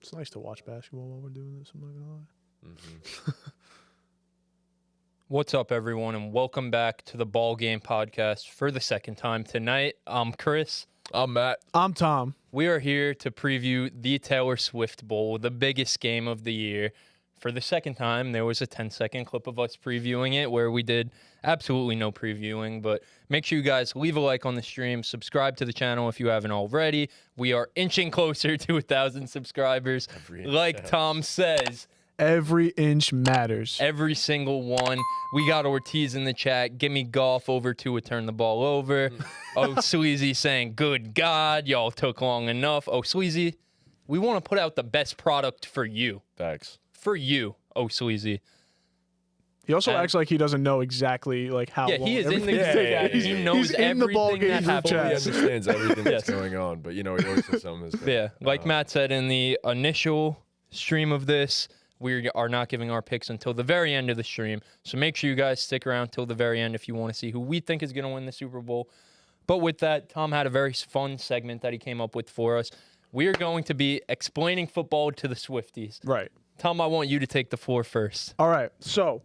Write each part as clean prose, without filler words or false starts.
It's nice to watch basketball while we're doing this. I'm not gonna lie. Mm-hmm. What's up, everyone, and welcome back to the BallGame podcast for the second time tonight. I'm Chris. I'm Matt. I'm Tom. We are here to preview the Taylor Swift Bowl, the biggest game of the year. For the second time, there was a 10-second clip of us previewing it where we did absolutely no previewing, but make sure you guys leave a like on the stream, subscribe to the channel if you haven't already. We are inching closer to 1,000 subscribers. Like Tom says, every inch matters. every single one. We got Ortiz in the chat. Give me golf over two would turn the ball over. Oh, Sleazy saying, good God, y'all took long enough. Oh, Sleazy, we want to put out the best product for you. Thanks. For you, oh, Sleazy. He also acts like he doesn't know exactly like how. Yeah, long he is in the everything is. he knows He's in the ball everything game that group happens. He chat. understands everything that's Yes. going on, but he always says something. That's Yeah, like Matt said in the initial stream of this, we are not giving our picks until the very end of the stream. So make sure you guys stick around till the very end if you want to see who we think is going to win the Super Bowl. But with that, Tom had a very fun segment that he came up with for us. We are going to be explaining football to the Swifties. Right. Tom, I want you to take the floor first. All right. So,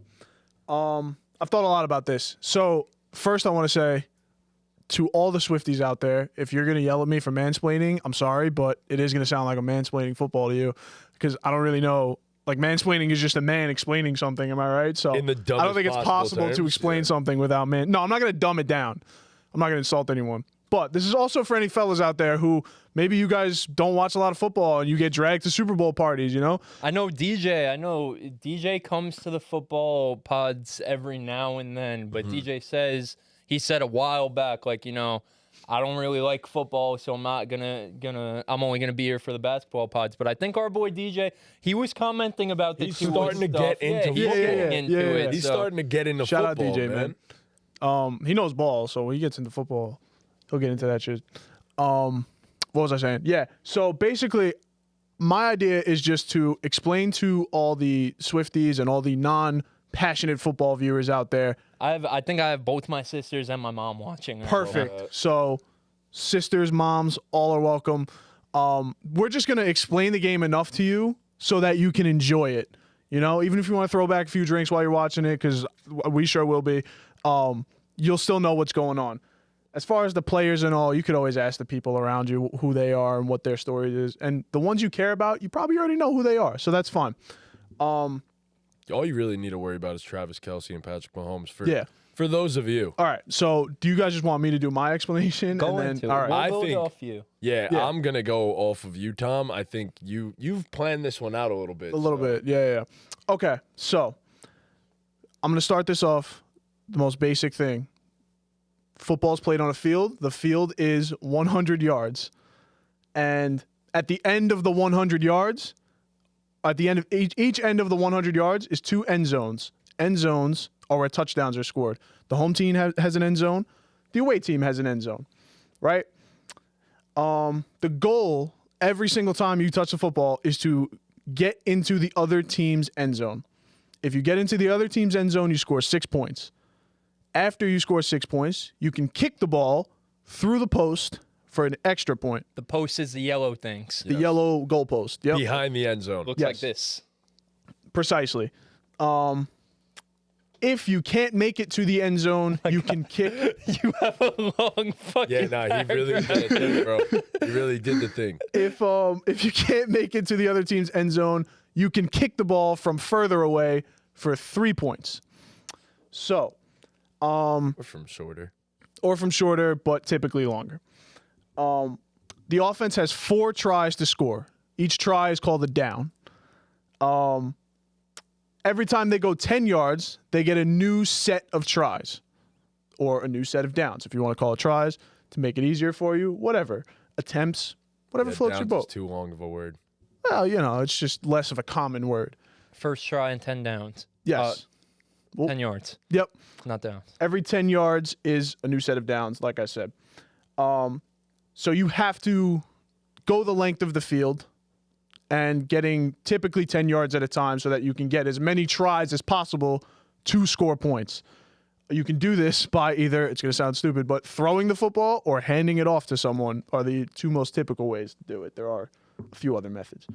I've thought a lot about this. So, first, I want to say to all the Swifties out there, if you're going to yell at me for mansplaining, I'm sorry, but it is going to sound like I'm mansplaining football to you because I don't really know. Like, mansplaining is just a man explaining something. Am I right? So, In the I don't think it's dumbest possible possible to terms, explain yeah. something without man. No, I'm not going to dumb it down. I'm not going to insult anyone. But this is also for any fellas out there who maybe you guys don't watch a lot of football and you get dragged to Super Bowl parties, you know? I know DJ comes to the football pods every now and then, but DJ says, he said a while back, like, I don't really like football, so I'm not I'm only gonna be here for the basketball pods. But I think our boy DJ, he was commenting about the He's two starting to stuff. get into he's football. getting Yeah, into yeah, it. yeah. He's so- starting to get into Shout football, out DJ, man. He knows ball, so when he gets into football, he'll get into that shit. What was I saying? Yeah. So basically, my idea is just to explain to all the Swifties and all the non-passionate football viewers out there. I think I have both my sisters and my mom watching. right now. Perfect. So sisters, moms, all are welcome. We're just gonna explain the game enough to you so that you can enjoy it. Even if you want to throw back a few drinks while you're watching it, because we sure will be. You'll still know what's going on. As far as the players and all, you could always ask the people around you who they are and what their story is. And the ones you care about, you probably already know who they are. So that's fine. All you really need to worry about is Travis Kelce and Patrick Mahomes. For those of you. All right. So do you guys just want me to do my explanation? Go and into then, it. all right. We'll I build think- off you. Yeah, Yeah. I'm gonna go off of you, Tom. I think you've planned this one out a little bit. A little bit. Yeah. Okay. So I'm going to start this off. The most basic thing. Football's played on a field. The field is 100 yards. And at the end of the 100 yards, at the end of each end of the 100 yards is two end zones. End zones are where touchdowns are scored. The home team has an end zone. The away team has an end zone, right? The goal every single time you touch the football is to get into the other team's end zone. If you get into the other team's end zone, you score 6 points. After you score 6 points, you can kick the ball through the post for an extra point. The post is the yellow things. The yellow goalpost. Yep. Behind the end zone. Looks Yes. like this. Precisely. If you can't make it to the end zone, you can kick. You have a long fucking Yeah, he really did the thing, bro. He really did the thing. If you can't make it to the other team's end zone, you can kick the ball from further away for 3 points. So, Or from shorter. or from shorter, but typically longer. The offense has 4 tries to score. Each try is called a down. Every time they go 10 yards, they get a new set of tries or a new set of downs, if you want to call it tries, to make it easier for you, whatever. Attempts, whatever floats your Downs boat. is too long of a word. Well, it's just less of a common word. First try and 10 downs. Yes. 10 yards, Yep. not downs. Every 10 yards is a new set of downs, like I said. So you have to go the length of the field and getting typically 10 yards at a time so that you can get as many tries as possible to score points. You can do this by either, it's going to sound stupid, but throwing the football or handing it off to someone are the two most typical ways to do it. There are a few other methods.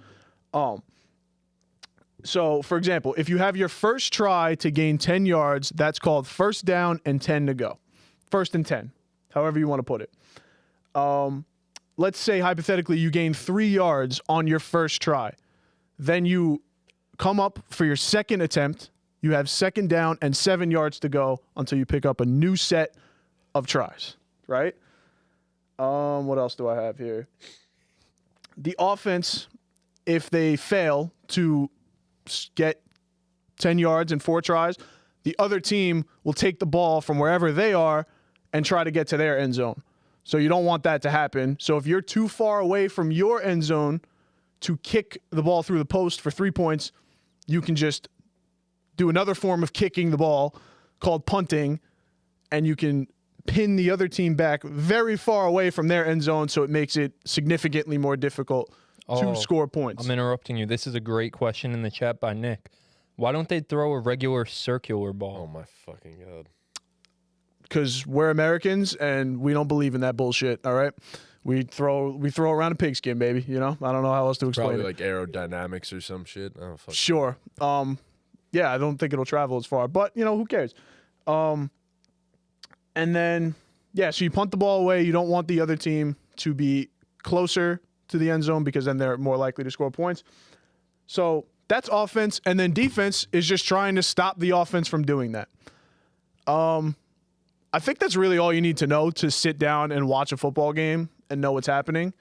So, for example, if you have your first try to gain 10 yards, that's called first down and 10 to go. First and 10, however you want to put it. Let's say, hypothetically, you gain 3 yards on your first try. Then you come up for your second attempt. You have second down and 7 yards to go until you pick up a new set of tries, right? What else do I have here? The offense, if they fail to get 10 yards and 4 tries, the other team will take the ball from wherever they are and try to get to their end zone. So you don't want that to happen. So if you're too far away from your end zone to kick the ball through the post for 3 points, you can just do another form of kicking the ball called punting, and you can pin the other team back very far away from their end zone, so it makes it significantly more difficult to score points. I'm interrupting you. This is a great question in the chat by Nick. Why don't they throw a regular circular ball? Oh my fucking god. Because we're Americans and we don't believe in that bullshit. All right, we throw around a pigskin, baby. You know, I don't know how else to explain Probably it. like aerodynamics or some shit. Oh fuck. Sure. Yeah, I don't think it'll travel as far, but you know, who cares? And then so you punt the ball away. You don't want the other team to be closer to the end zone because then they're more likely to score points. So that's offense, and then defense is just trying to stop the offense from doing that. I think that's really all you need to know to sit down and watch a football game and know what's happening.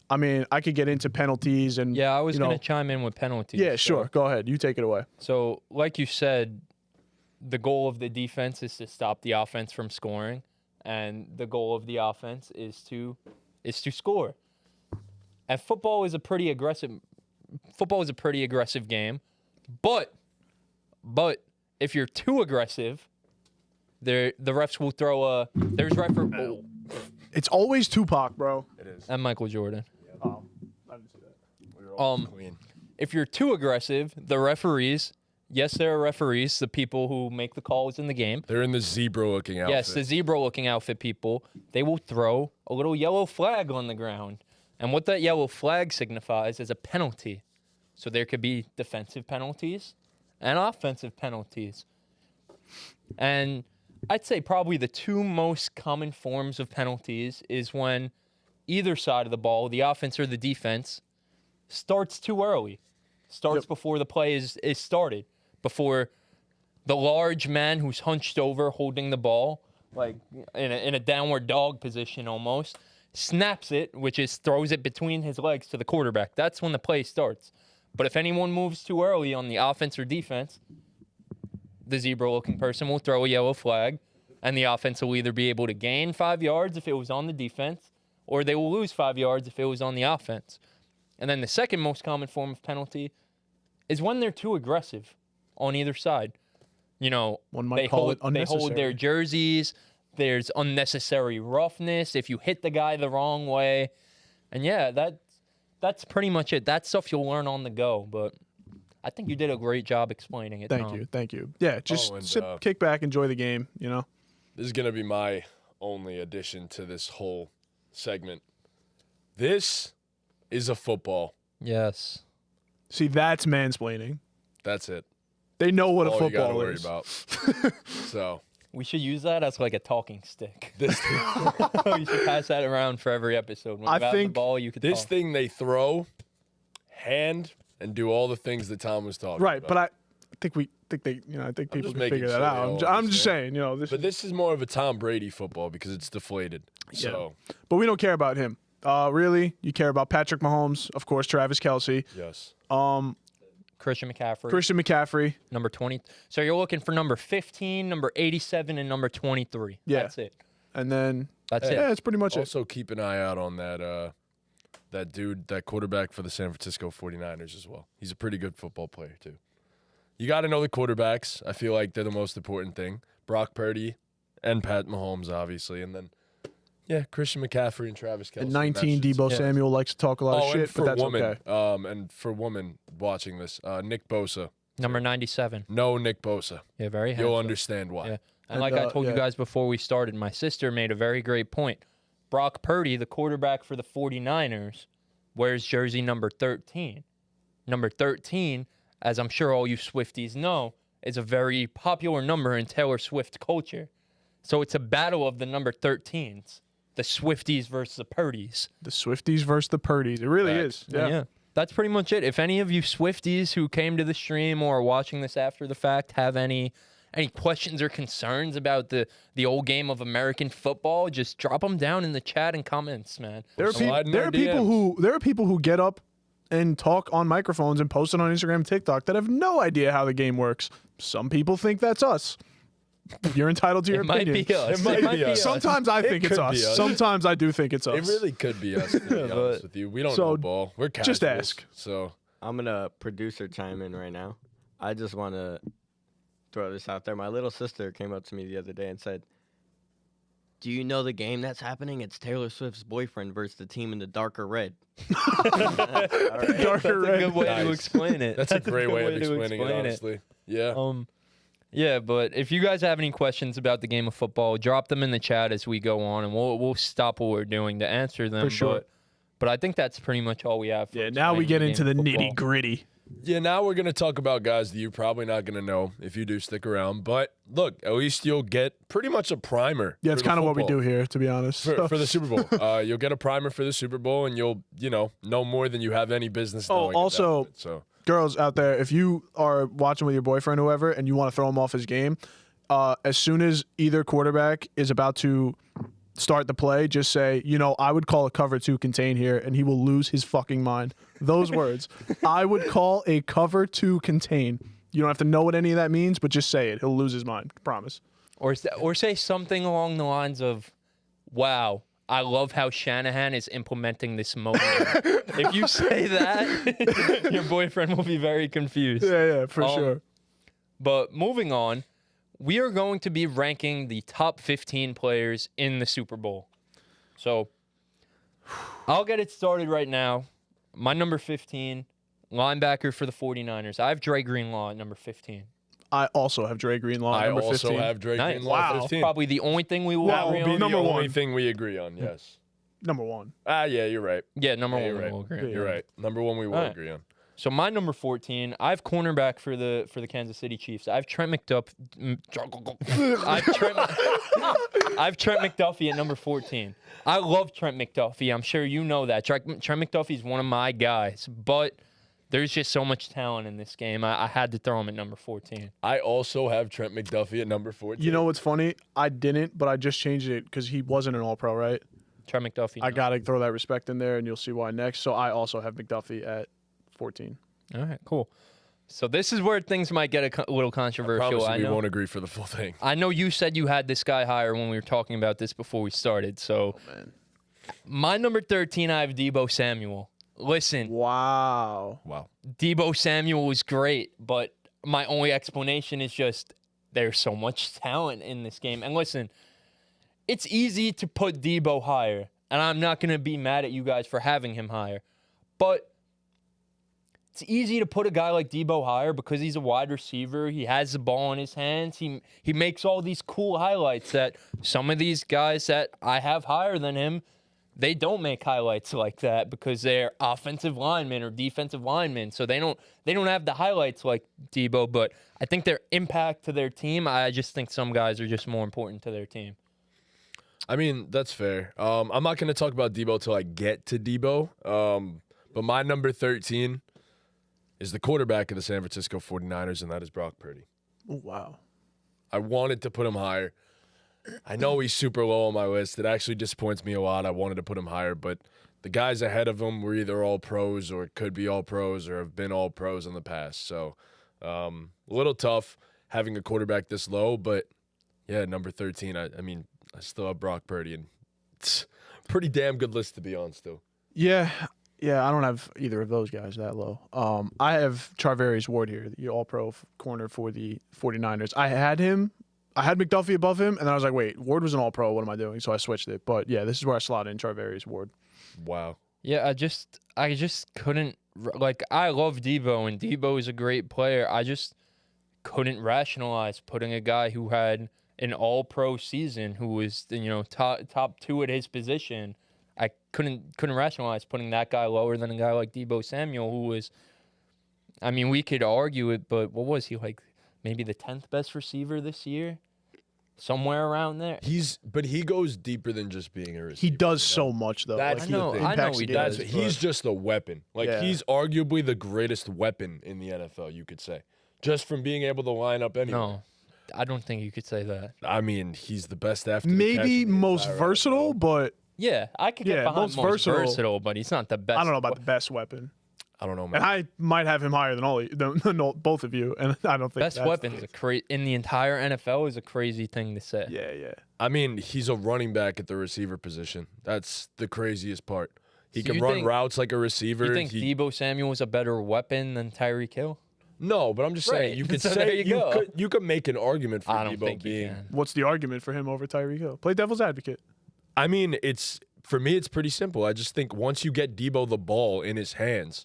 I mean, I could get into penalties and I was going to chime in with penalties. Yeah, sure. Go ahead. You take it away. So, like you said, the goal of the defense is to stop the offense from scoring, and the goal of the offense is to score. And football is a pretty aggressive game, but if you're too aggressive, the refs will throw It's always Tupac, bro. It is. and Michael Jordan. Oh, I didn't see that. We're all clean. If you're too aggressive, the referees, yes, there are referees, the people who make the calls in the game. They're in the zebra-looking outfit. Yes, the zebra-looking outfit people, they will throw a little yellow flag on the ground. And what that yellow flag signifies is a penalty. So there could be defensive penalties and offensive penalties. And I'd say probably the 2 most common forms of penalties is when either side of the ball, the offense or the defense, starts too early. Starts before the play is started. Before the large man who's hunched over holding the ball, like in a downward dog position almost, snaps it, which is throws it between his legs to the quarterback. That's when the play starts. But if anyone moves too early on the offense or defense, the zebra-looking person will throw a yellow flag, and the offense will either be able to gain 5 yards if it was on the defense, or they will lose 5 yards if it was on the offense. And then the second most common form of penalty is when they're too aggressive on either side. You know, One might call it unnecessary. They hold their jerseys. There's unnecessary roughness if you hit the guy the wrong way. And that's pretty much it. That's stuff you'll learn on the go, but I think you did a great job explaining it. Thank you. Yeah, just kick back, enjoy the game, you know. This is going to be my only addition to this whole segment. This is a football. Yes. See, that's mansplaining. That's it. They know what All a football you is. gotta worry about. So We should use that as like a talking stick. this We should pass that around for every episode. When you have the ball, you could this talk. thing they throw, hand, and do all the things that Tom was talking Right, about. but I think people just can making figure that sure out. they all I'm just understand. saying, you know, this is more of a Tom Brady football because it's deflated. So but we don't care about him. Really, you care about Patrick Mahomes, of course, Travis Kelce, yes. Christian McCaffrey. Christian McCaffrey. Number 20. So you're looking for number 15, number 87, and number 23. Yeah. That's it. And then That's it. yeah, that's pretty much it. Also keep an eye out on that dude, that quarterback for the San Francisco 49ers as well. He's a pretty good football player too. You got to know the quarterbacks. I feel like they're the most important thing. Brock Purdy and Pat Mahomes, obviously. And then, Christian McCaffrey and Travis Kelce. At 19, That's just- Debo Samuel likes to talk a lot of and shit, but that's women, okay. and for women watching this, Nick Bosa. Number 97. No Nick Bosa. Yeah, very handsome. You'll understand why. Yeah. And like I told you guys before we started, my sister made a very great point. Brock Purdy, the quarterback for the 49ers, wears jersey number 13. Number 13, as I'm sure all you Swifties know, is a very popular number in Taylor Swift culture. So it's a battle of the number 13s, the Swifties versus the Purdies. The Swifties versus the Purdies. It really Facts. is. Yeah. That's pretty much it. If any of you Swifties who came to the stream or are watching this after the fact have any questions or concerns about the old game of American football, just drop them down in the chat and comments, man. There are, Slide in there our are people DMs. who get up and talk on microphones and post it on Instagram and TikTok that have no idea how the game works. Some people think that's us. You're entitled to your It might opinion. be us. It might be us. Sometimes I think it's could us. be us. Sometimes I do think it's us. It really could be us, to be honest with you. We don't know ball. We're casuals. just ask. So I'm gonna producer chime in right now. I just want to throw this out there. My little sister came up to me the other day and said, "Do you know the game that's happening? It's Taylor Swift's boyfriend versus the team in the darker red." Darker That's a red. good way to Nice. explain it. that's a great good way of to explaining it, explain honestly. Yeah. Yeah, but if you guys have any questions about the game of football, drop them in the chat as we go on, and we'll stop what we're doing to answer them. For sure. But I think that's pretty much all we have. For Yeah, now we explaining get into the game of football. nitty gritty. Yeah, now we're going to talk about guys that you're probably not going to know if you do stick around. But look, at least you'll get pretty much a primer. Yeah, it's for the kind of what we football. do here, to be honest. For the Super Bowl. You'll get a primer for the Super Bowl, and you'll, know more than you have any business knowing. at that also, point, so girls out there, if you are watching with your boyfriend or whoever and you want to throw him off his game, as soon as either quarterback is about to start the play, just say, I would call a cover 2 contain here, and he will lose his fucking mind. Those words. I would call a cover 2 contain. You don't have to know what any of that means, but just say it. He'll lose his mind. Promise. Or say something along the lines of, "Wow, I love how Shanahan is implementing this moment." If you say that, your boyfriend will be very confused. Yeah, for sure. But moving on, we are going to be ranking the top 15 players in the Super Bowl. So I'll get it started right now. My number 15, linebacker for the 49ers. I have Dre Greenlaw at number 15. I also have Dre Greenlaw at I number also 15. have Drake Nice. Greenlaw at Wow. 15. Probably the only thing we will That agree will be on. number the only one. thing we agree on, yes. Number 1. Yeah, you're right. Yeah, number Yeah, one you're we right. will agree on. You're right. Number 1 we will All right. agree on. So my number 14, I have cornerback for the Kansas City Chiefs. I have Trent McDuffie. I have Trent McDuffie at number 14. I love Trent McDuffie. I'm sure you know that. Trent McDuffie is one of my guys, but there's just so much talent in this game. I had to throw him at number 14. I also have Trent McDuffie at number 14. You know what's funny? I didn't, but I just changed it because he wasn't an All-Pro, right? Trent McDuffie. I no. got to throw that respect in there, and you'll see why next. So I also have McDuffie at 14. All right, cool. So this is where things might get a little I controversial. promise you I we know. won't agree for the full thing. I know you said you had this guy higher when we were talking about this before we started. So Man. my number 13, I have Deebo Samuel. Listen, Wow. Wow. Deebo Samuel is great, but my only explanation is just there's so much talent in this game. And listen, it's easy to put Deebo higher, and I'm not going to be mad at you guys for having him higher. But it's easy to put a guy like Deebo higher because he's a wide receiver. He has the ball in his hands. He makes all these cool highlights that some of these guys that I have higher than him, they don't make highlights like that because they're offensive linemen or defensive linemen. So they don't have the highlights like Deebo, but I think their impact to their team, I just think some guys are just more important to their team. I mean, that's fair. I'm not going to talk about Debo till I get to Debo. But my number 13 is the quarterback of the San Francisco 49ers, and that is Brock Purdy. Oh, wow. I wanted to put him higher. I know he's super low on my list. It actually disappoints me a lot. I wanted to put him higher, but the guys ahead of him were either all pros or could be all pros or have been all pros in the past. So a little tough having a quarterback this low, but yeah, number 13, I mean, I still have Brock Purdy, and it's a pretty damn good list to be on still. Yeah, I don't have either of those guys that low. I have Charvarius Ward here, the All-Pro corner for the 49ers. I had McDuffie above him, and then I was like, wait, Ward was an All-Pro. What am I doing? So I switched it. But yeah, this is where I slot in Charvarius Ward. Wow. Yeah, I just couldn't, like, I love Deebo, and Deebo is a great player. I just couldn't rationalize putting a guy who had an all-pro season, who was, top 2 at his position. I couldn't rationalize putting that guy lower than a guy like Deebo Samuel, who was I mean, we could argue it, but what was he like? Maybe the 10th best receiver this year, somewhere around there. But he goes deeper than just being a receiver. He does you know? so much though. That's Like, the thing. I know impacts he the game. does. He's just a weapon. Like Yeah. he's arguably the greatest weapon in the NFL, you could say, just from being able to line up anywhere. No, I don't think you could say that. I mean, he's the best after the catch Maybe in the most entire versatile, NFL. but Yeah, I could get Yeah, behind most most versatile. versatile, but he's not the best. I don't know about the best weapon. I don't know, And man. I might have him higher than both of you, and I don't think Best that's weapons in the entire NFL is a crazy thing to say. Yeah. I mean, he's a running back at the receiver position. That's the craziest part. He So can you run think- routes like a receiver. You think He- Deebo Samuel is a better weapon than Tyreek Hill? No, but I'm just saying Right. you could So say there you go. you could make an argument for I don't Debo think you being. can. What's the argument for him over Tyreek Hill? Play devil's advocate. I mean, for me, it's pretty simple. I just think once you get Debo the ball in his hands,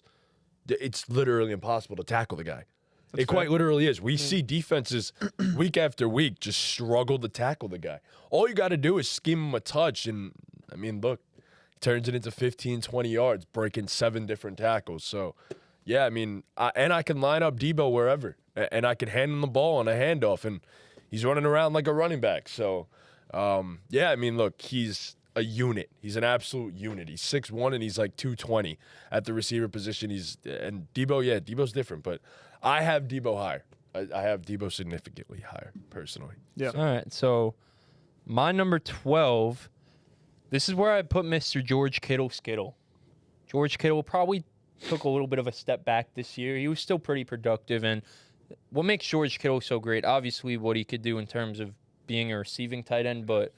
it's literally impossible to tackle the guy. It quite literally is. We see defenses week after week just struggle to tackle the guy. All you got to do is scheme him a touch, and I mean, look, he turns it into 15, 20 yards, breaking 7 different tackles. So, yeah, I mean, I can line up Debo wherever, and I can hand him the ball on a handoff, and he's running around like a running back. So, yeah, I mean, look, he's a unit. He's an absolute unit. He's 6'1", and he's like 220 at the receiver position. And Debo, yeah, Debo's different, but I have Debo higher. I have Debo significantly higher, personally. Yeah. All right, so my number 12, this is where I put Mr. George Kittle. George Kittle probably took a little bit of a step back this year. He was still pretty productive, and what makes George Kittle so great, obviously what he could do in terms of being a receiving tight end, but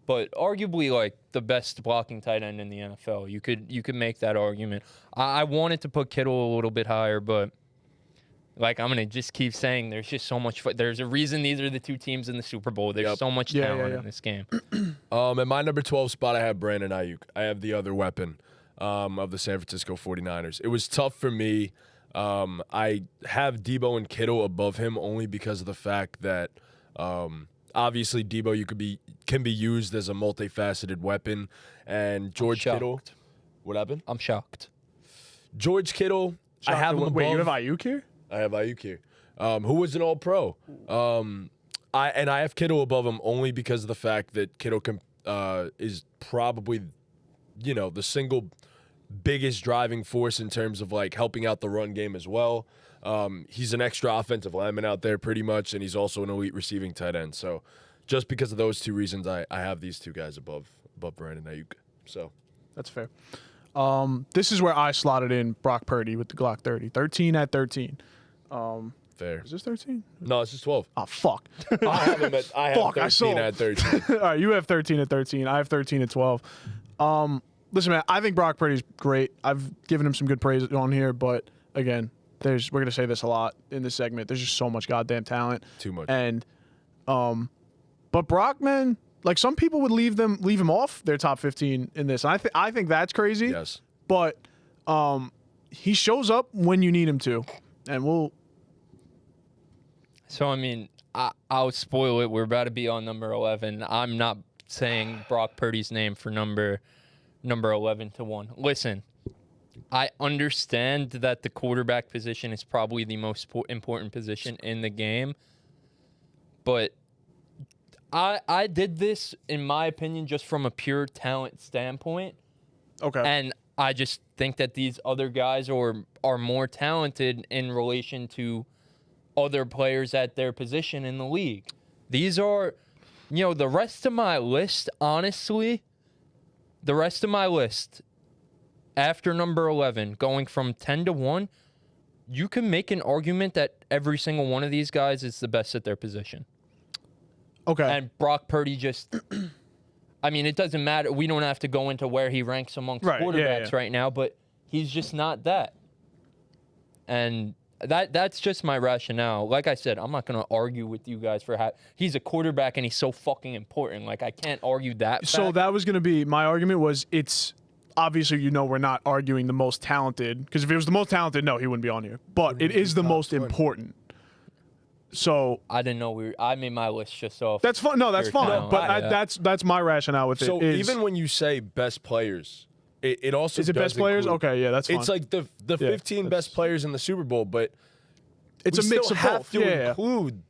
arguably like the best blocking tight end in the NFL. You could make that argument. I wanted to put Kittle a little bit higher, but like I'm gonna just keep saying, there's just so much. There's a reason these are the two teams in the Super Bowl. There's so much talent in this game. At my number 12 spot, I have Brandon Ayuk. I have the other weapon of the San Francisco 49ers. It was tough for me. I have Debo and Kittle above him only because of the fact that obviously Debo can be used as a multifaceted weapon, and George Kittle. What happened? I'm shocked. George Kittle. I have him above. Wait, you have Ayuk here? I have Ayuk here, who was an All-Pro. I have Kittle above him only because of the fact that Kittle is probably, the single biggest driving force in terms of like helping out the run game as well. He's an extra offensive lineman out there pretty much, and he's also an elite receiving tight end. So just because of those two reasons, I have these two guys above Brandon Ayuk. So That's fair. This is where I slotted in Brock Purdy with the Glock 30. 13 at 13. fair. Is this 13? No, it's just 12. Oh, fuck. I have him at I have Fuck, I 13 sold. at 13. All right, you have 13 at 13. I have 13 at 12. Listen, man, I think Brock Purdy's great. I've given him some good praise on here, but again, we're gonna say this a lot in this segment. There's just so much goddamn talent. Too much. And but Brock, man, like some people would leave him off their top 15 in this. And I think that's crazy. Yes. But he shows up when you need him to. And we'll So, I mean, I'll spoil it. We're about to be on number 11. I'm not saying Brock Purdy's name for number 11 to 1. Listen, I understand that the quarterback position is probably the most important position in the game, but I did this, in my opinion, just from a pure talent standpoint. okay. And I just think that these other guys are more talented in relation to other players at their position in the league. These are, the rest of my list, honestly, after number 11, going from 10 to 1, you can make an argument that every single one of these guys is the best at their position. Okay. And Brock Purdy just, I mean, it doesn't matter. We don't have to go into where he ranks amongst Right, yeah, quarterbacks yeah. right now, but he's just not that. And that's just my rationale. Like I said, I'm not going to argue with you guys for he's a quarterback and he's so fucking important. Like, I can't argue that. So fact. that was going to be my argument. Was it's obviously we're not arguing the most talented, because if it was the most talented, no, he wouldn't be on here. But it is the most important. So I didn't know I made my list just off. that's fine. No, that's Pure fine. talent, but yeah. that's my rationale with it. So is- even when you say best players, It also Is it does best players? include- Okay, yeah, that's fine. It's like the 15 best players in the Super Bowl, but It's we a mix still of have both. to Yeah. include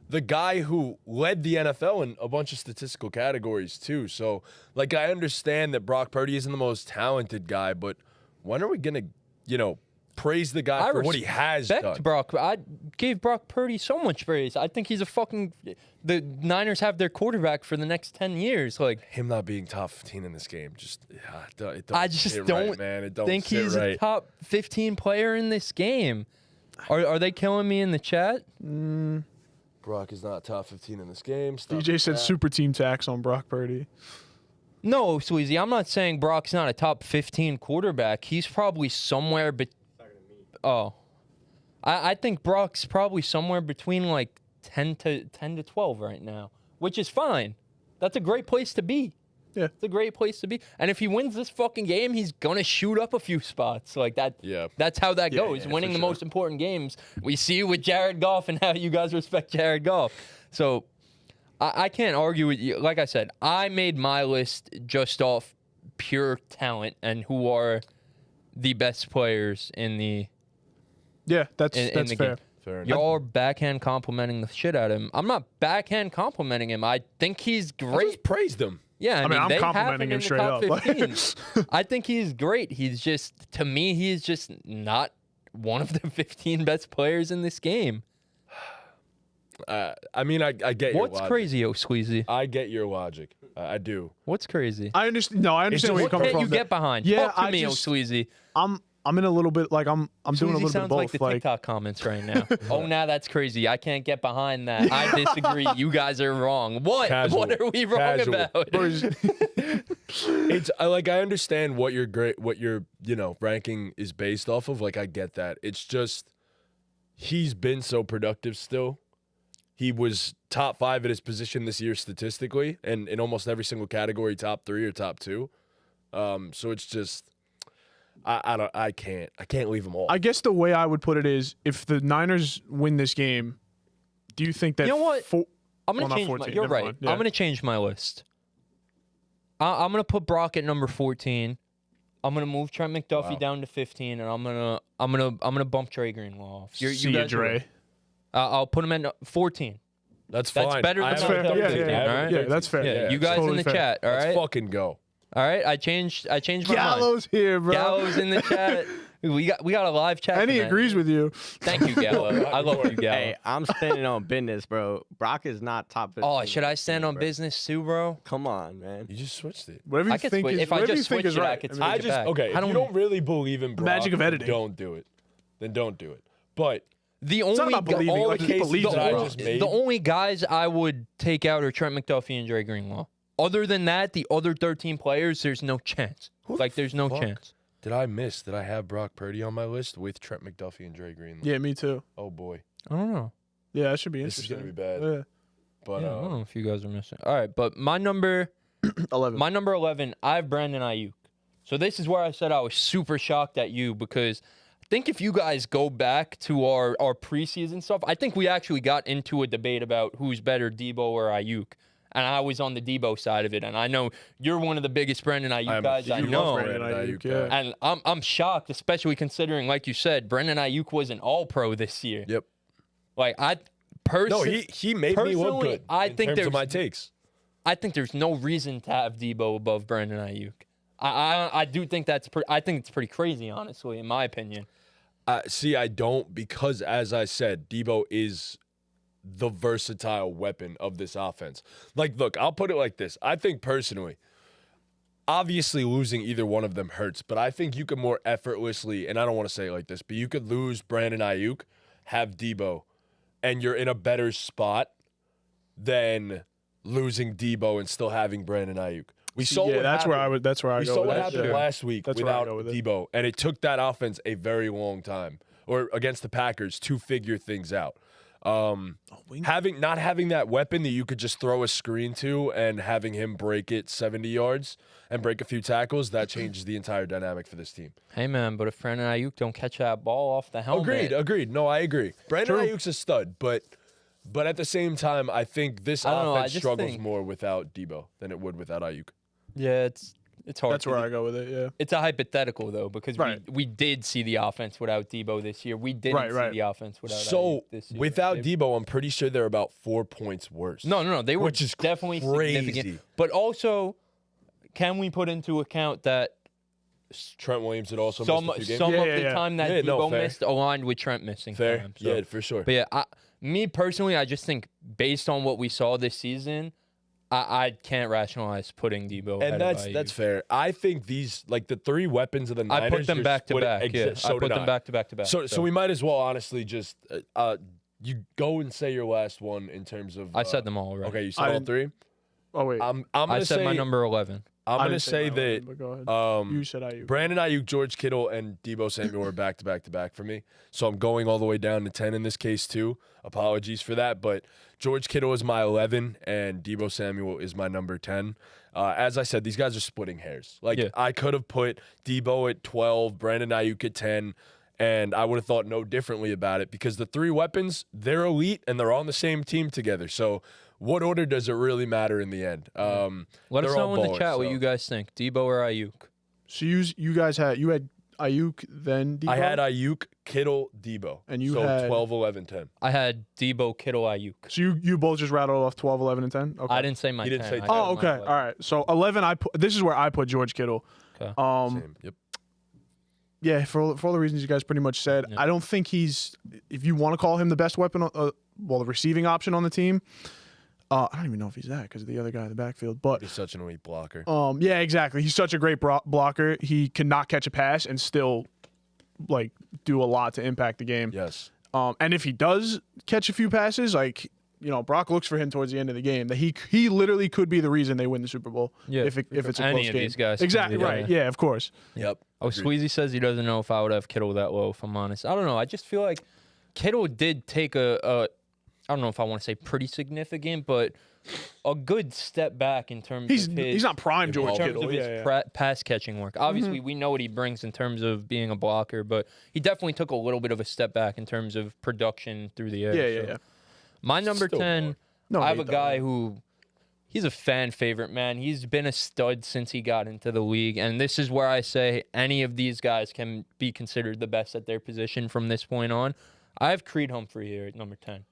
the guy who led the NFL in a bunch of statistical categories too. So, like, I understand that Brock Purdy isn't the most talented guy, but when are we gonna, praise the guy for what he has done? Brock. I gave Brock Purdy so much praise. I think he's a fucking. The Niners have their quarterback for the next 10 years. Like Him not being top 15 in this game, just it don't I just sit don't right, man. It don't think sit he's right. a top 15 player in this game. Are they killing me in the chat? Brock is not top 15 in this game. Stop DJ with said that. super team tax on Brock Purdy. No, Sweezy. I'm not saying Brock's not a top 15 quarterback. He's probably somewhere. I think Brock's probably somewhere between like 10 to 12 right now, which is fine. That's a great place to be. Yeah. It's a great place to be. And if he wins this fucking game, he's gonna shoot up a few spots like that. Yeah. That's how that goes. yeah, Winning for the sure. most important games. We see with Jared Goff and how you guys respect Jared Goff. So I can't argue with you. Like I said, I made my list just off pure talent and who are the best players in the Yeah, that's in the fair. game. Fair enough. Y'all are backhand complimenting the shit out of him. I'm not backhand complimenting him. I think he's I great. just praised him. Yeah, I mean, I'm they have complimenting him in him the straight top up. 15. I think he's great. He's just, to me, he's just not one of the 15 best players in this game. I mean, I get your What's logic. crazy, oh Squeezy? I get your logic. I do. What's crazy? I understand. No, I understand where you're What coming can't from. you get behind? Yeah, Talk to I me, just- oh Squeezy. I'm in a little bit like I'm doing a Squeezy little bit sounds of both. like the TikTok comments right now. Oh, now that's crazy. I can't get behind that. I disagree. You guys are wrong. What? Casual. What are we wrong Casual. about? It's I understand what your ranking is based off of. Like, I get that. It's just he's been so productive still. He was top 5 at his position this year statistically, and in almost every single category, top 3 or top 2. So it's just I can't leave him all. I guess the way I would put it is, if the Niners win this game, do you think that? You know what? I'm Well, gonna not change 14, You're never right. mind. Yeah. I'm gonna change my list. I'm gonna put Brock at number 14. I'm gonna move Trent McDuffie Wow. down to 15, and I'm gonna bump Dre Greenlaw off. See you, guys are Dre. right. I'll put him at 14. That's That's fine. better I than have fair. him at Yeah, 13. yeah, I have him yeah. at Yeah, 13. that's fair. Yeah, Yeah, you guys totally in the fair. chat. All Let's right. fucking go. All right. I changed my mind. Gallo's here, bro. Gallo's in the chat. We got a live chat. And he tonight. agrees with you. Thank you, Gallo. I love you, Gallo. Hey, I'm standing on business, bro. Brock is not top 15. Oh, should I stand on bro. business too, bro? Come on, man. You just switched it. Whatever you I could think switch- is, if I whatever just you think switch is it, I right. could mean, switch I it just back. okay. I If you don't really believe in Brock, magic of then editing. don't do it. Then don't do it. But The not only about believing, all like, he cases- believes the in only- Brock. the only guys I would take out are Trent McDuffie and Dre Greenlaw. Other than that, the other 13 players, there's no chance. There's no fuck? chance. did I have Brock Purdy on my list with Trent McDuffie and Dre Greenlaw? Yeah, me too. Oh boy, I don't know. Yeah, that should be this is interesting. gonna be bad. Yeah. But Yeah, I don't know if you guys are missing. All right, but my number 11. My number 11, I have Brandon Ayuk. So this is where I said I was super shocked at you, because I think if you guys go back to our preseason stuff, I think we actually got into a debate about who's better, Debo or Ayuk. And I was on the Debo side of it. And I know you're one of the biggest Brandon Ayuk I'm a guys I huge know. Brandon Ayuk, yeah. guy. And I'm shocked, especially considering, like you said, Brandon Ayuk was an all-pro this year. Yep. Like, I No, personally, he made me look personally, good. I in think terms there's of my takes. I think there's no reason to have Debo above Brandon Ayuk. I do think I think it's pretty crazy, honestly, in my opinion. See, I don't, because as I said, Debo is the versatile weapon of this offense. Like, look, I'll put it like this. I think personally, obviously losing either one of them hurts, but I think you could more effortlessly, and I don't want to say it like this, but you could lose Brandon Ayuk, have Debo, and you're in a better spot than losing Debo and still having Brandon Ayuk. We saw yeah, what that's happened. where I would. That's where I We go. saw with what that. happened Yeah. last week That's where I without go with it. Debo, and it took that offense a very long time, or against the Packers, to figure things out. Not having that weapon that you could just throw a screen to and having him break it 70 yards and break a few tackles, that changes the entire dynamic for this team. Hey, man, but if Brandon Ayuk don't catch that ball off the helmet. Agreed. No, I agree. Brandon True. Ayuk's a stud, but at the same time, I think this I don't know, I offense just struggles think- more without Debo than it would without Ayuk. Yeah, It's hard. That's where I go with it. Yeah. It's a hypothetical though, because Right. we did see the offense without Debo this year. We didn't see the offense without So Ayuk this year. without Debo, I'm pretty sure they're about 4 points worse. No, they were Which is definitely crazy. significant. But also, can we put into account that Trent Williams had also some missed a few games. of Yeah, the yeah. time that Yeah, no, Debo fair. missed aligned with Trent missing Fair. time. So. Yeah, for sure. But yeah, me personally, I just think based on what we saw this season, I can't rationalize putting Debo. And ahead of that's Ayuk. fair. I think these, like the 3 weapons of the Niners. I put them you're back to splitting- back. Yeah, So I put did them back to back to back. So we might as well honestly just you go and say your last one in terms of. I said them all already. Okay, you I said all didn't- 3. Oh wait. I'm I gonna said say my number 11. I'm I gonna didn't say my that eleven, but go ahead. You said Ayuk. Brandon Ayuk, George Kittle, and Debo Samuel are back to back to back for me. So I'm going all the way down to 10 in this case too. Apologies for that, but George Kittle is my 11 and Debo Samuel is my number 10. As I said, these guys are splitting hairs. Like Yeah. I could have put Debo at 12, Brandon Ayuk at 10, and I would have thought no differently about it because the 3 weapons, they're elite and they're on the same team together. So what order does it really matter in the end? Let us they're all know in the ballers, chat what so. you guys think. Debo or Ayuk? So you guys had Ayuk then Debo. I had Ayuk, Kittle, Debo. And you so had- 12, 11, 10. I had Debo, Kittle, Ayuk. So you both just rattled off 12, 11, and 10. Okay. I didn't say my You 10. didn't say I 10. said Oh, my okay. 11. All right. So 11, this is where I put George Kittle. Okay. Same. Yep. Yeah, for all the reasons you guys pretty much said, Yeah. I don't think he's. If you want to call him the best weapon, the receiving option on the team. I don't even know if he's that because of the other guy in the backfield. But He's such an elite blocker. yeah, exactly. He's such a great blocker. He can not catch a pass and still like do a lot to impact the game. Yes. And if he does catch a few passes, like Brock looks for him towards the end of the game. That he literally could be the reason they win the Super Bowl. Yeah. If it's a Any close of game. these guys can Exactly be, right. yeah. Yeah, of course. Yep. Oh, Agreed. Sweezy says he doesn't know if I would have Kittle that low, if I'm honest. I don't know. I just feel like Kittle did take I don't know if I want to say pretty significant, but a good step back in terms of his... He's not prime George in terms Kittle. of his Yeah, yeah. pass catching work. Obviously, we know what he brings in terms of being a blocker, but he definitely took a little bit of a step back in terms of production through the air. Yeah, so. yeah. My number Still 10, more. No, I have hate a that guy one. who he's a fan favorite, man. He's been a stud since he got into the league, and this is where I say any of these guys can be considered the best at their position from this point on. I have Creed Humphrey here at number 10.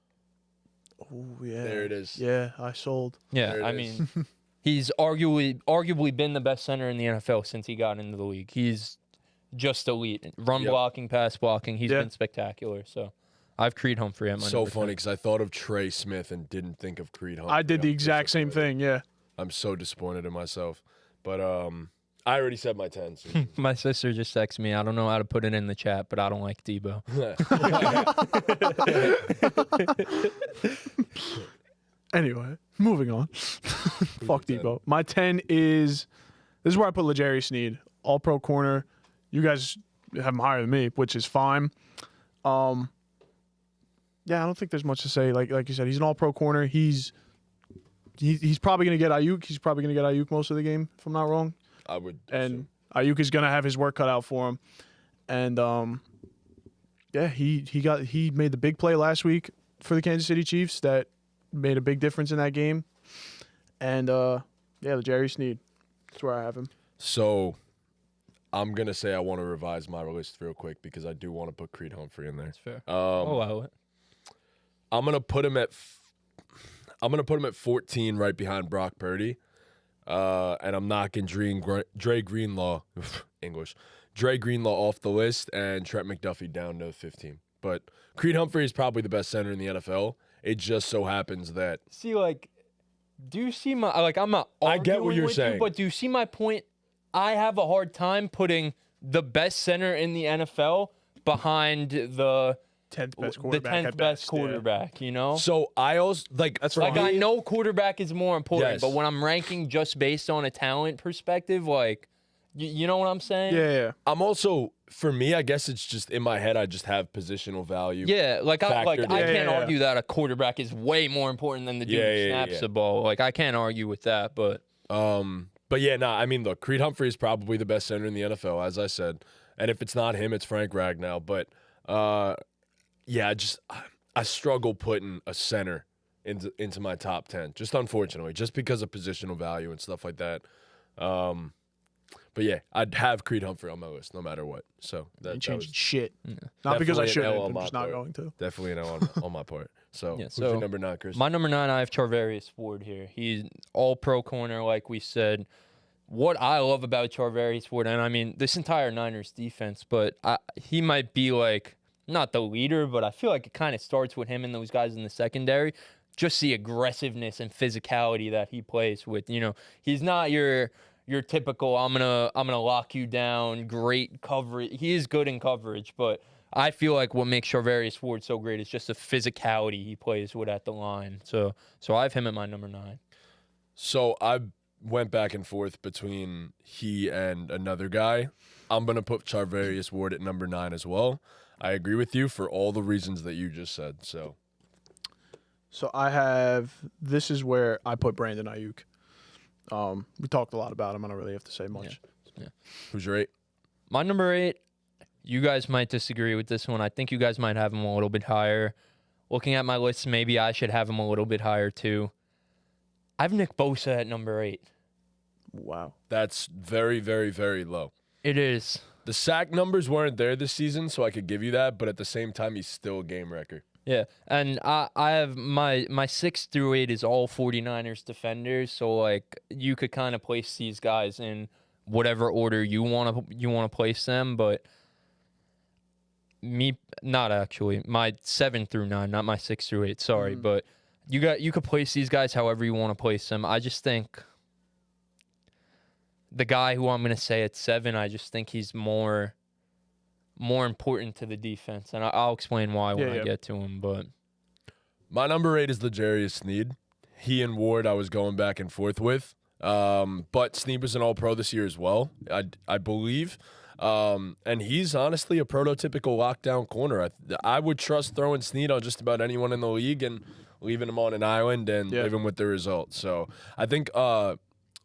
Oh yeah. There it is. Yeah, I sold. Yeah, There it I is. mean, he's arguably been the best center in the NFL since he got into the league. He's just elite. Run Yep. blocking, pass blocking. He's Yeah. been spectacular. So I have Creed Humphrey at my So number funny 10. because I thought of Trey Smith and didn't think of Creed Humphrey. I did the I'm exact same disappointed. thing. Yeah. I'm so disappointed in myself. But I already said my 10. So. My sister just texted me. I don't know how to put it in the chat, but I don't like Debo. Anyway, moving on. Fuck your 10? Debo. My 10 is this is where I put L'Jarius Sneed, all pro corner. You guys have him higher than me, which is fine. Yeah, I don't think there's much to say. Like you said, he's an all pro corner. He's probably gonna get Ayuk. He's probably gonna get Ayuk most of the game, if I'm not wrong. I would. And Ayuk is gonna have his work cut out for him. And yeah, he made the big play last week for the Kansas City Chiefs that made a big difference in that game. And yeah, L'Jarius Sneed. That's where I have him. So I'm gonna say I want to revise my list real quick because I do want to put Creed Humphrey in there. That's fair. Um, Allow it. I'm gonna put him at 14, right behind Brock Purdy, and I'm knocking Dre Greenlaw, Dre Greenlaw off the list, and Trent McDuffie down to 15. But Creed Humphrey is probably the best center in the NFL. It just so happens that See, like, do you see my I'm not I get what arguing you're with saying. you, but do you see my point? I have a hard time putting the best center in the NFL behind the 10th best the quarterback. 10th at best best, yeah. quarterback, you know? So I also like That's for right. Like, I me- know quarterback is more important, Yes. but when I'm ranking just based on a talent perspective, like, you know what I'm saying? Yeah. I'm also, for me, I guess it's just in my head. I just have positional value. Yeah, like I Factored in. can't Yeah. argue that a quarterback is way more important than the dude Yeah, who yeah, snaps yeah. the ball. Like, I can't argue with that, but But yeah, I mean, look, Creed Humphrey is probably the best center in the NFL, as I said. And if it's not him, it's Frank Ragnow. But yeah, I struggle putting a center into my top 10, just unfortunately, just because of positional value and stuff like that. But yeah, I'd have Creed Humphrey on my list no matter what. So Ain't that changing was shit. Not because I definitely an L shouldn't. on I'm my just not part. going to. definitely an L on my part. So Yeah, who's so your number 9, Chris? My number 9, I have Charvarius Ford here. He's all-pro corner, like we said. What I love about Charvarius Ford, and I mean this entire Niners defense, but he might be like not the leader, but I feel like it kind of starts with him and those guys in the secondary. Just the aggressiveness and physicality that he plays with. You know, he's not your typical I'm gonna lock you down, great coverage. He is good in coverage, but I feel like what makes Charvarius Ford so great is just the physicality he plays with at the line. So I have him at my number 9. So I went back and forth between he and another guy. I'm going to put Charvarius Ward at number 9 as well. I agree with you for all the reasons that you just said. So This is where I put Brandon Ayuk. We talked a lot about him. I don't really have to say much. Yeah. who's your 8? My number 8, you guys might disagree with this one. I think you guys might have him a little bit higher. Looking at my list, maybe I should have him a little bit higher too. I have Nick Bosa at number 8. Wow. That's very, very, very low. It is. The sack numbers weren't there this season, so I could give you that. But at the same time, he's still a game wrecker. Yeah, and I have my 6 through 8 is all 49ers defenders, so like you could kind of place these guys in whatever order you want to place them, but not actually. My 7 through 9, not my 6 through 8, sorry, but you could place these guys however you want to place them. I just think the guy who I'm going to say at 7, I just think he's more important to the defense, and I'll explain why when I get to him. But my number 8 is L'Jarius Sneed. He and Ward I was going back and forth with, but Sneed was an All-Pro this year as well, I believe, and he's honestly a prototypical lockdown corner. I would trust throwing Sneed on just about anyone in the league and leaving him on an island and living with the results. So I think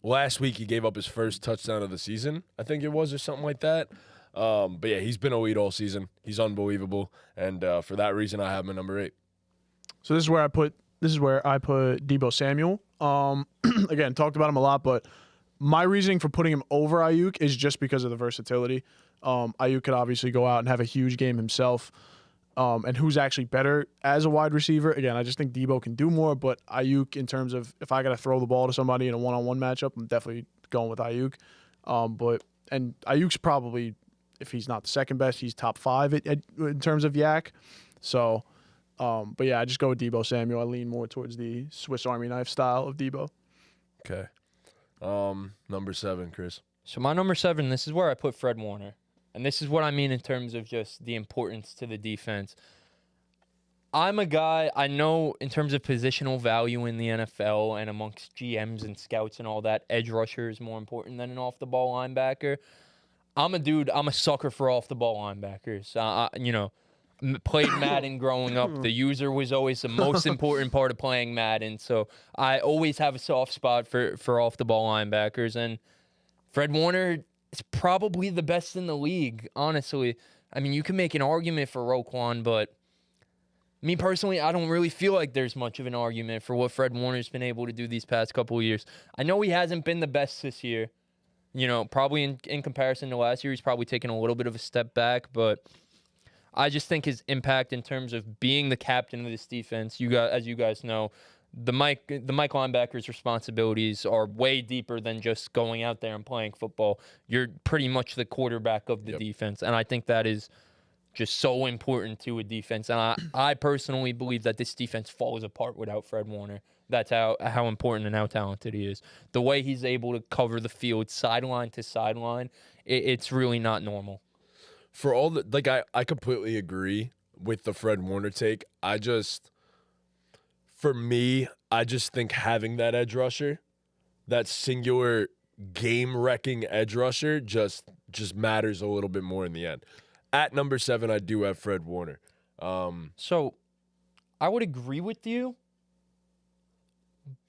last week he gave up his first touchdown of the season, I think it was, or something like that. But yeah, he's been elite all season. He's unbelievable, and for that reason, I have him at number 8. So this is where I put Deebo Samuel. Again, talked about him a lot, but my reasoning for putting him over Ayuk is just because of the versatility. Ayuk could obviously go out and have a huge game himself. And who's actually better as a wide receiver? Again, I just think Deebo can do more, but Ayuk, in terms of if I got to throw the ball to somebody in a one-on-one matchup, I'm definitely going with Ayuk. And Ayuk's probably, if he's not the second best, he's top 5 in terms of yak. So, but yeah, I just go with Deebo Samuel. I lean more towards the Swiss Army knife style of Deebo. Okay. Number 7, Chris. so my number 7, this is where I put Fred Warner. And this is what I mean in terms of just the importance to the defense. I'm a guy, I know in terms of positional value in the NFL and amongst GMs and scouts and all that, edge rusher is more important than an off-the-ball linebacker. I'm a sucker for off-the-ball linebackers. Played Madden growing up. The user was always the most important part of playing Madden. So I always have a soft spot for off-the-ball linebackers. And Fred Warner is probably the best in the league, honestly. I mean, you can make an argument for Roquan, but me personally, I don't really feel like there's much of an argument for what Fred Warner's been able to do these past couple of years. I know he hasn't been the best this year. You know, probably in comparison to last year, he's probably taken a little bit of a step back, but I just think his impact in terms of being the captain of this defense, as you guys know, the Mike linebacker's responsibilities are way deeper than just going out there and playing football. You're pretty much the quarterback of the defense, and I think that is just so important to a defense. And I personally believe that this defense falls apart without Fred Warner. That's how important and how talented he is. The way he's able to cover the field sideline to sideline, it's really not normal. For all the I completely agree with the Fred Warner take. For me, I just think having that edge rusher, that singular game-wrecking edge rusher, just matters a little bit more in the end. At number 7, I do have Fred Warner. So I would agree with you,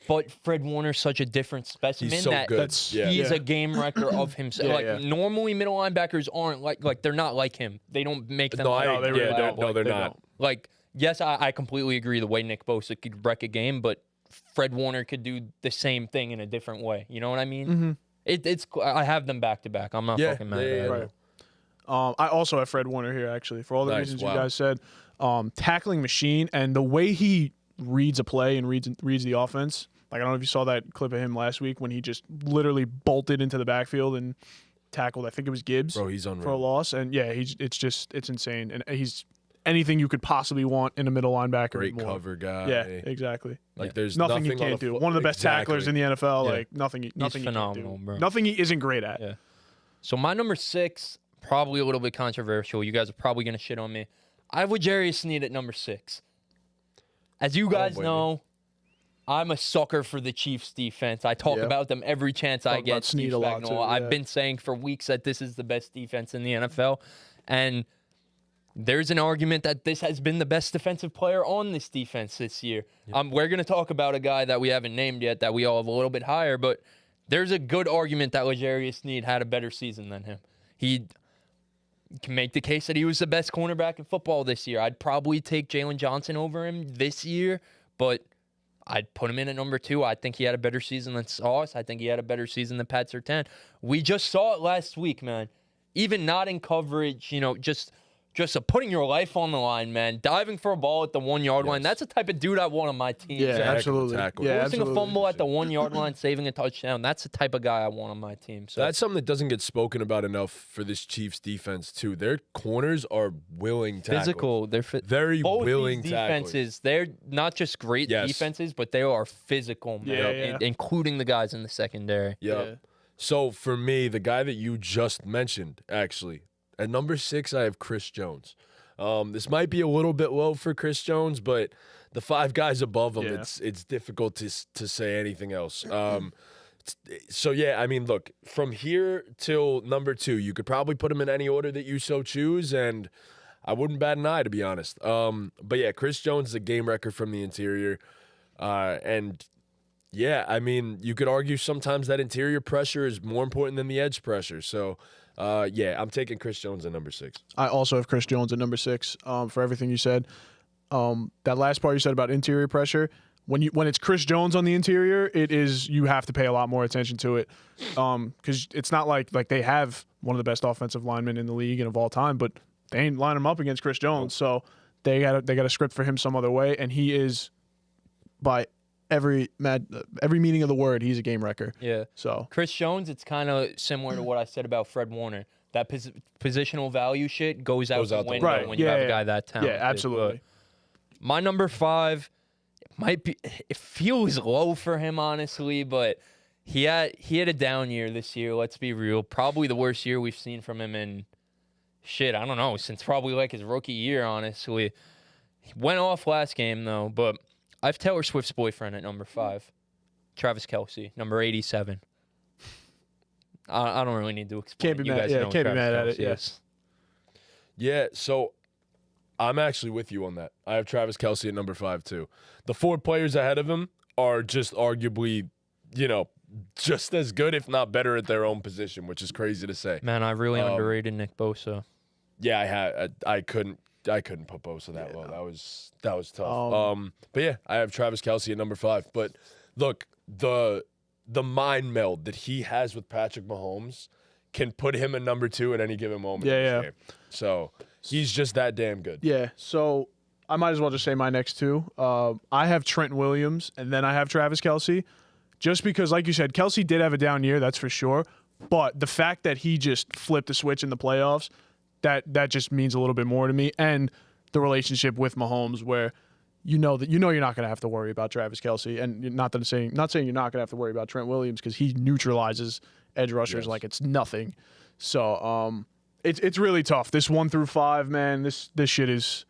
but Fred Warner's such a different specimen He's so that good. he's a game wrecker of himself. Normally middle linebackers aren't like they're not like him. They don't make them. They're not. Like, yes, I completely agree the way Nick Bosa could wreck a game, but Fred Warner could do the same thing in a different way. You know what I mean? Mm-hmm. I have them back to back. I'm not Yeah, fucking mad yeah, at yeah. it. Right. I also have Fred Warner here, actually, for all the Nice, reasons wow. you guys said. Tackling machine and the way he reads a play and reads the offense. Like, I don't know if you saw that clip of him last week when he just literally bolted into the backfield and tackled, I think it was Gibbs, Bro, he's for a unreal. loss. And yeah, it's insane. And he's anything you could possibly want in a middle linebacker. Great and more. cover guy. Yeah, exactly. Like there's Nothing he on can't the do. fo- One of the best tacklers in Exactly. the NFL. Yeah. Like nothing he can't phenomenal, do. bro. Nothing he isn't great at. Yeah. So my number 6, probably a little bit controversial. You guys are probably gonna shit on me. I have L'Jarius Sneed at number 6. As you guys blame you. know, I'm a sucker for the Chiefs defense. I talk Yeah. about them every chance I Talk get. about Snead Steve a lot, Spagnuolo. too, I've yeah. been saying for weeks that this is the best defense in the NFL, and there's an argument that this has been the best defensive player on this defense this year. We're going to talk about a guy that we haven't named yet that we all have a little bit higher, but there's a good argument that L'Jarius Sneed had a better season than him. He can make the case that he was the best cornerback in football this year. I'd probably take Jalen Johnson over him this year, but I'd put him in at number 2. I think he had a better season than Sauce. I think he had a better season than Pat Surtain. We just saw it last week, man. Even not in coverage, just putting your life on the line, man. Diving for a ball at the 1-yard line. That's the type of dude I want on my team. Yeah, He's a heck of a absolutely. tackler. Yeah, Forcing absolutely. a fumble at the 1-yard line, saving a touchdown. That's the type of guy I want on my team. So That's something that doesn't get spoken about enough for this Chiefs defense too. Their corners are willing tacklers. physical. They're Very both willing these tacklers. defenses. They're not just great Yes. defenses, but they are physical, man. Yeah. Including the guys in the secondary. Yeah. Yeah. So for me, the guy that you just mentioned, actually, at number 6, I have Chris Jones. This might be a little bit low for Chris Jones, but the 5 guys above him, Yeah. it's difficult to say anything else. So yeah, I mean, look, from here till number 2, you could probably put him in any order that you so choose, and I wouldn't bat an eye, to be honest. But yeah, Chris Jones is a game wrecker from the interior, and yeah, I mean, you could argue sometimes that interior pressure is more important than the edge pressure. So, yeah, I'm taking Chris Jones at number 6. I also have Chris Jones at number 6 for everything you said. That last part you said about interior pressure, when it's Chris Jones on the interior, you have to pay a lot more attention to it because it's not like they have one of the best offensive linemen in the league and of all time, but they ain't line him up against Chris Jones, so they got a script for him some other way, and he is by every meaning of the word, he's a game wrecker. Yeah. So Chris Jones, it's kind of similar to what I said about Fred Warner. That positional value shit goes out the window Right. when you Yeah, have a yeah. guy that talented. yeah, absolutely. But my number 5, it feels low for him, honestly, but he had a down year this year. Let's be real. Probably the worst year we've seen from him in I don't know, since probably like his rookie year, honestly. He went off last game though, but I have Taylor Swift's boyfriend at number 5. Travis Kelce, number 87. I don't really need to explain. Can't be You mad- guys yeah, know who can't be Travis mad at it, Kelce yeah. is. Yeah, so I'm actually with you on that. I have Travis Kelce at number 5 too. The 4 players ahead of him are just arguably, just as good, if not better, at their own position, which is crazy to say. Man, I really underrated Nick Bosa. Yeah, I couldn't put Bosa that low. That was tough. But yeah, I have Travis Kelce at number 5. But look, the mind meld that he has with Patrick Mahomes can put him at number 2 at any given moment. Yeah, in this yeah. game. So he's just that damn good. Yeah, so I might as well just say my next 2. I have Trent Williams, and then I have Travis Kelce, just because, like you said, Kelce did have a down year, that's for sure. But the fact that he just flipped the switch in the playoffs, that just means a little bit more to me. And the relationship with Mahomes, where you're not going to have to worry about Travis Kelce, and not saying you're not going to have to worry about Trent Williams because he neutralizes edge rushers like it's nothing. So it's really tough. This 1 through 5, man, this shit is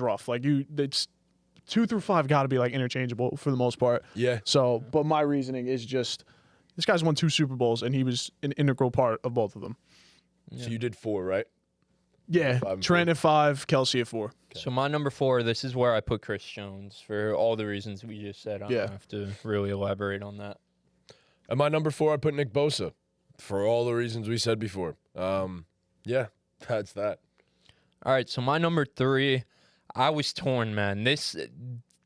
rough. Like it's 2 through 5 got to be like interchangeable for the most part. Yeah. So, but my reasoning is just this guy's won 2 Super Bowls and he was an integral part of both of them. So you did 4, right? Yeah, 5 and Trent at 5, Kelce at 4. So my number 4, this is where I put Chris Jones for all the reasons we just said. I Yeah. don't have to really elaborate on that. At my number 4, I put Nick Bosa for all the reasons we said before. Yeah, that's that. All right, so my number 3, I was torn, man. This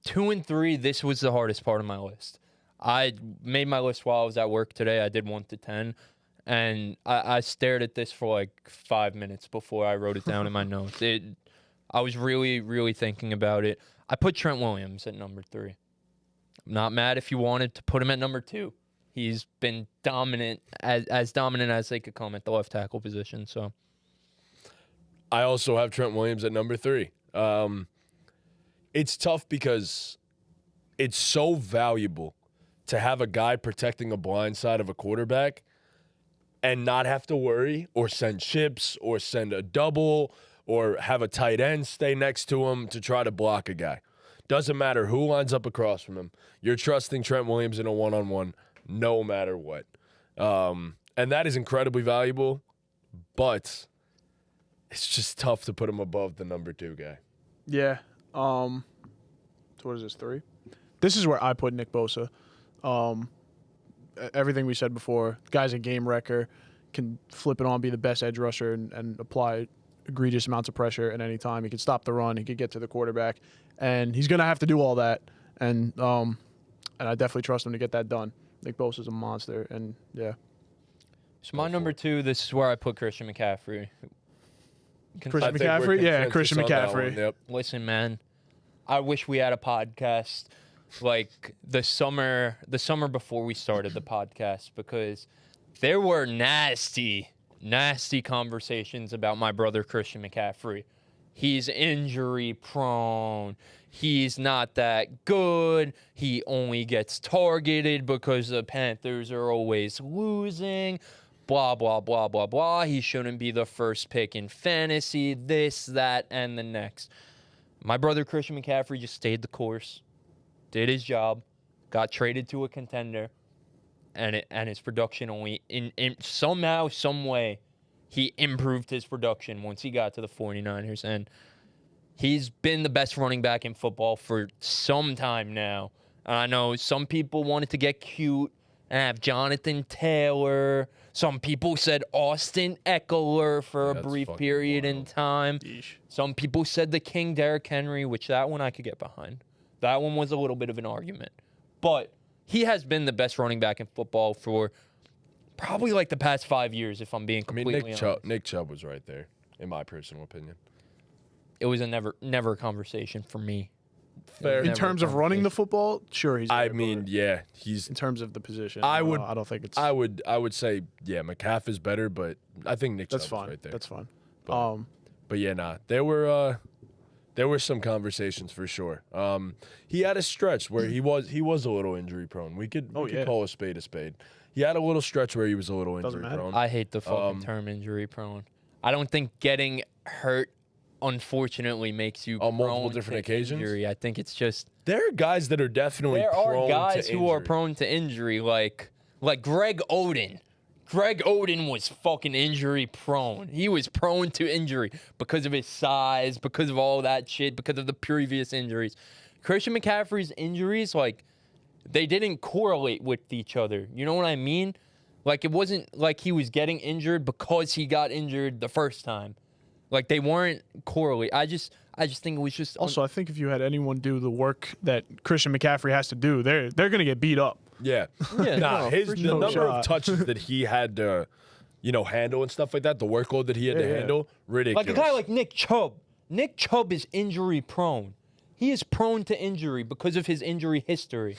2 and 3, this was the hardest part of my list. I made my list while I was at work today. I did 1 to 10. And I stared at this for like 5 minutes before I wrote it down in my notes. I was really, really thinking about it. I put Trent Williams at number 3. I'm not mad if you wanted to put him at number 2. He's been dominant, as dominant as they could come at the left tackle position. So I also have Trent Williams at number 3. It's tough because it's so valuable to have a guy protecting a blind side of a quarterback and not have to worry or send chips or send a double or have a tight end stay next to him to try to block a guy. Doesn't matter who lines up across from him. You're trusting Trent Williams in a one-on-one no matter what. And that is incredibly valuable, but it's just tough to put him above the number 2 guy. Yeah. So what is this, 3? This is where I put Nick Bosa. Everything we said before, the guy's a game wrecker, can flip it on, be the best edge rusher, and apply egregious amounts of pressure at any time. He can stop the run. He could get to the quarterback, and he's going to have to do all that. And I definitely trust him to get that done. Nick Bosa's a monster, and yeah. So my number 2, this is where I put Christian McCaffrey. Christian McCaffrey? Yeah, Christian McCaffrey. Yep. Listen, man, I wish we had a podcast like the summer before we started the podcast, because there were nasty conversations about my brother Christian McCaffrey. He's injury prone. He's not that good. He only gets targeted because the Panthers are always losing. Blah, blah, blah, blah, blah. He shouldn't be the first pick in fantasy. This, that, and the next. My brother Christian McCaffrey just stayed the course, did his job, got traded to a contender, and his production only in somehow, some way, he improved his production once he got to the 49ers, and he's been the best running back in football for some time now. I know some people wanted to get cute and have Jonathan Taylor. Some people said Austin Eckler for a brief period in time. Yeesh. Some people said the King Derrick Henry, which that one I could get behind. That one was a little bit of an argument. But he has been the best running back in football for probably like the past 5 years, if I'm being completely honest. Nick Chubb was right there, in my personal opinion. It was a never a conversation for me. Fair. In terms of running the football, sure, he's I there, mean, but yeah, he's. in terms of the position, I don't think it's. I would say, yeah, McCaff is better, but I think Nick That's Chubb fine. was right there. That's fine. But yeah, nah, there were some conversations for sure. He had a stretch where he was a little injury prone. We could call a spade a spade. He had a little stretch where he was a little injury prone. I hate the fucking term injury prone. I don't think getting hurt, unfortunately, makes you on multiple prone different to occasions. Injury. I think it's just there are guys that are definitely there prone are guys to who are injury. prone to injury, like Greg Oden. Greg Oden was fucking injury prone. He was prone to injury because of his size, because of all that shit, because of the previous injuries. Christian McCaffrey's injuries, like, they didn't correlate with each other. You know what I mean? Like, it wasn't like he was getting injured because he got injured the first time. Like, they weren't correlated. I just think it was just. Also, I think if you had anyone do the work that Christian McCaffrey has to do, they're going to get beat up. Yeah. Yeah, Nah, no, the number of touches that he had to, handle and stuff like that, the workload that he had to handle, ridiculous. Like a guy like Nick Chubb. Nick Chubb is injury prone. He is prone to injury because of his injury history.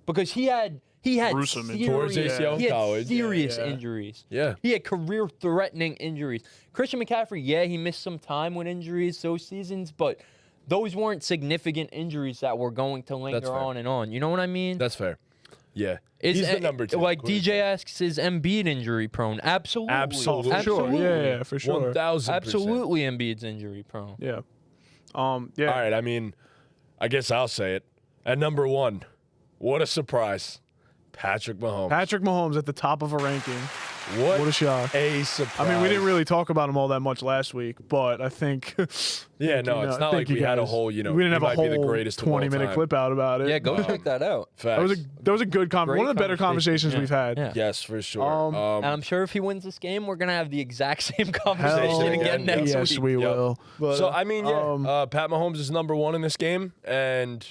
Because he had Gruesome serious, ACL in he had college. serious Yeah. injuries. Yeah. He had career-threatening injuries. Christian McCaffrey, yeah, he missed some time with injuries those seasons, but those weren't significant injuries that were going to linger fair. on and on. You know what I mean? That's fair. Yeah. Is He's the number 2. Like DJ asks, is Embiid injury prone? Absolutely. Absolutely. For sure. Yeah, for sure. 1,000%. Absolutely, Embiid's injury prone. Yeah. Yeah. All right. I mean, I guess I'll say it. At number 1, what a surprise. Patrick Mahomes. Patrick Mahomes at the top of a ranking. What a shock. A surprise. I mean, we didn't really talk about him all that much last week, but I think. Yeah, no, it's not like we had a whole, we didn't have a whole 20-minute clip out about it. Yeah, go check that out. Facts. That was a good conversation. One of the better conversations we've had. Yeah. Yes, for sure. And I'm sure if he wins this game, we're gonna have the exact same conversation Hell again next week. yes, we Yep. will. But, so I mean, Pat Mahomes is number 1 in this game, and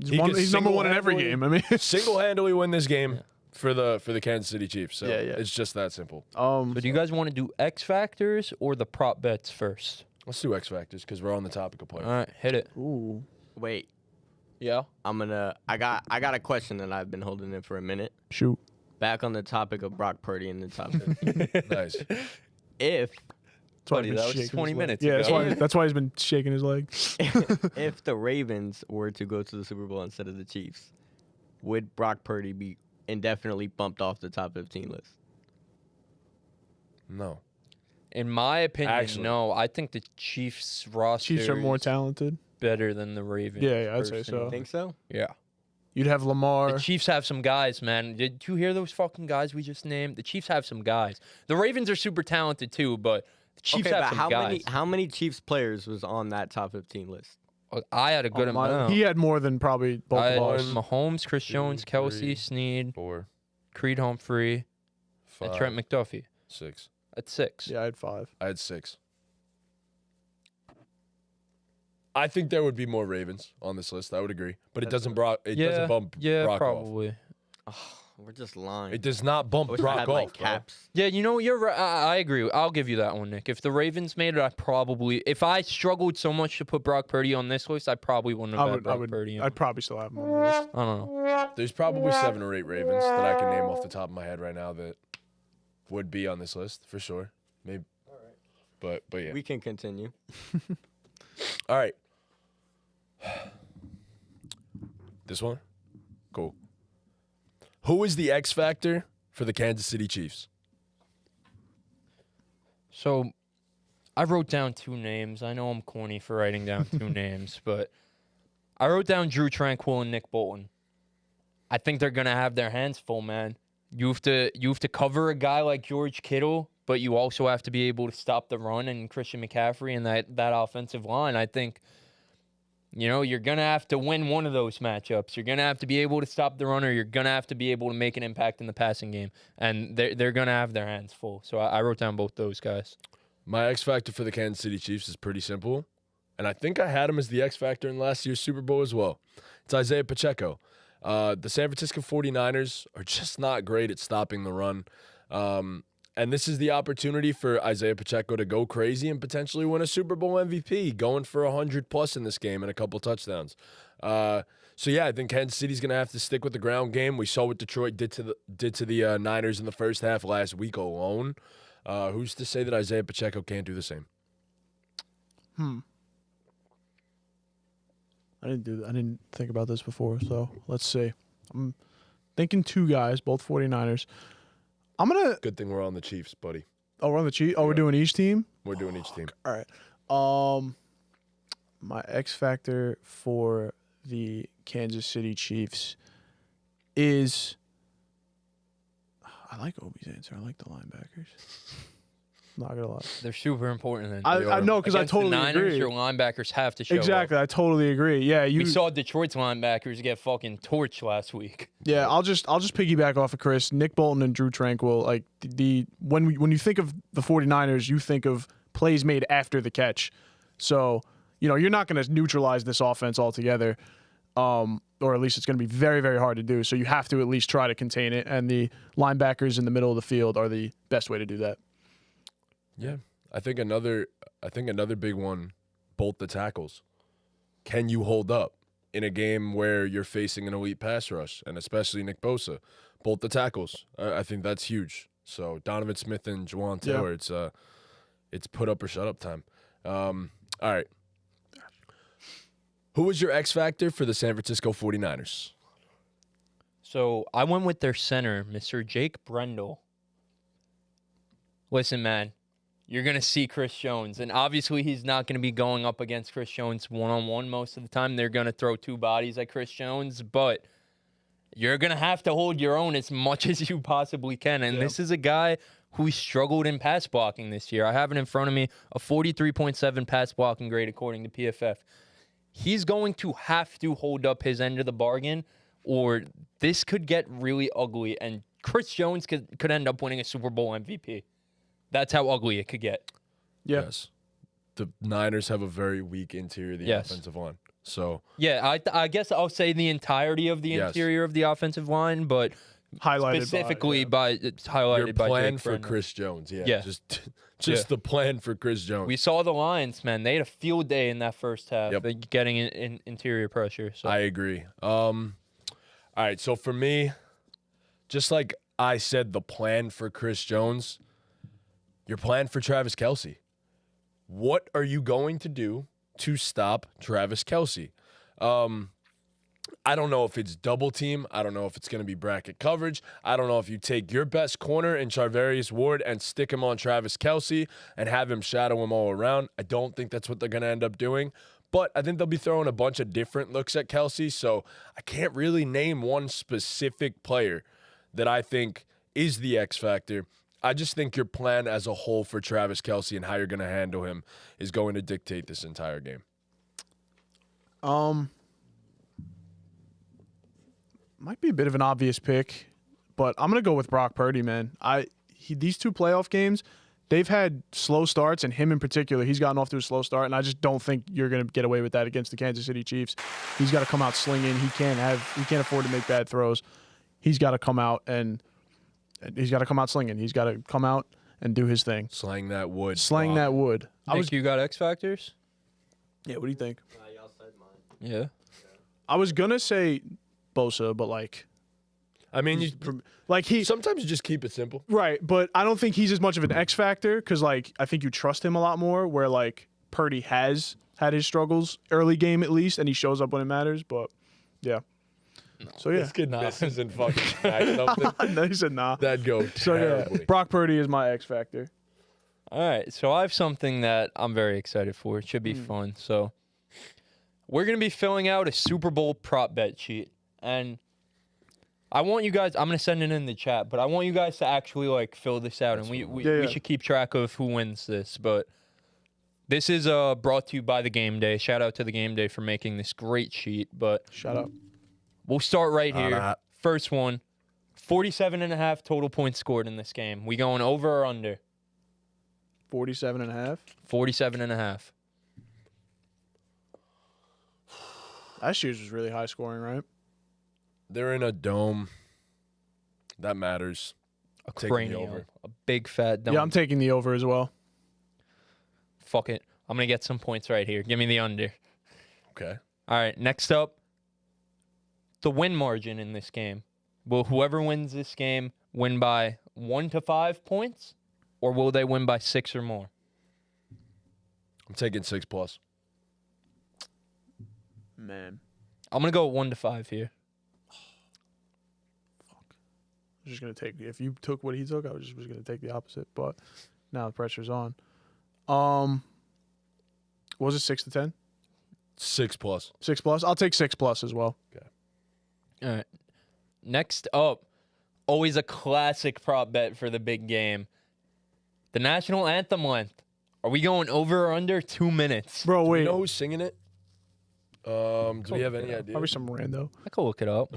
He's number one in every game. I mean, Single-handedly win this game for the Kansas City Chiefs. So Yeah. it's just that simple. So do you guys want to do X factors or the prop bets first? Let's do X factors because we're on the topic of players. All right, hit it. Ooh. Wait, Yeah. I got a question that I've been holding in for a minute. Shoot. Back on the topic of Brock Purdy in the top 15. Nice. if That's why Buddy, he's been that was shaking 20 his leg. minutes Yeah, ago. that's why he's been shaking his leg. if the Ravens were to go to the Super Bowl instead of the Chiefs, would Brock Purdy be indefinitely bumped off the top 15 list? No. In my opinion, Actually. no. I think the Chiefs roster Chiefs are more is talented. better than the Ravens. Yeah, I'd say so. personally. Think so? Yeah. You'd have The Lamar. Chiefs have some guys, man. Did you hear those fucking guys we just named? The Chiefs have some guys. The Ravens are super talented too, but the Chiefs Okay, have but some how guys. how many Chiefs players was on that top 15 list? I had a good amount. He had more than probably both I of had us. Mahomes, Chris Jones, three, Kelsey, Snead, 4, Creed Humphrey, 5, and Trent McDuffie 6. at 6. Yeah, I had 5. I had 6. I think there would be more Ravens on this list. I would agree, but it doesn't bump Brock probably. We're just lying. off. It does not bump I wish I Brock had, off. like, bro. caps. Yeah, you know, you're right. I agree. I'll give you that one, Nick. If the Ravens made it, I probably, if I struggled so much to put Brock Purdy on this list, I probably wouldn't have had Brock Purdy on. I'd probably still have him on the list. I don't know. There's probably 7 or 8 Ravens that I can name off the top of my head right now that would be on this list for sure. Maybe. But yeah. We can continue. All right. This one? Cool. Who is the X factor for the Kansas City Chiefs? So I wrote down 2 names. I know I'm corny for writing down 2 names, but I wrote down Drew Tranquill and Nick Bolton. I think they're gonna have their hands full, man. You have to cover a guy like George Kittle, but you also have to be able to stop the run and Christian McCaffrey and that offensive line. I think, you know, you're going to have to win one of those matchups. You're going to have to be able to stop the runner. You're going to have to be able to make an impact in the passing game. And they're going to have their hands full. So I wrote down both those guys. My X factor for the Kansas City Chiefs is pretty simple. And I think I had him as the X factor in last year's Super Bowl as well. It's Isaiah Pacheco. The San Francisco 49ers are just not great at stopping the run. And this is the opportunity for Isaiah Pacheco to go crazy and potentially win a Super Bowl MVP, going for 100+ in this game and a couple touchdowns. So yeah, I think Kansas City's going to have to stick with the ground game. We saw what Detroit did to the Niners in the first half last week alone. Who's to say that Isaiah Pacheco can't do the same? I didn't think about this before, so let's see. I'm thinking 2 guys, both 49ers. I'm going to Good thing we're on the Chiefs, buddy. we're on the Chiefs. Oh, we're doing each team? We're doing each team. All right. My X factor for the Kansas City Chiefs is I like Obi's answer. I like the linebackers. Not gonna lie. They're super important. Then. I know because I Against the totally Niners, agree. your linebackers have to show up. Exactly, I totally agree. Yeah, We saw Detroit's linebackers get fucking torched last week. Yeah, I'll just piggyback off of Chris. Nick Bolton and Drew Tranquill, like when you think of the 49ers, you think of plays made after the catch. So, you know, you're not going to neutralize this offense altogether. Or at least it's going to be very, very hard to do. So you have to at least try to contain it, and the linebackers in the middle of the field are the best way to do that. Yeah, I think another big one, bolt the tackles. Can you hold up in a game where you're facing an elite pass rush, and especially Nick Bosa? Bolt the tackles. I think that's huge. So Donovan Smith and Juwan Taylor, it's put up or shut up time. All right. Who was your X factor for the San Francisco 49ers? So I went with their center, Mr. Jake Brendel. Listen, man, you're going to see Chris Jones. And obviously he's not going to be going up against Chris Jones one-on-one most of the time. They're going to throw 2 bodies at Chris Jones. But you're going to have to hold your own as much as you possibly can. And this is a guy who struggled in pass blocking this year. I have it in front of me, a 43.7 pass blocking grade according to PFF. He's going to have to hold up his end of the bargain, or this could get really ugly, and Chris Jones could end up winning a Super Bowl MVP. That's how ugly it could get. Yeah. Yes. The Niners have a very weak interior of the offensive line. So Yeah, I guess I'll say the entirety of the Yes. interior of the offensive line, but Highlighted specifically by, it's highlighted your by plan Jake for Brennan. Chris Jones. Yeah. Yeah. Just Yeah. the plan for Chris Jones. We saw the Lions, man. They had a field day in that first half, Yep. getting in interior pressure. So I agree. All right. So for me, just like I said, the plan for Chris Jones, your plan for Travis Kelce. What are you going to do to stop Travis Kelce? I don't know if it's double team. I don't know if it's going to be bracket coverage. I don't know if you take your best corner in Charvarius Ward and stick him on Travis Kelce and have him shadow him all around. I don't think that's what they're going to end up doing. But I think they'll be throwing a bunch of different looks at Kelce. So I can't really name one specific player that I think is the X factor. I just think your plan as a whole for Travis Kelce and how you're going to handle him is going to dictate this entire game. Might be a bit of an obvious pick, but I'm gonna go with Brock Purdy, man. These 2 playoff games, they've had slow starts, and him in particular, he's gotten off to a slow start, and I just don't think you're gonna get away with that against the Kansas City Chiefs. He's got to come out slinging. He can't afford to make bad throws. He's got to come out slinging. He's got to come out and do his thing. Slang that wood. Slang that wood. think you got X factors? Yeah. What do you think? Y'all said mine. Yeah. I was gonna say Bosa, but I mean, sometimes you just keep it simple. right. But I don't think he's as much of an X factor because I think you trust him a lot more. Where Purdy has had his struggles early game at least, and he shows up when it matters. But yeah. So yeah. This kid misses and fucking smacks something. No, he said nah. That'd go So terribly. yeah, Brock Purdy is my X factor. All right, so I have something that I'm very excited for. It should be fun. So we're going to be filling out a Super Bowl prop bet sheet. And I want you guys, I'm going to send it in the chat, but I want you guys to actually fill this out. And we should keep track of who wins this. But this is brought to you by the Game Day. Shout out to the Game Day for making this great sheet. But Shut up. we'll start right here. that. First one, 47.5 total points scored in this game. We going over or under? 47.5. 47.5. Last year's was really high scoring, right? They're in a dome. That matters. A Taking the cranium. over. A big fat dome. Yeah, I'm taking the over as well. Fuck it. I'm going to get some points right here. Give me the under. Okay. All right, next up, the win margin in this game. Will whoever wins this game win by 1 to 5 points, or will they win by 6 or more? I'm taking 6+. Man. I'm going to go 1 to 5 here. I'm just gonna take if you took what he took, I was gonna take the opposite, but now the pressure's on. Was it 6 to 10? 6+. 6+? I'll take 6+ as well. All right. Next up, always a classic prop bet for the big game. The national anthem length. Are we going over or under 2 minutes? Bro, Do wait. we know who's singing it? Do we have any idea? Probably some rando. I could look it up.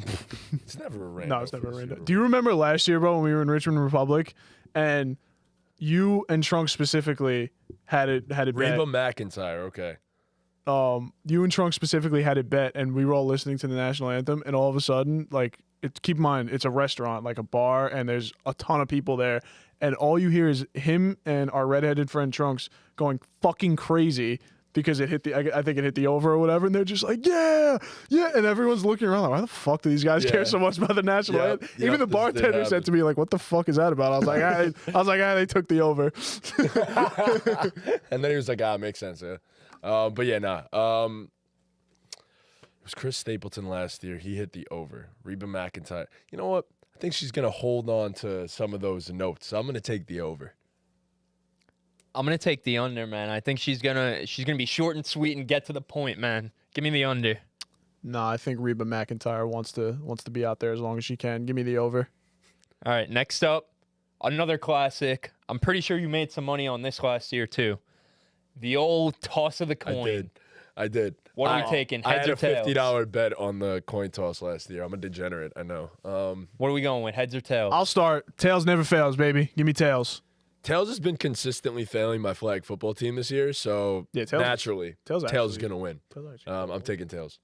It's never a random. No, it's never rando. Do you remember last year, bro, when we were in Richmond Republic, and you and Trunk specifically had it Reba bet. McEntire. Okay. You and Trunk specifically had it bet, and we were all listening to the national anthem, and all of a sudden, keep in mind, it's a restaurant, like a bar, and there's a ton of people there, and all you hear is him and our redheaded friend Trunks going fucking crazy because it hit I think it hit the over or whatever, and they're just like, yeah, and everyone's looking around like, why the fuck do these guys care so much about the national anthem? Even the this did bartender said happen. to me, like, what the fuck is that about? I was like, they took the over. And then he was like, it makes sense, yeah. But yeah, nah. It was Chris Stapleton last year. He hit the over. Reba McEntire. You know what? I think she's going to hold on to some of those notes. So I'm going to take the over. I'm going to take the under, man. I think she's gonna be short and sweet and get to the point, man. Give me the under. No, I think Reba McEntire wants to be out there as long as she can. Give me the over. All right, next up, another classic. I'm pretty sure you made some money on this last year, too. The old toss of the coin. I did. What are we taking, heads I or had a tails? $50 bet on the coin toss last year. I'm a degenerate, I know. What are we going with, heads or tails? I'll start. Tails never fails, baby. Give me tails. Tails has been consistently failing my flag football team this year, so Yeah, Tails- naturally, Tails Tails is actually- going to win. I'm taking Tails.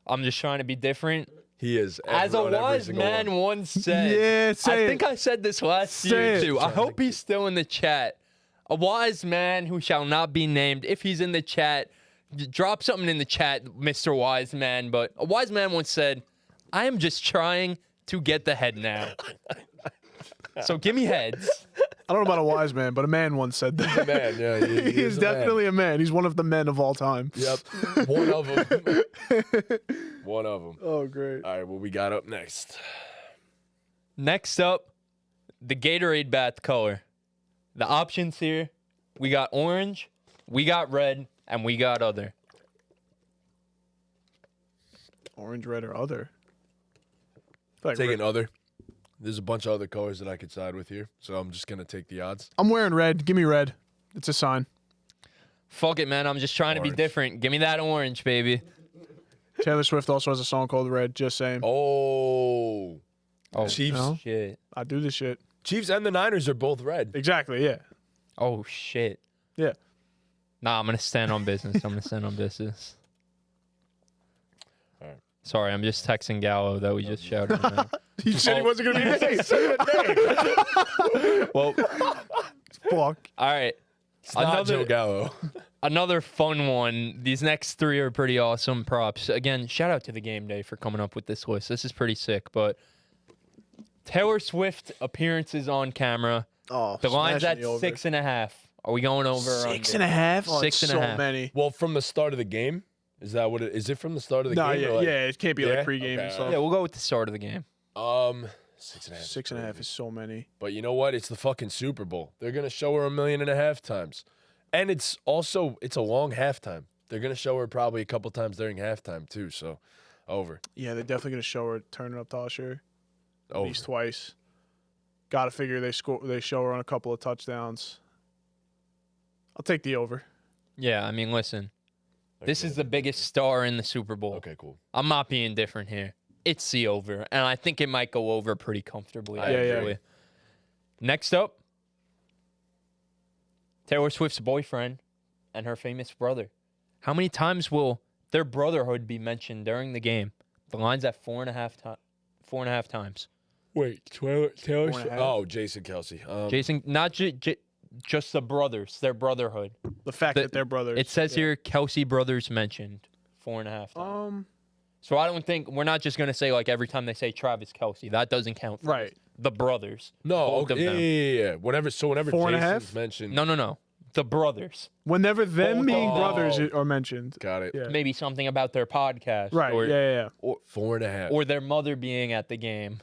I'm just trying to be different. He is. As a on every wise single man one. once said, Yeah, say I think it. I said this last Say year it. too. I hope he's still in the chat. A wise man who shall not be named. If he's in the chat, drop something in the chat, Mr. Wise Man. But a wise man once said, I am just trying to get the head now. So give me heads. I don't know about a wise man, but a man once said that. Man, yeah, He is definitely a man. He's one of the men of all time. Yep, one of them. One of them. Oh, great. All right, what we got up next? Next up, the Gatorade bath color. The options here, we got orange, we got red, and we got other. Orange, red, or other? I feel like Taking red- other. There's a bunch of other colors that I could side with here, so I'm just gonna take the odds. I'm wearing red. Give me red. It's a sign. Fuck it, man. I'm just trying to be Orange. different. Give me that orange, baby. Taylor Swift also has a song called Red. Just saying. Oh, Oh, Chiefs. no. shit. I do this shit. Chiefs and the Niners are both red. Exactly. Yeah. Oh, shit. Yeah. Nah, I'm going to stand on business. I'm going to stand on business. All right. Sorry, I'm just texting Gallo that we just shouted him out. He said he wasn't gonna be named. Well, Fuck. all right. It's not Joe Gallo. Another fun one. These next three are pretty awesome props. Again, shout out to the Game Day for coming up with this list. This is pretty sick. But Taylor Swift appearances on camera. Oh, The line's at smashing the over. 6.5. Are we going over or Six under? and a half. Oh, Six it's and a so half. many. Well, from the start of the game, is that what it is? It from the start of the No, game? yeah, or like- yeah. It can't be Yeah? like pregame Okay, and stuff. Yeah, we'll go with the start of the game. 6.5. Six and a half is so many. But you know what? It's the fucking Super Bowl. They're gonna show her 1.5 million times, and it's a long halftime. They're gonna show her probably a couple times during halftime too. So, over. Yeah, they're definitely gonna show her turning up Tasha at Over. least twice. Got to figure they show her on a couple of touchdowns. I'll take the over. Yeah, I mean, listen. This is the biggest star in the Super Bowl. Okay, cool. I'm not being different here. It's the over, and I think it might go over pretty comfortably. I agree. actually. Next up, Taylor Swift's boyfriend and her famous brother. How many times will their brotherhood be mentioned during the game? The line's at 4.5 times. Wait, Taylor Four and a half? Oh, Jason Kelsey. Jason, not just the brothers, their brotherhood. The fact that they're brothers. It says Yeah. here Kelsey brothers mentioned 4.5 times. Um. So I don't think we're not just gonna say like every time they say Travis Kelsey. That doesn't count. For Right. The brothers. No, Both of okay, them. yeah. Whenever Four and a Jason's half? mentioned, No. The brothers. Whenever them Both being of brothers them. are mentioned. got it. Yeah. Maybe something about their podcast. Right. Or, yeah. 4.5. or their mother being at the game.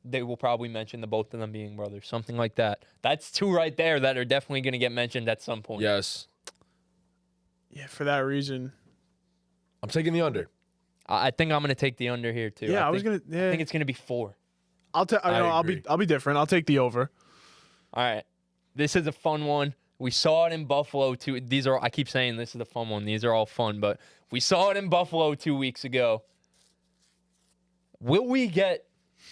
They will probably mention the both of them being brothers. Something like that. That's two right there that are definitely gonna get mentioned at some point. Yes, Yeah. For that reason. I'm taking the under. I think I'm gonna take the under here too. Yeah. I was think- gonna. Yeah. I think it's gonna be 4. I'll agree. be different. I'll take the over. All right. This is a fun one. We saw it in Buffalo too. I keep saying this is a fun one. These are all fun, but we saw it in Buffalo 2 weeks ago. Will we get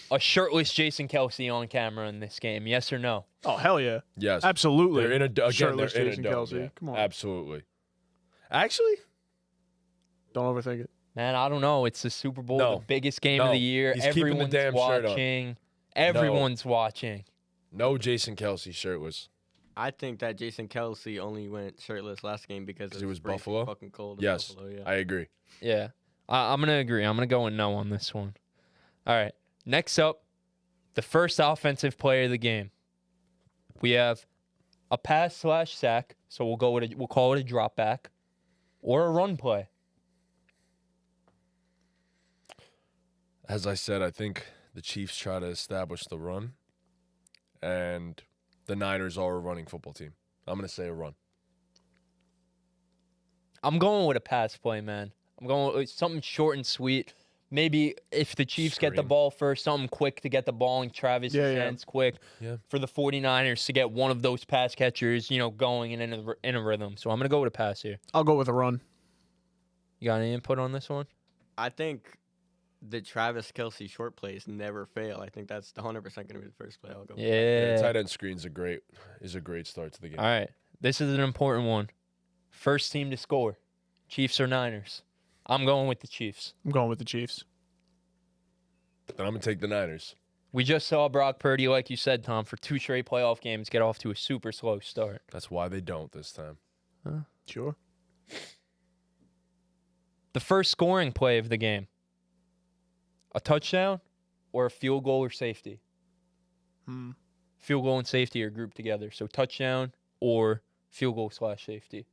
a shirtless Jason Kelsey on camera in this game? Yes or no? Oh hell yeah. Yes, Absolutely. They're in a Shirtless they're in Jason a dome, Kelsey. yeah. Come on. Absolutely. Actually, Don't overthink it. Man, I don't know. It's the Super Bowl, No. the biggest game of No. the year. He's keeping the Everyone's damn shirt on. watching. Everyone's watching. no Jason Kelsey shirtless. I think that Jason Kelsey only went shirtless last game because it was Buffalo? Fucking cold. in Yes, Buffalo, yeah. I agree. Yeah. I'm going to agree. I'm going to go with no on this one. All right. Next up, the first offensive play of the game. We have a pass/sack, so we'll call it a drop back, or a run play. As I said, I think the Chiefs try to establish the run, and the Niners are a running football team. I'm going to say a run. I'm going with a pass play, man. I'm going with something short and sweet. Maybe if the Chiefs get the Screen. ball first, something quick to get the ball in Travis' hands quick. Yeah. For the 49ers to get one of those pass catchers, going and in a rhythm. So I'm going to go with a pass here. I'll go with a run. You got any input on this one? I think the Travis Kelce short plays never fail. I think that's 100% going to be the first play I'll go. Yeah. Tight end screen's a great start to the game. All right. This is an important one. First team to score. Chiefs or Niners? I'm going with the Chiefs. I'm going with the Chiefs. Then I'm gonna take the Niners. We just saw Brock Purdy, like you said, Tom, for 2 straight playoff games get off to a super slow start. That's why they don't this time. Sure. The first scoring play of the game. A touchdown or a field goal or safety? Field goal and safety are grouped together. So touchdown or field goal / safety.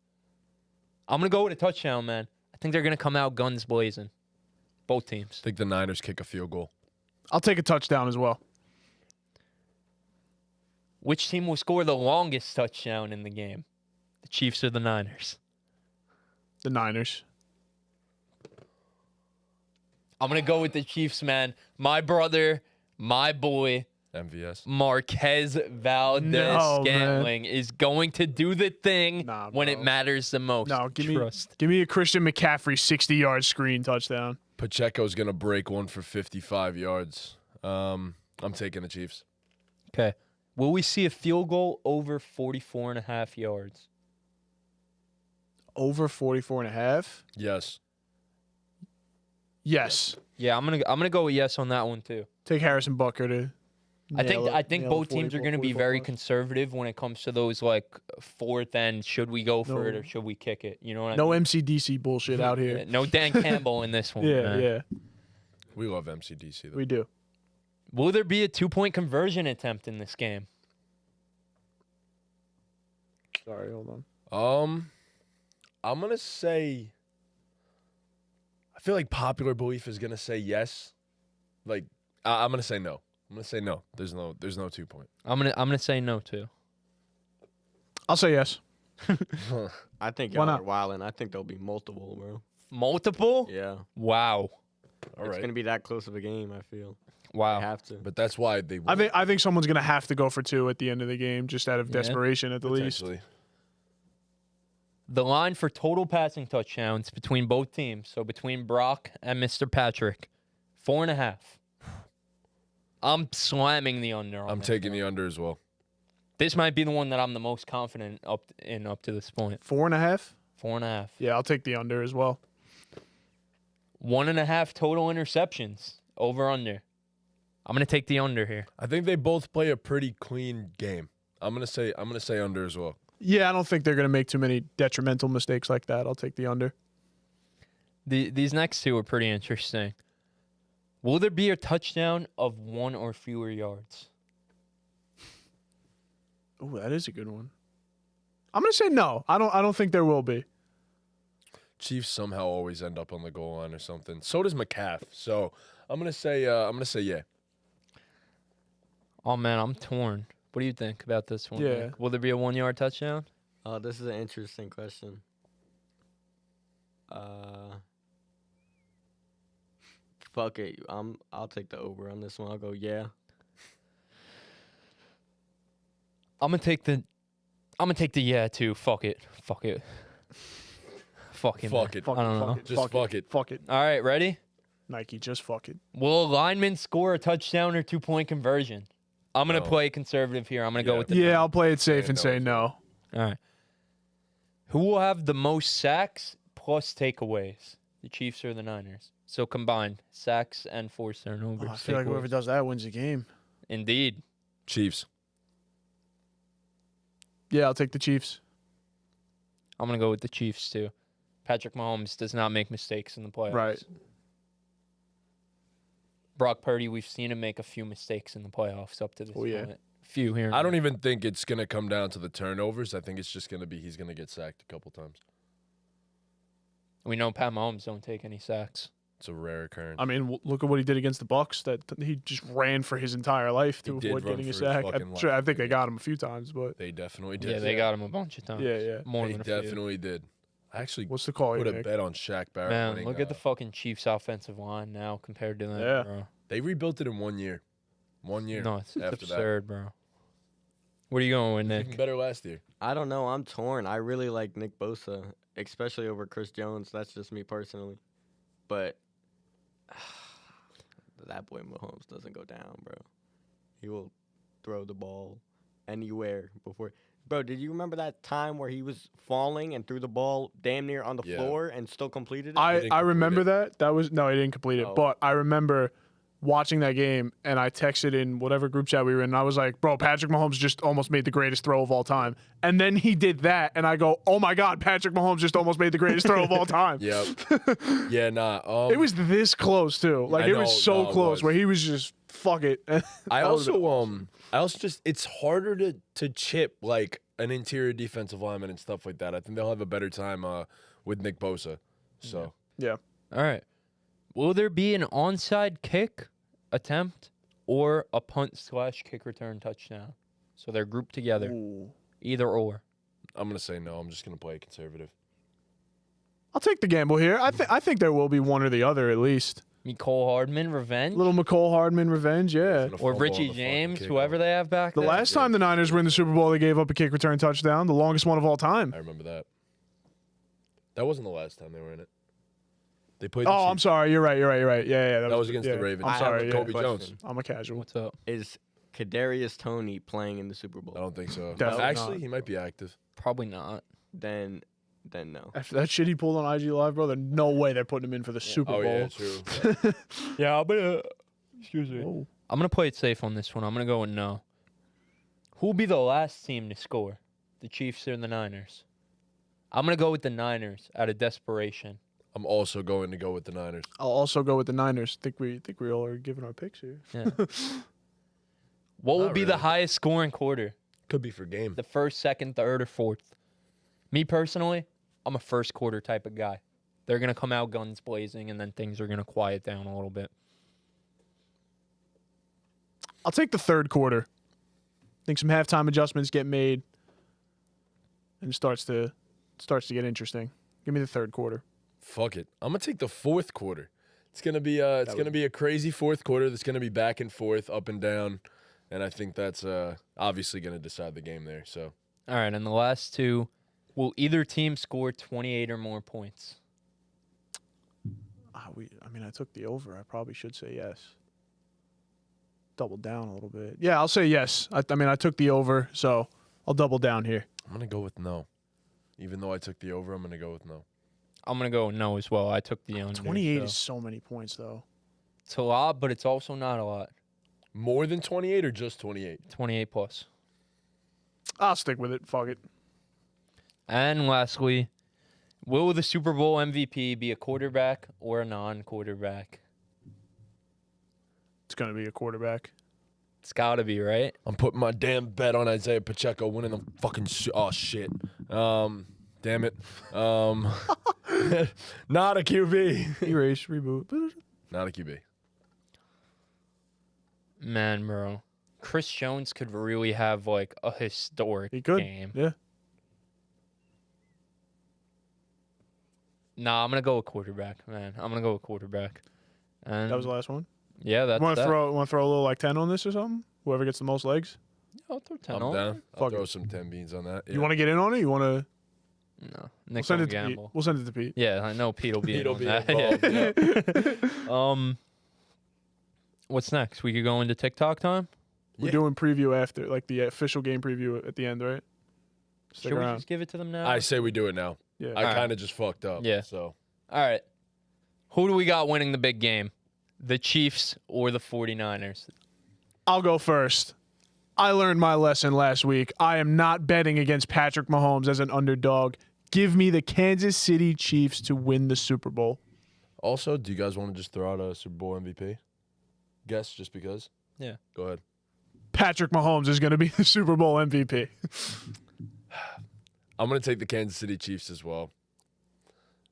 I'm going to go with a touchdown, man. I think they're going to come out guns blazing. Both teams. I think the Niners kick a field goal. I'll take a touchdown as well. Which team will score the longest touchdown in the game? The Chiefs or the Niners? The Niners. I'm going to go with the Chiefs, man. My brother, my boy, MVS. Marquez Valdez-Scantling is going to do the thing Nah, when it bro. matters the most. No, Trust. give me a Christian McCaffrey 60-yard screen touchdown. Pacheco's gonna break one for 55 yards. I'm taking the Chiefs. Okay. Will we see a field goal over 44.5 yards? Over 44.5? Yes. Yes. Yeah, I'm gonna go with yes on that one too. Take Harrison Butker to. I think nail it both teams are 44 going to be very 44. conservative when it comes to those like fourth and should we go for it No. or should we kick it? You know what I No mean? MCDC bullshit out here. No Dan Campbell in this one. Yeah, man. yeah, We love MCDC though. we do. Will there be a 2-point conversion attempt in this game? Sorry, hold on. I'm gonna say. I feel like popular belief is gonna say yes. Like I'm gonna say no. I'm gonna say no. There's no 2-point. I'm gonna say no too. I'll say yes. I think Why y'all not? are wildin'. I think there'll be multiple, bro. Multiple? Yeah. Wow. All It's right. going to be that close of a game, I feel. They Wow. have to. But that's why they. I think someone's gonna have to go for 2 at the end of the game, just out of Yeah. desperation at the least. Potentially. The line for total passing touchdowns between both teams, so between Brock and Mr. Patrick, 4.5. I'm slamming the under. I'm taking the under as well. This might be the one that I'm the most confident up to this point. 4.5? 4.5. Yeah, I'll take the under as well. 1.5 total interceptions. Over under. I'm gonna take the under here. I think they both play a pretty clean game. I'm gonna say under as well. Yeah, I don't think they're gonna make too many detrimental mistakes like that. I'll take the under. These next two are pretty interesting. Will there be a touchdown of 1 or fewer yards? Oh, that is a good one. I'm gonna say no. I don't think there will be. Chiefs somehow always end up on the goal line or something. So does McCaff. So I'm gonna say yeah. Oh man, I'm torn. What do you think about this one? Yeah. Nick? Will there be a 1-yard touchdown? Oh, this is an interesting question. Fuck it. I'll take the over on this one. I'll go yeah. I'm gonna take the yeah too. Fuck it. Fuck it. Fuck I it. don't know. Fuck it. Just fuck it. Fuck it. All right, ready? Nike, just fuck it. Will a lineman score a touchdown or 2-point conversion? I'm gonna No. play conservative here. I'm gonna go Yeah. with the Yeah, no. I'll play it safe Yeah, and no say as no. All right. Who will have the most sacks plus takeaways? The Chiefs or the Niners? So combined, sacks and forced turnovers. Oh, I feel like whoever takeaways. does that wins the game. Indeed. Chiefs. Yeah, I'll take the Chiefs. I'm gonna go with the Chiefs too. Patrick Mahomes does not make mistakes in the playoffs. Right. Brock Purdy, we've seen him make a few mistakes in the playoffs up to this Oh, yeah. point. Few here. and I don't there. even think it's gonna come down to the turnovers. I think it's just gonna be he's gonna get sacked a couple times. We know Pat Mahomes don't take any sacks. It's a rare occurrence. I mean, look at what he did against the Bucks. That he just ran for his entire life to He did avoid run getting a for his sack. fucking Sure, I life. think they got him a few times, but They definitely did. Yeah, they got him a bunch of times. yeah. More They than a few. definitely did. I actually What's the call put here, a Nick? bet on Shaq Barrett. Man, winning, look at the fucking Chiefs' offensive line now compared to that, Yeah. bro. They rebuilt it in 1 year. 1 year. No, it's after that. absurd, bro. What are you going with, Even Nick? better last year. I don't know. I'm torn. I really like Nick Bosa, especially over Chris Jones. That's just me personally. But that boy Mahomes doesn't go down, bro. He will throw the ball anywhere before. Bro, did you remember that time where he was falling and threw the ball damn near on the Yeah. floor and still completed it? I didn't complete remember it. that. That was no, he didn't complete it. Oh. But I remember watching that game, and I texted in whatever group chat we were in, and I was like, "Bro, Patrick Mahomes just almost made the greatest throw of all time." And then he did that, and I go, "Oh my God, Patrick Mahomes just almost made the greatest throw of all time." Yep. Yeah, nah. It was this close too. Like I it know, was so no, it close was. where he was just fuck it. I also just it's harder to chip like an interior defensive lineman and stuff like that. I think they'll have a better time with Nick Bosa. So yeah. All right. Will there be an onside kick attempt or a punt/kick return touchdown? So they're grouped together. Ooh. Either or. I'm gonna say no. I'm just gonna play it conservative. I'll take the gamble here. I think there will be one or the other at least. Nicole Hardman revenge. Little McCole Hardman revenge, yeah. Gonna Or fumble on Richie the fucking James, kickoff. whoever they have back The there. last time the Niners were in the Super Bowl, they gave up a kick return touchdown, the longest one of all time. I remember that. That wasn't the last time they were in it. They played. The Oh, I'm Chiefs. sorry. You're right. Yeah. That was against yeah. the Ravens. I'm I sorry. have a Yeah. Kobe question. Jones. I'm a casual. What's up? Is Kadarius Toney playing in the Super Bowl? I don't think so. Definitely Actually, not. he might be active. Probably not. Then no. After that shit he pulled on IG Live, brother, no way they're putting him in for the Super Oh Bowl. yeah, true. Yeah, but excuse me. Whoa. I'm gonna play it safe on this one. I'm gonna go with no. Who'll be the last team to score? The Chiefs or the Niners? I'm gonna go with the Niners out of desperation. I'm also going to go with the Niners. I'll also go with the Niners. Think we all are giving our picks here. Yeah. What will Not be the really. highest scoring quarter? Could be for game. The first, second, third, or fourth? Me personally, I'm a first quarter type of guy. They're gonna come out guns blazing, and then things are gonna quiet down a little bit. I'll take the third quarter. Think some halftime adjustments get made, and it starts to get interesting. Give me the third quarter. Fuck it. I'm gonna take the fourth quarter. It's gonna be a crazy fourth quarter. That's gonna be back and forth, up and down, and I think that's obviously gonna decide the game there. So All right, and the last two, will either team score 28 or more points? I took the over. I probably should say yes. Double down a little bit. Yeah, I'll say yes. I took the over, so I'll double down here. I'm gonna go with no. Even though I took the over, I'm gonna go with no. I'm gonna go no as well. I took the under. 28 so. is so many points, though. It's a lot, but it's also not a lot. More than 28 or just 28? 28 plus. I'll stick with it. Fuck it. And lastly, will the Super Bowl MVP be a quarterback or a non-quarterback? It's going to be a quarterback. It's got to be, right? I'm putting my damn bet on Isaiah Pacheco winning the fucking oh shit. Damn it. Not a QB. Erase, reboot. Not a QB. Man, bro. Chris Jones could really have, like, a historic He could. game. Yeah. Nah, I'm going to go with quarterback, man. I'm going to go with quarterback. And That was the last one. yeah, that's Want to that. throw a little like 10 on this or something? Whoever gets the most legs. I'll throw 10 I'm on. down. I'll Fuck throw it. some 10 beans on that. You want to get in on it? You want to? No. We'll Nick send don't it to Pete. gamble. We'll send it to Pete. Yeah, I know Pete will be Pete'll in be on that. involved, Yeah. What's next? We could go into TikTok time? We're Yeah. doing preview after, like the official game preview at the end, right? Stick Should we around. just give it to them now? I say we do it now. Yeah. I Alright. kind of just fucked up. Yeah. So All right. Who do we got winning the big game? The Chiefs or the 49ers? I'll go first. I learned my lesson last week. I am not betting against Patrick Mahomes as an underdog. Give me the Kansas City Chiefs to win the Super Bowl. also, do you guys want to just throw out a Super Bowl MVP? Guess just because? Yeah. Go ahead. Patrick Mahomes is going to be the Super Bowl MVP. I'm going to take the Kansas City Chiefs as well.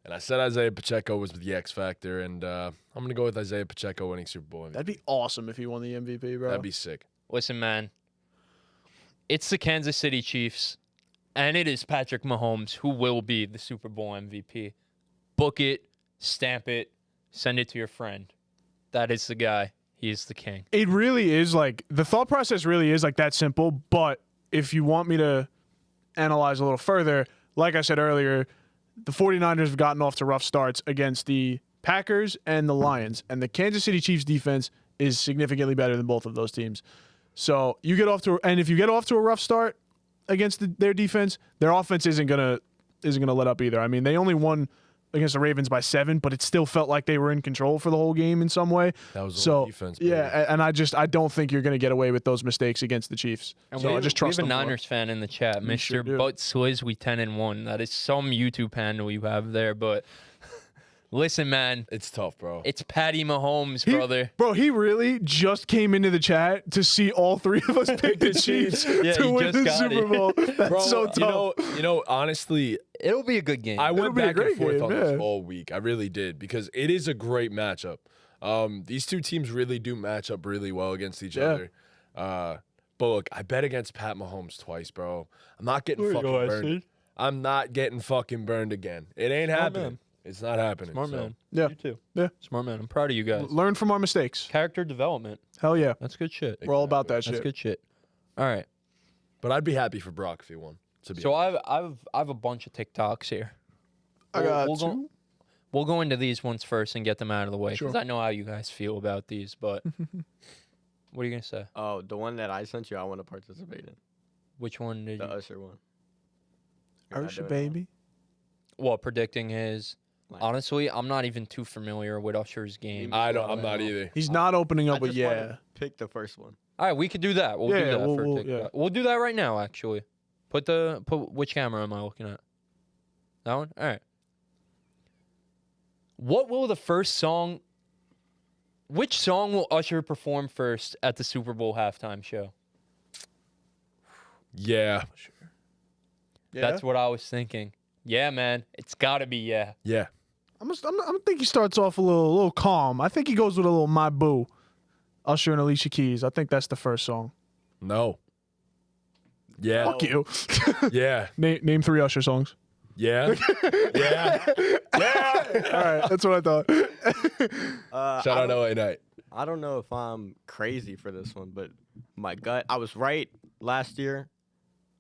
And I said Isaiah Pacheco was the X factor, and I'm going to go with Isaiah Pacheco winning Super Bowl MVP. That'd be awesome if he won the MVP, bro. That'd be sick. Listen, man. It's the Kansas City Chiefs, and it is Patrick Mahomes who will be the Super Bowl MVP. Book it, stamp it, send it to your friend. That is the guy. He is the king. It really is like the thought process really is like that simple. But if you want me to analyze a little further, like I said earlier, the 49ers have gotten off to rough starts against the Packers and the Lions. And the Kansas City Chiefs defense is significantly better than both of those teams. So you get off to, and if you get off to a rough start against their defense, their offense isn't gonna let up either. I mean, they only won against the Ravens by 7, but it still felt like they were in control for the whole game in some way. That was so all defense. Baby. yeah, and I don't think you're gonna get away with those mistakes against the Chiefs. And So I just trust we have a them more. Niners fan in the chat, We Mr. sure do. Butt Swizz. We 10-1. That is some YouTube handle you have there, but listen, man, It's tough, bro. it's Patty Mahomes, brother. Bro, he really just came into the chat to see all 3 of us pick the Chiefs Yeah, to he win just the got Super it. Bowl. That's Bro, so tough. you know, honestly, It'll be a good game. I went be a back great and forth game, on yeah. this all week. I really did because it is a great matchup. These two teams really do match up really well against each other. But look, I bet against Pat Mahomes twice, bro. I'm not getting fucking burned. I'm not getting fucking burned again. It ain't happening. man. It's not happening. Smart so. man. Yeah. You too. Yeah. Smart man. I'm proud of you guys. Learn from our mistakes. Character development. Hell yeah. That's good shit. We're all about that That's shit. good shit. All right. But I'd be happy for Brock if he won. To be So honest. I've a bunch of TikToks here. I got we'll 2. We'll go into these ones first and get them out of the way because Sure. I know how you guys feel about these. But what are you gonna say? Oh, the one that I sent you, I want to participate in. Which one did The you? Usher one. You're not Usher, doing that one? baby. What predicting his? Like- Honestly, I'm not even too familiar with Usher's game. I don't. I'm not either. He's not opening up I with just wanna yeah. pick the first one. All right, we could do that. We'll do Yeah, that for we'll- TikTok. yeah. We'll do that right now. Actually, put which camera am I looking at? That one. All right. What will the first song? Which song will Usher perform first at the Super Bowl halftime show? Yeah. That's what I was thinking. Yeah, man, it's got to be yeah. Yeah. I'm think he starts off a little calm. I think he goes with a little My Boo. Usher and Alicia Keys. I think that's the first song. No. Yeah. Fuck you. Yeah. Name 3 Usher songs. Yeah. Yeah. Yeah. All right, that's what I thought. Shout out LA Night. I don't know if I'm crazy for this one, but my gut, I was right last year.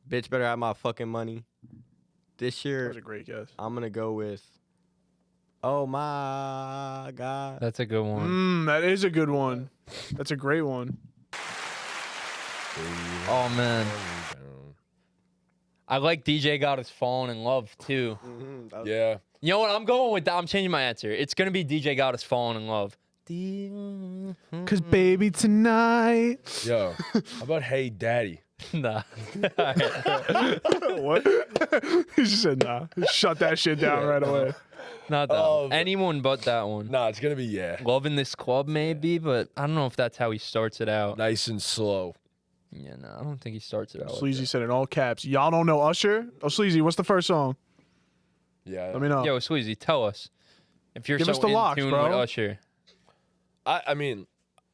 Bitch better have my fucking money. This That year, was a great guess. I'm going to go with, oh my God. That's a good one. That is a good one. That's a great one. Oh man, I like DJ Got Us Falling in Love too. Yeah. You know what? I'm going with that. I'm changing my answer. It's gonna be DJ Got Us Falling in Love. Cause baby tonight. Yo. How about Hey Daddy? Nah. What? He just said nah. Shut that shit down right away. Not that Oh, one. but- Anyone but that one. Nah, it's gonna be yeah. Loving This Club maybe, but I don't know if that's how he starts it out. Nice and slow. Yeah, no, I don't think he starts it out. Like Sleazy that. said in all caps. Y'all don't know Usher? Oh, Sleazy, what's the first song? Yeah. Let me know. Yo, Sleazy, tell us if you're Give so us the in locks, tune bro. with Usher. I mean,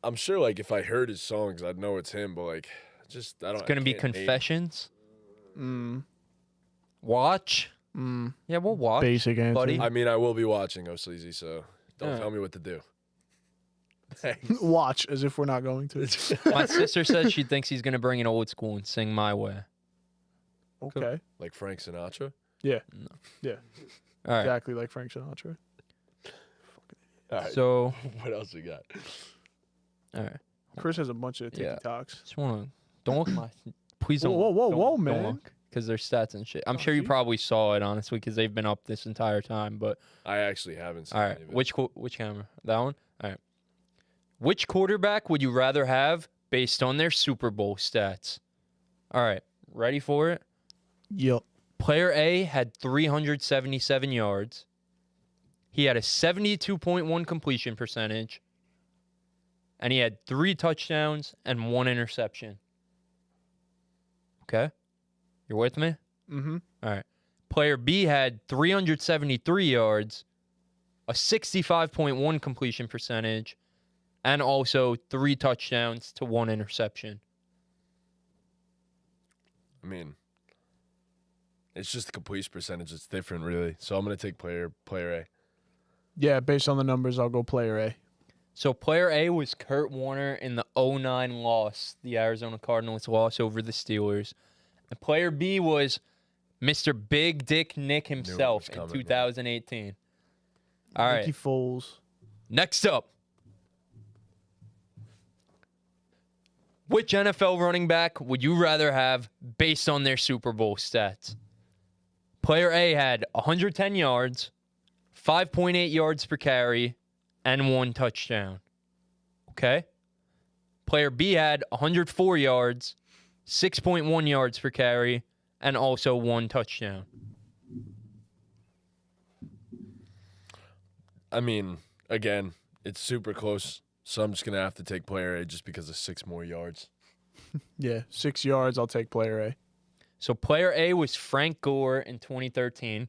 I'm sure like if I heard his songs, I'd know it's him. But like, just I don't. It's gonna be I can't name- Confessions. Mm, Watch. mm, Yeah, we'll watch. basic answer. buddy. I mean, I will be watching Oh Sleazy, so don't Yeah. tell me what to do. Watch as if we're not going to. My sister says she thinks he's gonna bring it old school and sing My Way. Okay. Like Frank Sinatra. Yeah. All right. Exactly like Frank Sinatra. All right. So, what else we got? all right. Chris has a bunch of Yeah. TikToks. Just wanna don't look at my. Please don't. Whoa, whoa, don't- whoa, don't man. look, because there's stats and shit. I'm Oh, sure you see? probably saw it honestly because they've been up this entire time. But I actually haven't seen all any right, of it. which camera? That one. All right. Which quarterback would you rather have based on their Super Bowl stats? All right, ready for it? Yup. Player A had 377 yards. He had a 72.1 completion percentage. And he had 3 touchdowns and 1 interception. Okay? You're with me? Mm-hmm. All right. Player B had 373 yards, a 65.1 completion percentage, and also 3 touchdowns to 1 interception. I mean, it's just the completion percentage. It's different, really. So I'm gonna take player A. Yeah, based on the numbers, I'll go player A. So player A was Kurt Warner in the 2009 loss, the Arizona Cardinals loss over the Steelers. And player B was Mr. Big Dick Nick himself in coming, man. 2018. All right. Nicky Foles. Next up. Which NFL running back would you rather have based on their Super Bowl stats? Player A had 110 yards, 5.8 yards per carry, and 1 touchdown. Okay? Player B had 104 yards, 6.1 yards per carry, and also 1 touchdown. I mean, again, it's super close. So I'm just going to have to take player A just because of 6 more yards. Yeah, 6 yards. I'll take player A. So player A was Frank Gore in 2013,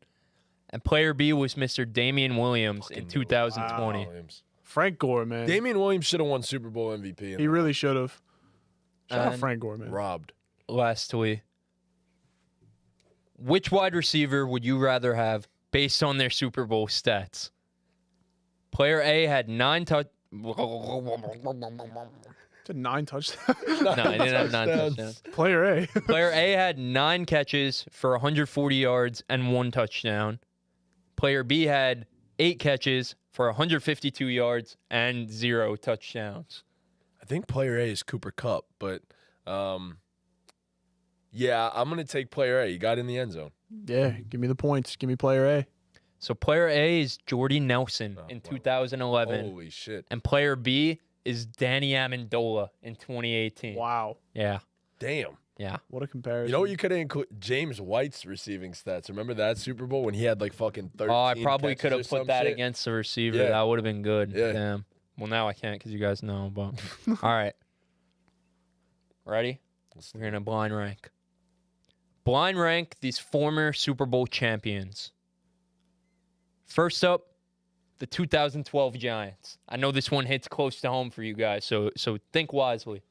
and player B was Mr. Damian Williams in 2020. Williams. Frank Gore, man. Damian Williams should have won Super Bowl MVP. He really should have. Shout out And Frank Gore, man. robbed. Lastly, which wide receiver would you rather have based on their Super Bowl stats? Player A had 9 touch. It's a 9 touchdowns. No, he didn't have 9 touchdowns. Player A. Player A had 9 catches for 140 yards and 1 touchdown. Player B had 8 catches for 152 yards and 0 touchdowns. I think player A is Cooper Kupp, but yeah, I'm going to take player A. He got in the end zone. Yeah, give me the points. Give me player A. So player A is Jordy Nelson in wow. 2011. Holy shit. And player B is Danny Amendola in 2018. Wow. Yeah. Damn. Yeah. What a comparison. You know what you could have included? James White's receiving stats. Remember that Super Bowl when he had like fucking 13 Oh, I probably could catches have or put some that shit? against the receiver. Yeah. That would have been good. Yeah. Damn. Well, now I can't because you guys know. But all right. Ready? We're going to blind rank. Blind rank these former Super Bowl champions. First up, the 2012 Giants. I know this one hits close to home for you guys, so think wisely.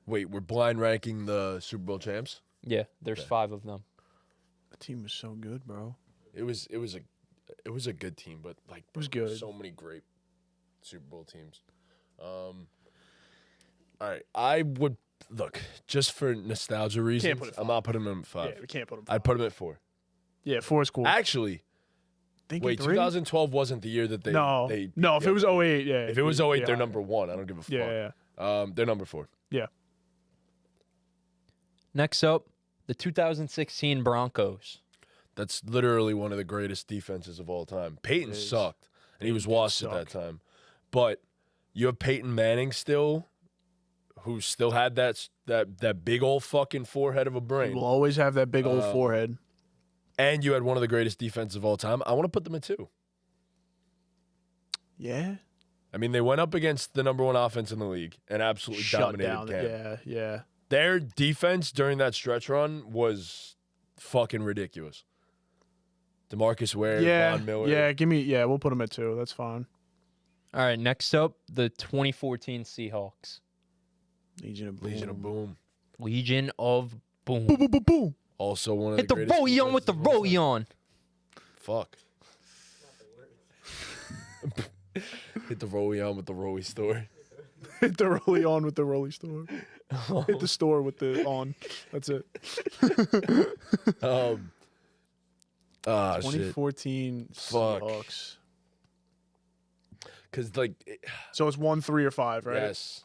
Wait, we're blind ranking the Super Bowl champs? Yeah, there's 5 of them. The team was so good, bro. It was a good team, but like was bro, good. So many great Super Bowl teams. All right, I would look just for nostalgia reasons. put it I'm five. not putting them at 5. Yeah, we can't put him. I'd put them at 4. Yeah, 4 is cool. Actually, Think wait, 3? 2012 wasn't the year that they. No. They, No, if yeah. it was 08, yeah. If it was 08, yeah, they're number 1. I don't give a fuck. Yeah. They're number 4. Yeah. Next up, the 2016 Broncos. That's literally one of the greatest defenses of all time. Peyton It is. sucked, and he was washed at that suck. time. But you have Peyton Manning still, who still had that big old fucking forehead of a brain. We'll always have that big old forehead. And you had one of the greatest defenses of all time. I want to put them at 2. Yeah. I mean, they went up against the number 1 offense in the league and absolutely Shut dominated down. Cam. Yeah. Their defense during that stretch run was fucking ridiculous. DeMarcus Ware, Yeah. Von Miller. Yeah, we'll put him at 2. That's fine. All right, next up, the 2014 Seahawks. Legion of Boom. Legion of Boom. Legion of Boom. Boom, boom, boom, boom. Also one of Hit the the greatest rollion with the defenses of all time. rollion. Fuck. Hit the rolly on with the rolly store. Hit the rolly on with the rolly store. Hit the store with the on. That's it. Shit. 2014 Fuck. Seahawks. Because like, So it's 1, 3, or 5, right? yes,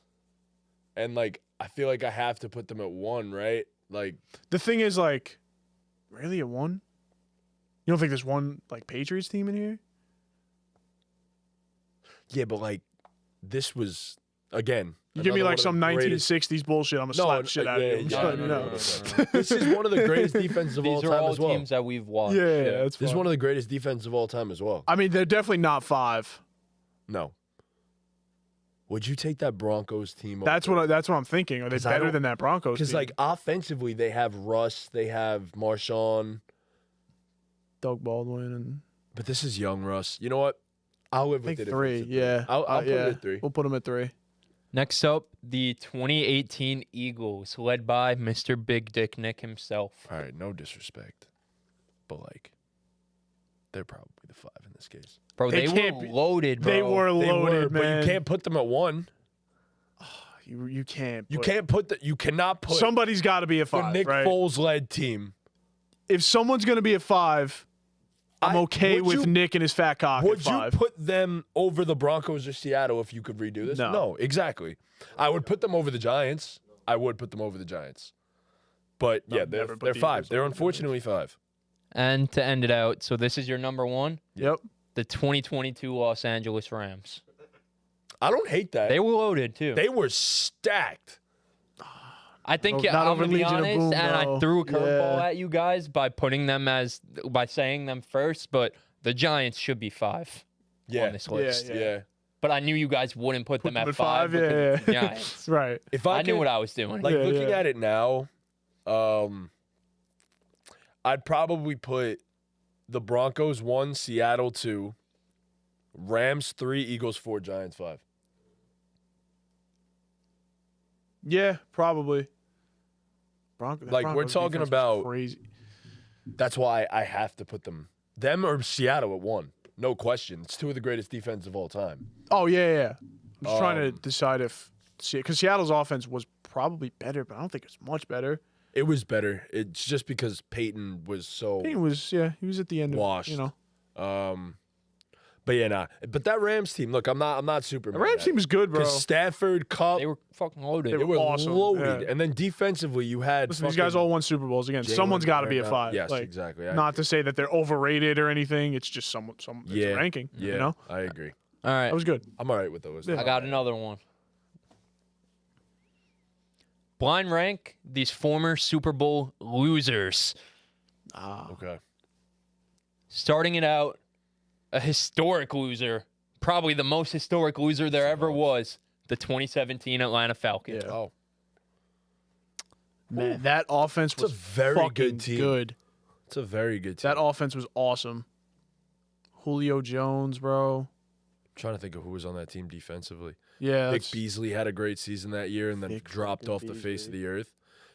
and like I feel like I have to put them at 1, right? Like, The thing is, like, really a 1? You don't think there's one like Patriots team in here? yeah, but like, this was again. You give me another like one of some the greatest- 1960s bullshit, I'm gonna slap shit out of you. I'm just letting you know. This is one of the greatest defenses of all These are time all as well. teams that we've watched. Yeah, that's This is fine. one of the greatest defenses of all time as well. I mean, they're definitely not 5. No. Would you take that Broncos team? That's what I'm thinking. Are they 'Cause I better don't- than that Broncos Because team? like offensively, they have Russ, they have Marshawn, Doug Baldwin and but this is young Russ. You know what? I'll live I think with it. 3. If it's a Yeah, I'll put yeah. it at 3. We'll put them at 3. Next up, the 2018 Eagles, led by Mr. Big Dick Nick himself. All right, no disrespect, but like, they're probably the 5 in this case. Bro, They they can't were be- loaded, bro. They were They loaded, were, man. but you can't put them at 1. You can't. You put- can't put the. You cannot put Somebody's got to be a the 5, Nick right? Foles led team. If someone's gonna be a 5, I'm okay would with you- Nick and his fat cock at Would you 5. put them over the Broncos or Seattle if you could redo this? No. Exactly. I would put them over the Giants. But yeah, I've never put they're the 5. Eagles They're over the unfortunately 5. And to end it out, so this is your number 1, Yep. the 2022 Los Angeles Rams. I don't hate that. They were loaded too. They were stacked. I think Not I'm over gonna be Legion of honest, Boom, and I though. threw a curveball Yeah. at you guys by saying them first, but the Giants should be 5 Yeah. on this list. Yeah. But I knew you guys wouldn't put them them at at 5 5, because yeah, it's the yeah. Giants. Right. If I knew could- what I was doing. Like Yeah, looking yeah. at it now, I'd probably put the Broncos 1, Seattle 2, Rams 3, Eagles 4, Giants 5. Yeah, probably. Like, we're Broncos talking defense was about- crazy. That's why I have to put them or Seattle at 1. No question. It's 2 of the greatest defenses of all time. Oh yeah. I'm just trying to Um, decide if because Seattle's offense was probably better, but I don't think it's much better. It was better. It's just because Peyton was so He was he was at the end washed. of But yeah, nah. But that Rams team, look, I'm not super. the Rams team is good, bro. because Stafford, Cup, They were fucking loaded. They they were awesome, loaded, yeah. and then defensively you had Listen, these guys fucking all won Super Bowls again. Jalen Someone's got to be a Rambo. 5. Yes, Like, exactly. Not to say that they're overrated or anything. It's just some it's Yeah, a ranking. Yeah, You know, I agree. All right, that was good. I'm all right with those. Yeah. I got another one. Blind rank these former Super Bowl losers. Okay. Starting it out, a historic loser, probably the most historic loser there ever was, the 2017 Atlanta Falcons. Yeah. Oh, Man, that offense It's a was very fucking good team. good. it's a very good team. That offense was awesome. Julio Jones, bro. I'm trying to think of who was on that team defensively. Yeah, Vic that's- Beasley had a great season that year and then Vic dropped fucking off the face of Beasley. the earth.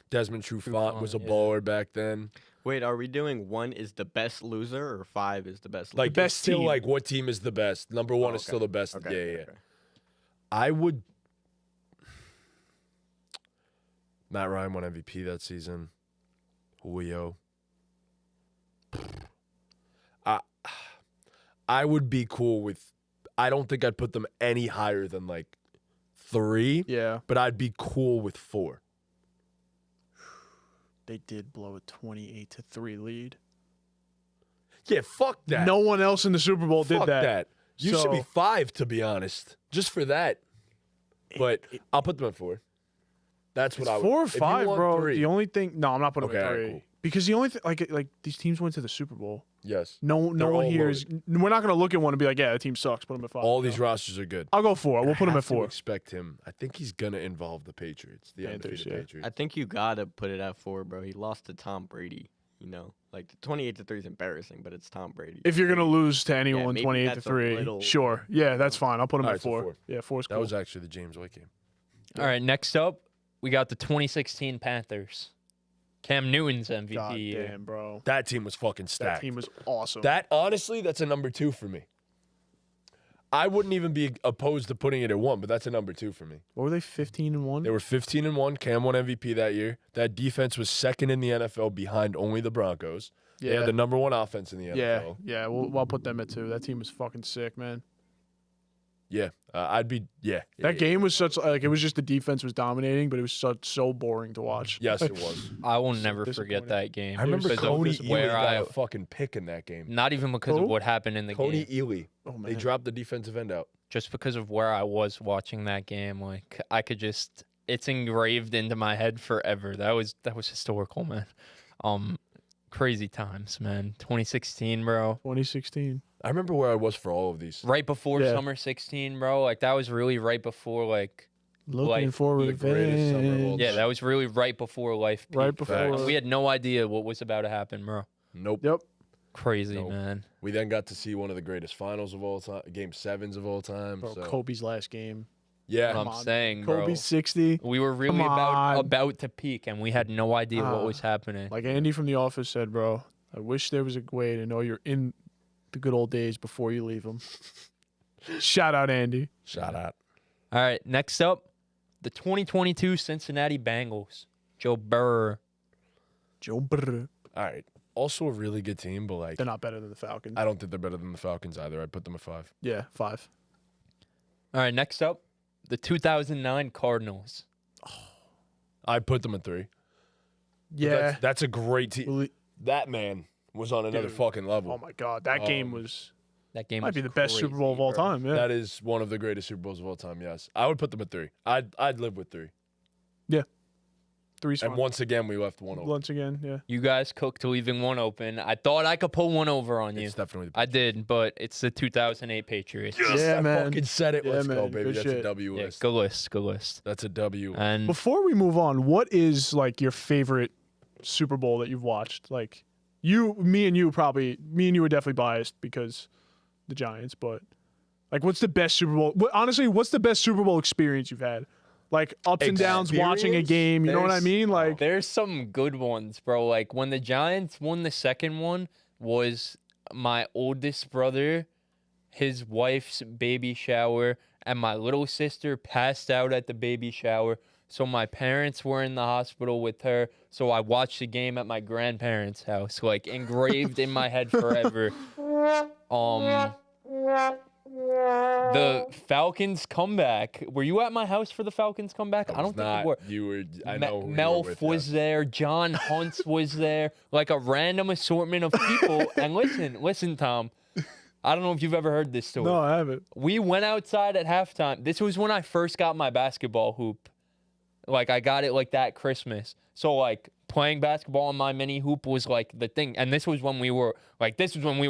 Desmond Trufant was a yeah. baller back then. Wait, are we doing 1 is the best loser or 5 is the best loser? Like best still team. like what team is the best? Number 1 is okay. still the best. Okay, Yeah. okay. I would. Matt Ryan won MVP that season. Julio. I would be cool with. I don't think I'd put them any higher than like 3, yeah. but I'd be cool with 4. They did blow a 28-3 lead. Yeah, fuck that. No one else in the Super Bowl fuck did that. You should be So- 5, to be honest, just for that. But I'll put them at 4. That's what I would. 4 or if you 5, want bro. 3, The only thing, no, I'm not putting Okay, them at alright, 3 cool. because the only thing, like these teams went to the Super Bowl. yes, No They're one all here is. We're not gonna look at one and be like, yeah, the team sucks. Put them at 5. all you these know? rosters are good. I'll go 4. We'll put them I at have to 4. expect him. I think he's gonna involve the Patriots, the Panthers, undefeated yeah. Patriots. I think you gotta put it at 4, bro. He lost to Tom Brady. You know, like the 28-3 is embarrassing, but it's Tom Brady. If you're gonna lose to anyone, maybe 28-3, that's a little- sure, yeah, that's fine. I'll put them Alright, at so 4. 4. Yeah, 4's That cool. was actually the James White game. All right, next up, we got the 2016 Panthers. Cam Newton's MVP God year. damn, bro. That team was fucking That stacked. team was awesome. That honestly, that's a number 2 for me. I wouldn't even be opposed to putting it at 1, but that's a number 2 for me. What were they? 15-1. They were 15-1. Cam won MVP that year. That defense was second in the NFL behind only the Broncos. They Yeah. had the number 1 offense in the Yeah, NFL. yeah. We'll put them at 2. That team was fucking sick, man. Yeah, I'd be. Yeah, That game was such like it was just the defense was dominating, but it was so boring to watch. Yes, it was. I will never forget disappointing. that game. I remember because of Coney Ely where got I, a fucking pick in that game. not even because Who? of what happened in the Coney game, Ely. Oh man. They dropped the defensive end out. just because of where I was watching that game. Like I could just, it's engraved into my head forever. That was historical, man. Crazy times, man. 2016, bro. 2016. I remember where I was for all of these. Right before Yeah. summer 16, bro. Like that was really right before like Looking Like, for the greatest summer of all revenge. yeah, that was really right before life. Right peaked, before. bro. We had no idea what was about to happen, bro. Nope. Yep. Crazy, Nope. man. We then got to see one of the greatest finals of all time, game 7s of all time. Bro, so Kobe's last game. yeah, I'm Come on. saying, bro. Kobe's 60. We were really Come on. about to peak, and we had no idea what Ah. was happening. Like Andy from The Office said, bro, I wish there was a way to know you're in the good old days before you leave them. Shout out, Andy. shout out. All right, next up, the 2022 Cincinnati Bengals. Joe Burrow. Joe Burrow. All right. also a really good team, but like They're not better than the Falcons. I don't think they're better than the Falcons either. I'd put them at 5. Yeah, 5. All right, next up, the 2009 Cardinals. I'd put them at 3. But Yeah. that's a great team. Really- That man was on another Dude. fucking level. Oh my God, that game was That game might was be the best Super Bowl of crazy, all bro. time. Yeah. That is one of the greatest Super Bowls of all time. Yes, I would put them at 3. I'd live with 3. 3's And fine. once again, we left one open. Once again, yeah. You guys cooked leaving one open. I thought I could pull one over on you. It's definitely. The I did, but it's the 2008 Patriots. Yes, Yeah, I man. fucking said it. Yeah, Let's go, man. baby. Good That's a shit. W Yeah, list. good list, good list. That's a W. And Before we move on, what is like your favorite Super Bowl that you've watched? Like me and you are definitely biased because the Giants, but like what's the best Super Bowl? Honestly, what's the best Super Bowl experience you've had? Like ups and downs watching a Experience? game, you know what I There's- mean? Like there's some good ones, bro. Like when the Giants won the second one was my oldest brother, his wife's baby shower, and my little sister passed out at the baby shower. So my parents were in the hospital with her. So I watched the game at my grandparents' house, like engraved in my head forever. The Falcons comeback. Were you at my house for the Falcons comeback? I don't think you were. You were. I know. who you were Melf with, was yes. there. John Huntz was there. Like a random assortment of people. And listen, Tom. I don't know if you've ever heard this story. no, I haven't. We went outside at halftime. This was when I first got my basketball hoop. Like I got it like that Christmas. So like playing basketball on my mini hoop was like the thing. And this was when we were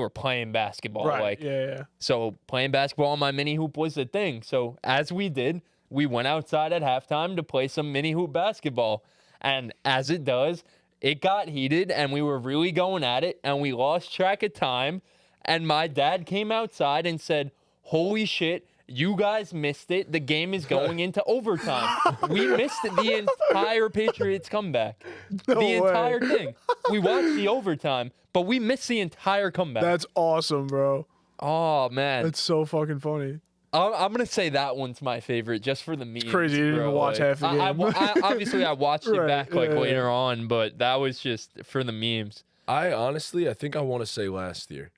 playing basketball. Right. Like yeah. so playing basketball on my mini hoop was the thing. So as we did, we went outside at halftime to play some mini hoop basketball. And as it does, it got heated and we were really going at it and we lost track of time. And my dad came outside and said, "Holy shit, you guys missed it. The game is going into overtime." We missed the entire Patriots comeback. No the way. entire thing. We watched the overtime, but we missed the entire comeback. That's awesome, bro. Oh man, That's so fucking funny. I'm gonna say that one's my favorite, just for the memes. crazy you didn't bro. even watch half the I game. obviously I watched it Right, back like yeah. later on, but that was just for the memes. I honestly, I think I want to say last year.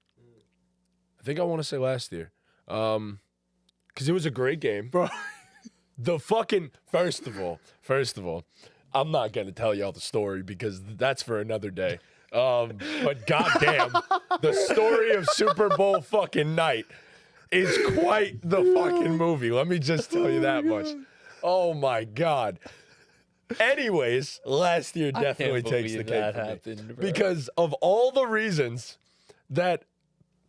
Because it was a great game. Bro. The fucking first of all, I'm not gonna tell y'all the story because that's for another day. But goddamn, the story of Super Bowl fucking night is quite the fucking movie. Let me just tell you that much. Oh my god. Anyways, last year definitely takes the cake for me happened, bro. because of all the reasons that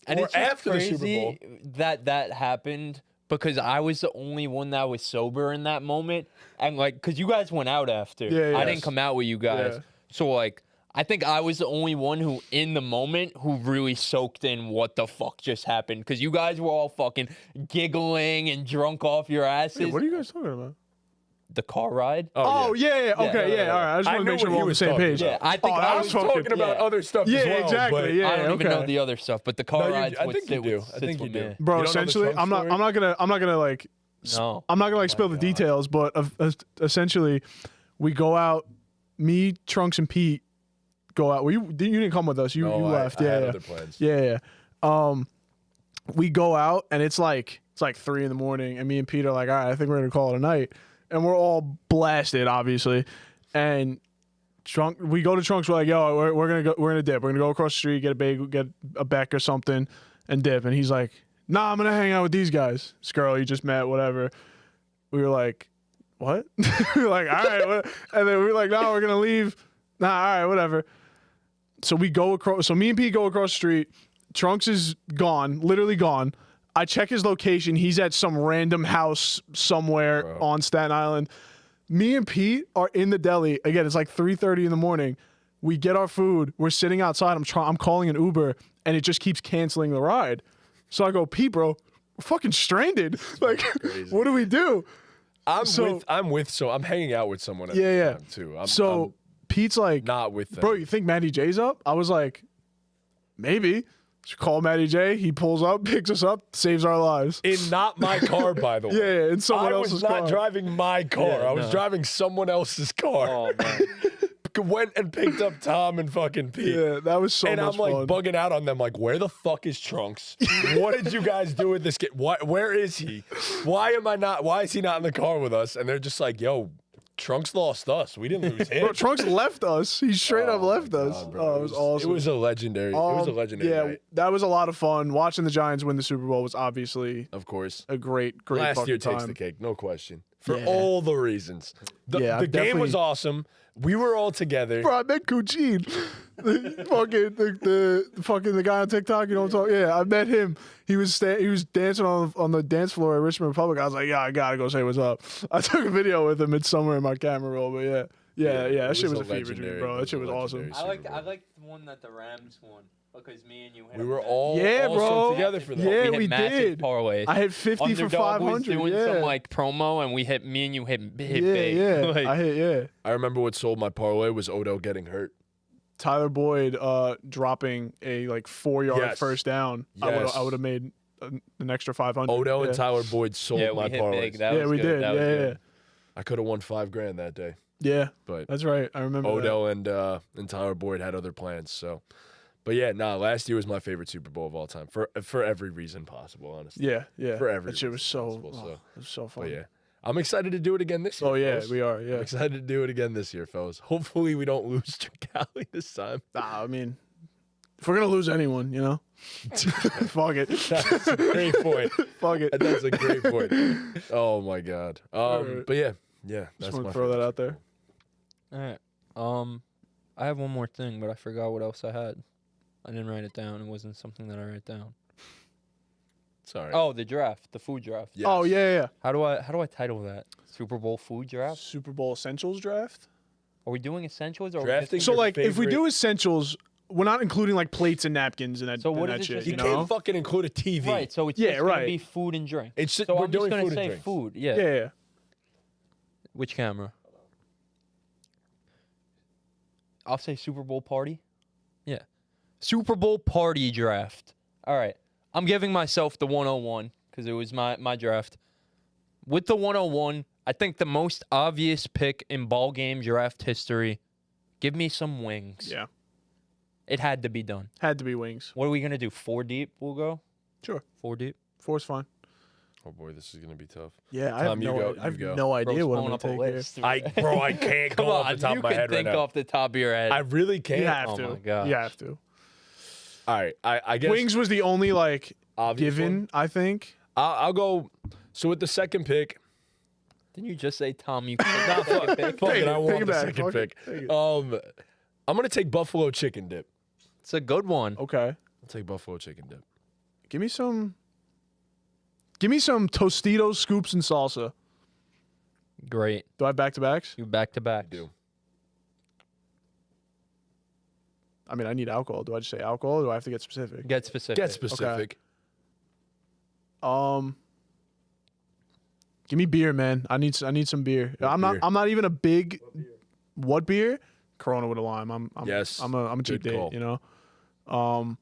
And or it's just after the Super Bowl. crazy that happened because I was the only one that was sober in that moment, and like, cause you guys went out after. Yeah, I yes. didn't come out with you guys, Yeah. so like, I think I was the only one who, in the moment, who really soaked in what the fuck just happened. Cause you guys were all fucking giggling and drunk off your asses. Wait, what are you guys talking about? The car ride? Oh, yeah. Okay, yeah. All right. I just I want to knew make sure what we're he on the was same talking page. Yeah, I think I I was was fucking- talking about yeah. other stuff Yeah, as well. exactly. But Yeah. I don't even know okay. the other stuff, but the car No, you- rides. I would think you sit do. with- I think sits you with do. me. Bro, You don't know the essentially, trunk I'm not gonna like No. I'm not gonna like spill the details, but essentially, we go out. Me, Trunks, and Pete go out. You didn't come with us. You No, left. I Yeah, had yeah. other plans. Yeah. We go out and it's like 3 in the morning, and me and Pete are like, all right, I think we're gonna call it a night, and we're all blasted, obviously, and we go to Trunks. We're like, yo, we're gonna dip. We're gonna go across the street, get a bagel, get a Beck or something, and dip. And he's like, nah, I'm gonna hang out with these guys. This girl you just met, whatever. We were like, what? We were like, all right, what? And then we were like, no, we're gonna leave. Nah, all right, whatever. So we go across. So me and Pete go across the street. Trunks is gone, literally gone. I check his location. He's at some random house somewhere Bro. on Staten Island. Me and Pete are in the deli. Again, it's like 3:30 in the morning. We get our food. We're sitting outside. I'm calling an Uber, and it just keeps canceling the ride. So I go, Pete, bro, we're fucking stranded. Like, Crazy. what do we do? I'm So- I'm hanging out with someone at Yeah, the yeah. time too. I'm Pete's like, not with them. bro, you think Matty J's up? I was like, maybe. Just call Matty J. He pulls up, picks us up, saves our lives. in not my car, by the way. Yeah, in someone I else's was not car. driving my car. Yeah, I was no. driving someone else's car. Oh man. went and picked up Tom and fucking Pete. Yeah, that was so And much I'm like fun. bugging out on them, like, where the fuck is Trunks? What did you guys do with this kid? Where is he? Why is he not in the car with us? And they're just like, yo, Trunks lost us. We didn't lose him. Bro, Trunks left us. He straight up Oh left my us. God, bro. Oh, it was awesome. It was a legendary. Yeah, night. that was a lot of fun. Watching the Giants win the Super Bowl was obviously Of course. a great Last fucking year time. takes the cake, no question. For Yeah. all the reasons. The game was definitely- awesome. We were all together. Bro, I met Kuchin. the guy on TikTok, you know what I'm talking? Yeah, I met him. He was dancing on the dance floor at Richmond Republic. I was like, yeah, I gotta go say what's up. I took a video with him. It's somewhere in my camera roll, but yeah. it That shit was a was a fever dream, legendary- bro. it That was shit a was awesome. legendary Super I Bowl. like the one that the Rams won because me and you hit We a were bet. all Yeah, also bro. together for that. Yeah, we we hit massive did. parlays. I hit 50 for Underdog was 500. doing Yeah. some like promo, and me and you hit big. yeah. Like, I hit, yeah. I remember what sold my parlay was Odell getting hurt. Tyler Boyd dropping a like 4-yard Yes. first down. Yes. I would have made an extra 500. Odell yeah. and Tyler Boyd sold yeah, my we hit parlays. big. That Yeah, was we good. did. That was Yeah, good. I could have won $5,000 that day, yeah. but That's right. I remember that. Odell and Tyler Boyd had other plans. So, but yeah, last year was my favorite Super Bowl of all time for every reason possible, honestly. Yeah, yeah. For every that shit was reason so, possible, so. it was so fun. But yeah, I'm excited to do it again this year. Oh yeah, fellas. we are. I'm Yeah. excited to do it again this year, fellas. Hopefully, we don't lose Chicali this time. Nah, I mean, if we're gonna lose anyone, you know, fuck it. That's a great point. Fuck it. That's a great point. Oh my god. Alright. But yeah, Just that's want my to throw that favorite. out there. All right. I have one more thing, but I forgot what else I had. I didn't write it down. It wasn't something that I write down. Sorry. Oh, the draft, the food draft. Yes. Oh yeah. How do I title that? Super Bowl food draft? Super Bowl essentials draft. Are we doing essentials or Drafting So your like, if we favorite- do essentials, we're not including like plates and napkins and that. So what and is that it shit. just- You You can't know? fucking include a TV. right? So it's Yeah, just gonna right. be food and drink. It's just, So we're I'm doing just gonna food and say drinks. food. Yeah. Yeah. Which camera? I'll say Super Bowl party. Yeah. Super Bowl party draft. All right. I'm giving myself the 101 because it was my draft. With the 101, I think the most obvious pick in ball game draft history. Give me some wings. Yeah. It had to be done. Had to be wings. What are we gonna do? 4 deep? We'll go. Sure. 4 deep. 4's fine. Oh boy, this is gonna be tough. Yeah, I have Tom, you no, go, I have you go. no idea Bro's what I'm pulling gonna up a take here. list. I can't Come go on, off the top you of my can head right think now. off the top of your head. I really can't. You have Oh to. my gosh. You have to. All right, I guess Wings was the only like obvious given. one. I think. I'll go. So with the second pick, Didn't you just say Tom? You can nah, fuck it, Take I it want the back, second fuck it, pick. take it. I'm gonna take buffalo chicken dip. It's a good one. Okay. I'll take buffalo chicken dip. Give me some Tostitos scoops and salsa. Great. Do I have back to backs? You back to back. Do. I mean, I need alcohol. Do I just say alcohol? Or do I have to get specific? Get specific. Get specific. Give me beer, man. I need some beer. I'm beer? not even a big. What beer? Corona with a lime. I'm Yes. I'm a cheap Good date. call. You know.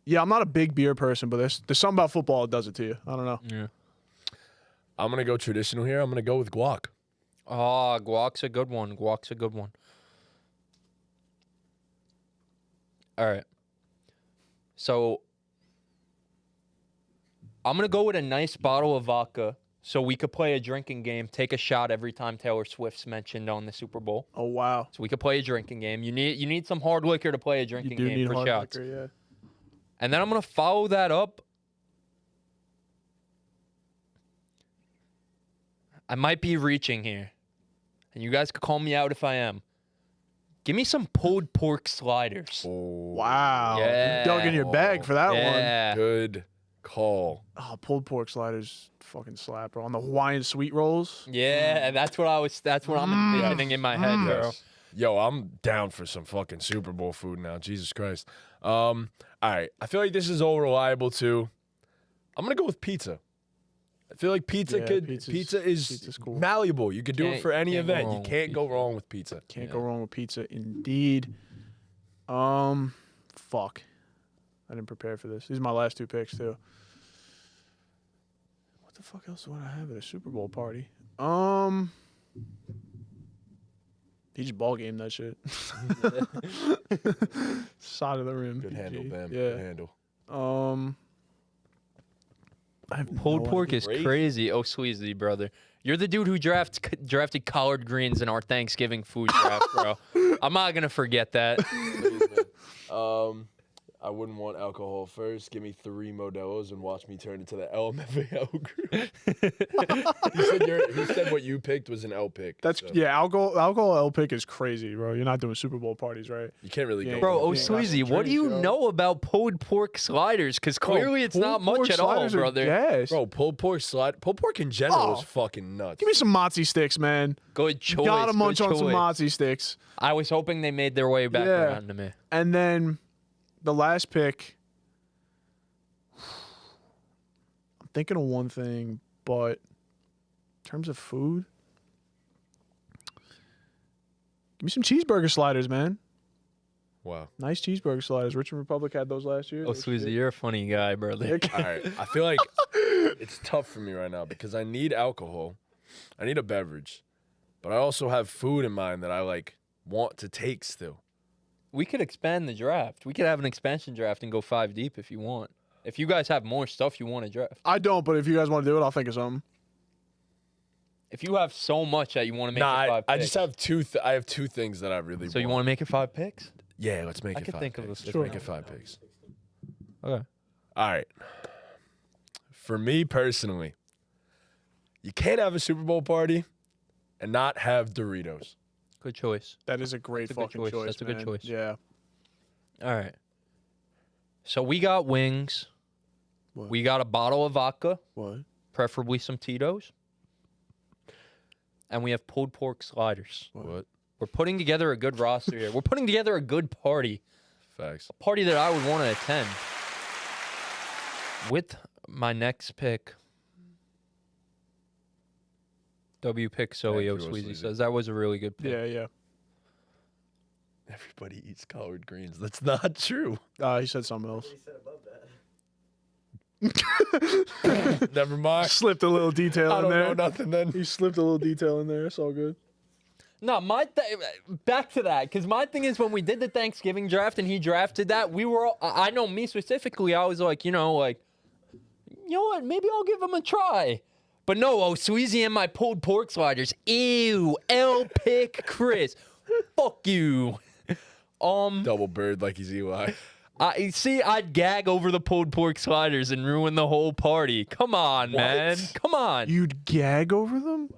Yeah, I'm not a big beer person, but there's something about football that does it to you. I don't know. Yeah. I'm gonna go traditional here. I'm gonna go with guac. Oh, guac's a good one. Guac's a good one. All right. So I'm gonna go with a nice bottle of vodka, so we could play a drinking game. Take a shot every time Taylor Swift's mentioned on the Super Bowl. Oh wow. So we could play a drinking game. You need some hard liquor to play a You drinking do game need for hard shots. liquor, yeah. And then I'm gonna follow that up. I might be reaching here, and you guys could call me out if I am. Give me some pulled pork sliders. Wow. Yeah. You dug in your bag for that one. Yeah. Good call. Oh, pulled pork sliders fucking slap, bro. On the Hawaiian sweet rolls. Yeah, and that's what I'm envisioning in my head, bro. Yes. Yo, I'm down for some fucking Super Bowl food now. Jesus Christ. All right. I feel like this is all reliable too. I'm gonna go with pizza. I feel like pizza Yeah, pizza is pizza's cool. malleable. You could do it Can't- for any can't go event. wrong You with can't go pizza. wrong with pizza. Can't go wrong with pizza, indeed. Fuck. I didn't prepare for this. These are my last two picks too. What the fuck else do I have at a Super Bowl party? He just ball game that shit. Side of the rim. Good handle, PG. Bam. Yeah. Good handle. I have Pulled no pork idea. is Great. crazy. Oh, Sweezy, brother. You're the dude who drafted collard greens in our Thanksgiving food draft, bro. I'm not going to forget that. Please, man. I wouldn't want alcohol first. Give me 3 Modelo's and watch me turn into the LMFAO group. He said what you picked was an L pick. That's so yeah. Alcohol L pick is crazy, bro. You're not doing Super Bowl parties, right? You can't really Yeah. go. Bro, oh, Yeah. Sweezy, what do you Drinks, yo. know about pulled pork sliders? Because clearly it's not Pulled pork much at all, sliders are brother. gas. Bro, pulled pork in general Oh. is fucking nuts. Give me some mozzie sticks, man. Good choice. Gotta good munch on some choice. mozzie sticks. I was hoping they made their way back Yeah. around to me. And then the last pick, I'm thinking of one thing, but in terms of food, give me some cheeseburger sliders, man. Wow. Nice cheeseburger sliders. Richmond Republic had those last year. Oh, They were Sweezy, shit. you're a funny guy, brother. All right. I feel like it's tough for me right now because I need alcohol. I need a beverage. But I also have food in mind that I like want to take still. We could expand the draft. We could have an expansion draft and go 5 deep if you want. If you guys have more stuff you want to draft. I don't, but if you guys want to do it, I'll think of something. If you have so much that you want to make it 5 I picks. just have I have 2 things that I really So you want to make it 5 picks? Yeah, let's make I it could 5 think of picks. a- Let's Sure. make it 5 picks. Okay. All right. For me personally, you can't have a Super Bowl party and not have Doritos. Good choice. That is a great That's a good fucking choice. choice. That's a good man. choice. Yeah. All right. So we got wings. What? We got a bottle of vodka, What? preferably some Tito's. And we have pulled pork sliders. What? We're putting together a good roster here. We're putting together a good party. Facts. Party that I would want to attend. With my next pick, W pick Soeo Thank you, Sweezy Sweezy. says that was a really good pick. Yeah, yeah. Everybody eats collard greens. That's not true. He said something else. Never mind. Slipped a little detail I in don't know there. nothing then. He slipped a little detail in there. It's all good. No, back to that, because my thing is when we did the Thanksgiving draft and he drafted that, we were all, I know me specifically, I was like, you know what, maybe I'll give him a try. But no, Sweezy and my pulled pork sliders. Ew, L pick Chris. Fuck you. Double bird like he's Eli. I'd gag over the pulled pork sliders and ruin the whole party. Come on, man. Come on. You'd gag over them?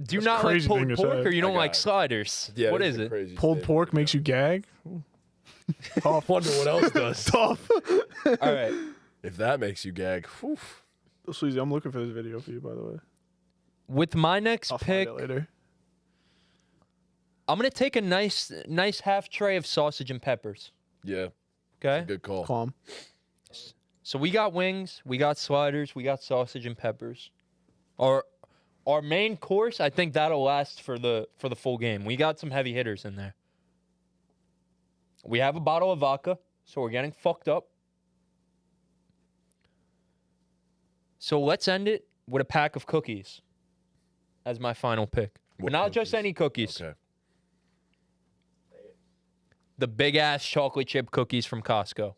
Do you That's not a like crazy thing pulled to pork say. or you I don't got like it. sliders? Yeah, What that's is a it? crazy Pulled statement. pork makes you gag? Tough. Wonder what else does. Tough. All right. If that makes you gag, whew. Sleazy, I'm looking for this video for you, by the way. With my next I'll pick, find it later. I'm gonna take a nice half tray of sausage and peppers. Yeah, Okay. good call. Calm. So we got wings, we got sliders, we got sausage and peppers. Our main course, I think that'll last for the full game. We got some heavy hitters in there. We have a bottle of vodka, so we're getting fucked up. So let's end it with a pack of cookies as my final pick. What But not just cookies? any cookies. Okay. The big ass chocolate chip cookies from Costco.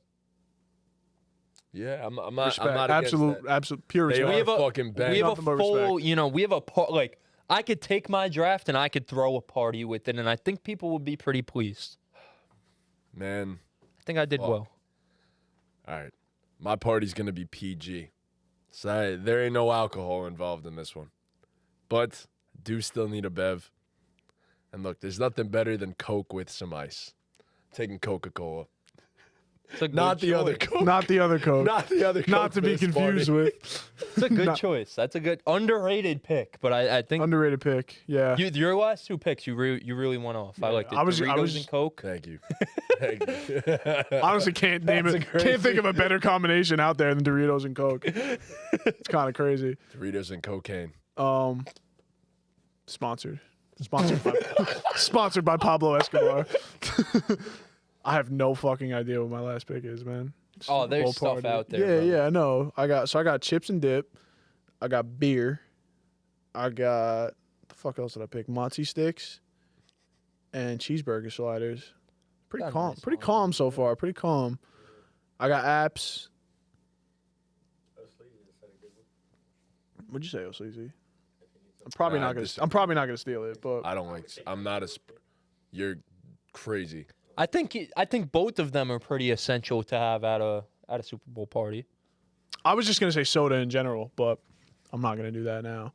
Yeah, I'm not. Respect. I'm not against that. Pure They respect. are fucking bang. We have a Nothing but full, respect. we have a like I could take my draft and I could throw a party with it, and I think people would be pretty pleased. Man, I think I did Fuck. well. all right. My party's gonna be PG. So there ain't no alcohol involved in this one, but I do still need a bev. And look, there's nothing better than Coke with some ice. Taking Coca-Cola, It's a not good the other choice. Coke. Not the other Coke. Not the other Coke. Not to for be this confused party. with. It's a good Not- choice. That's a good underrated pick. But I think Underrated pick. Yeah. your last 2 picks you really went off. I liked it. I was Doritos and just- Coke. Thank you. Thank you. Honestly, can't name That's it. a crazy- Can't think of a better combination out there than Doritos and Coke. It's kind of crazy. Doritos and cocaine. Sponsored. Sponsored by Pablo Escobar. I have no fucking idea what my last pick is, man. Oh, there's Whole stuff party. out there, Yeah, brother. yeah, I know. I got chips and dip. I got beer. I got the fuck else did I pick? Mozzie sticks. and cheeseburger sliders. Pretty Got a calm. nice Pretty one. calm so far. Pretty calm. I got apps. What'd you say, Osleezy? I'm probably Nah, not gonna. this- I'm probably not gonna steal it, but I don't like. I'm not a. You're crazy. I think both of them are pretty essential to have at a Super Bowl party. I was just gonna say soda in general, but I'm not gonna do that now.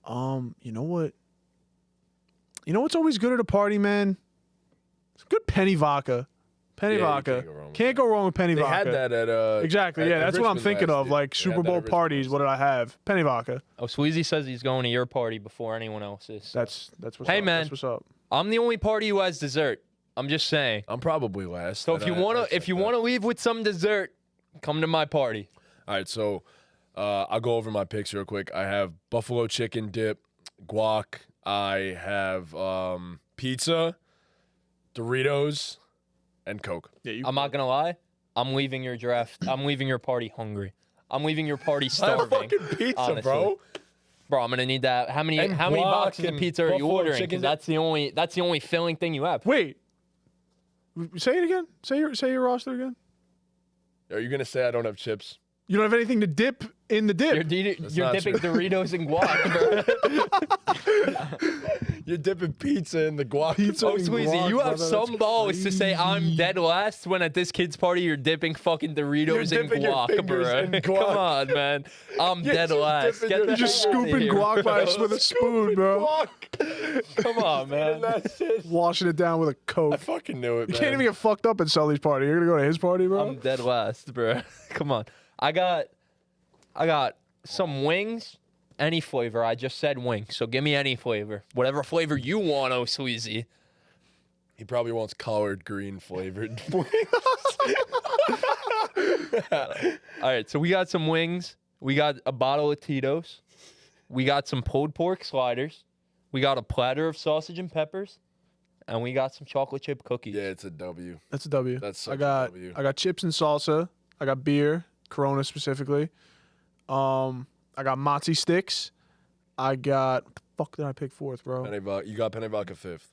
You know what? You know what's always good at a party, man? It's good penny vodka. Penny Yeah, you vodka. can't go wrong with Can't go wrong with penny They vodka. had that at Exactly. at- Yeah, at that's what I'm Richmond thinking last of. year. Like They Super had that Bowl at Richmond parties. last What did I have? Penny vodka. Oh, Sweezy says he's going to your party before anyone else's. That's what's Hey, up. man. That's what's up. I'm the only party who has dessert. I'm just saying. I'm probably last. So if you wanna leave with some dessert, come to my party. All right, so I'll go over my picks real quick. I have buffalo chicken dip, guac. I have pizza, Doritos, and Coke. Yeah, you. I'm not gonna lie. I'm leaving your draft. I'm leaving your party hungry. I'm leaving your party I have starving. fucking pizza, honestly. bro. Bro, I'm gonna need that. How many And guac boxes of and pizza are you buffalo ordering? chicken 'Cause that's the only filling thing you have. Wait. Say it again. Say your roster again. Are you gonna say I don't have chips? You don't have anything to dip in the dip. You're not dipping true. Doritos and guac, bro. You're dipping pizza in the guac. Pizza Oh, and Squeezy, guac, you have brother, some that's balls to say I'm crazy. dead last when at this kid's party you're dipping fucking Doritos and dipping your guac, fingers bro. in guac. Come on, man. I'm You're dead just last. dipping Get your- the You're just hell outta scooping here, guac by bro. with a spoon, bro. Guac. Come on, man. That's it. Washing it down with a I Coke. fucking knew it, You man. can't even get fucked up at Sully's party. You're gonna go to his party, bro. I'm dead last, bro. Come on. I got some wings. Any flavor. I just said wings, so give me any flavor. Whatever flavor you want, oh Sweezy. He probably wants collard green flavored. All right, so we got some wings. We got a bottle of Tito's. We got some pulled pork sliders. We got a platter of sausage and peppers. And we got some chocolate chip cookies. Yeah, it's a W. That's a W. That's such I a got W. I got chips and salsa. I got beer, Corona specifically. I got mozzie sticks. I got what the fuck did I pick fourth, bro? Penne vodka. You got penne vodka fifth.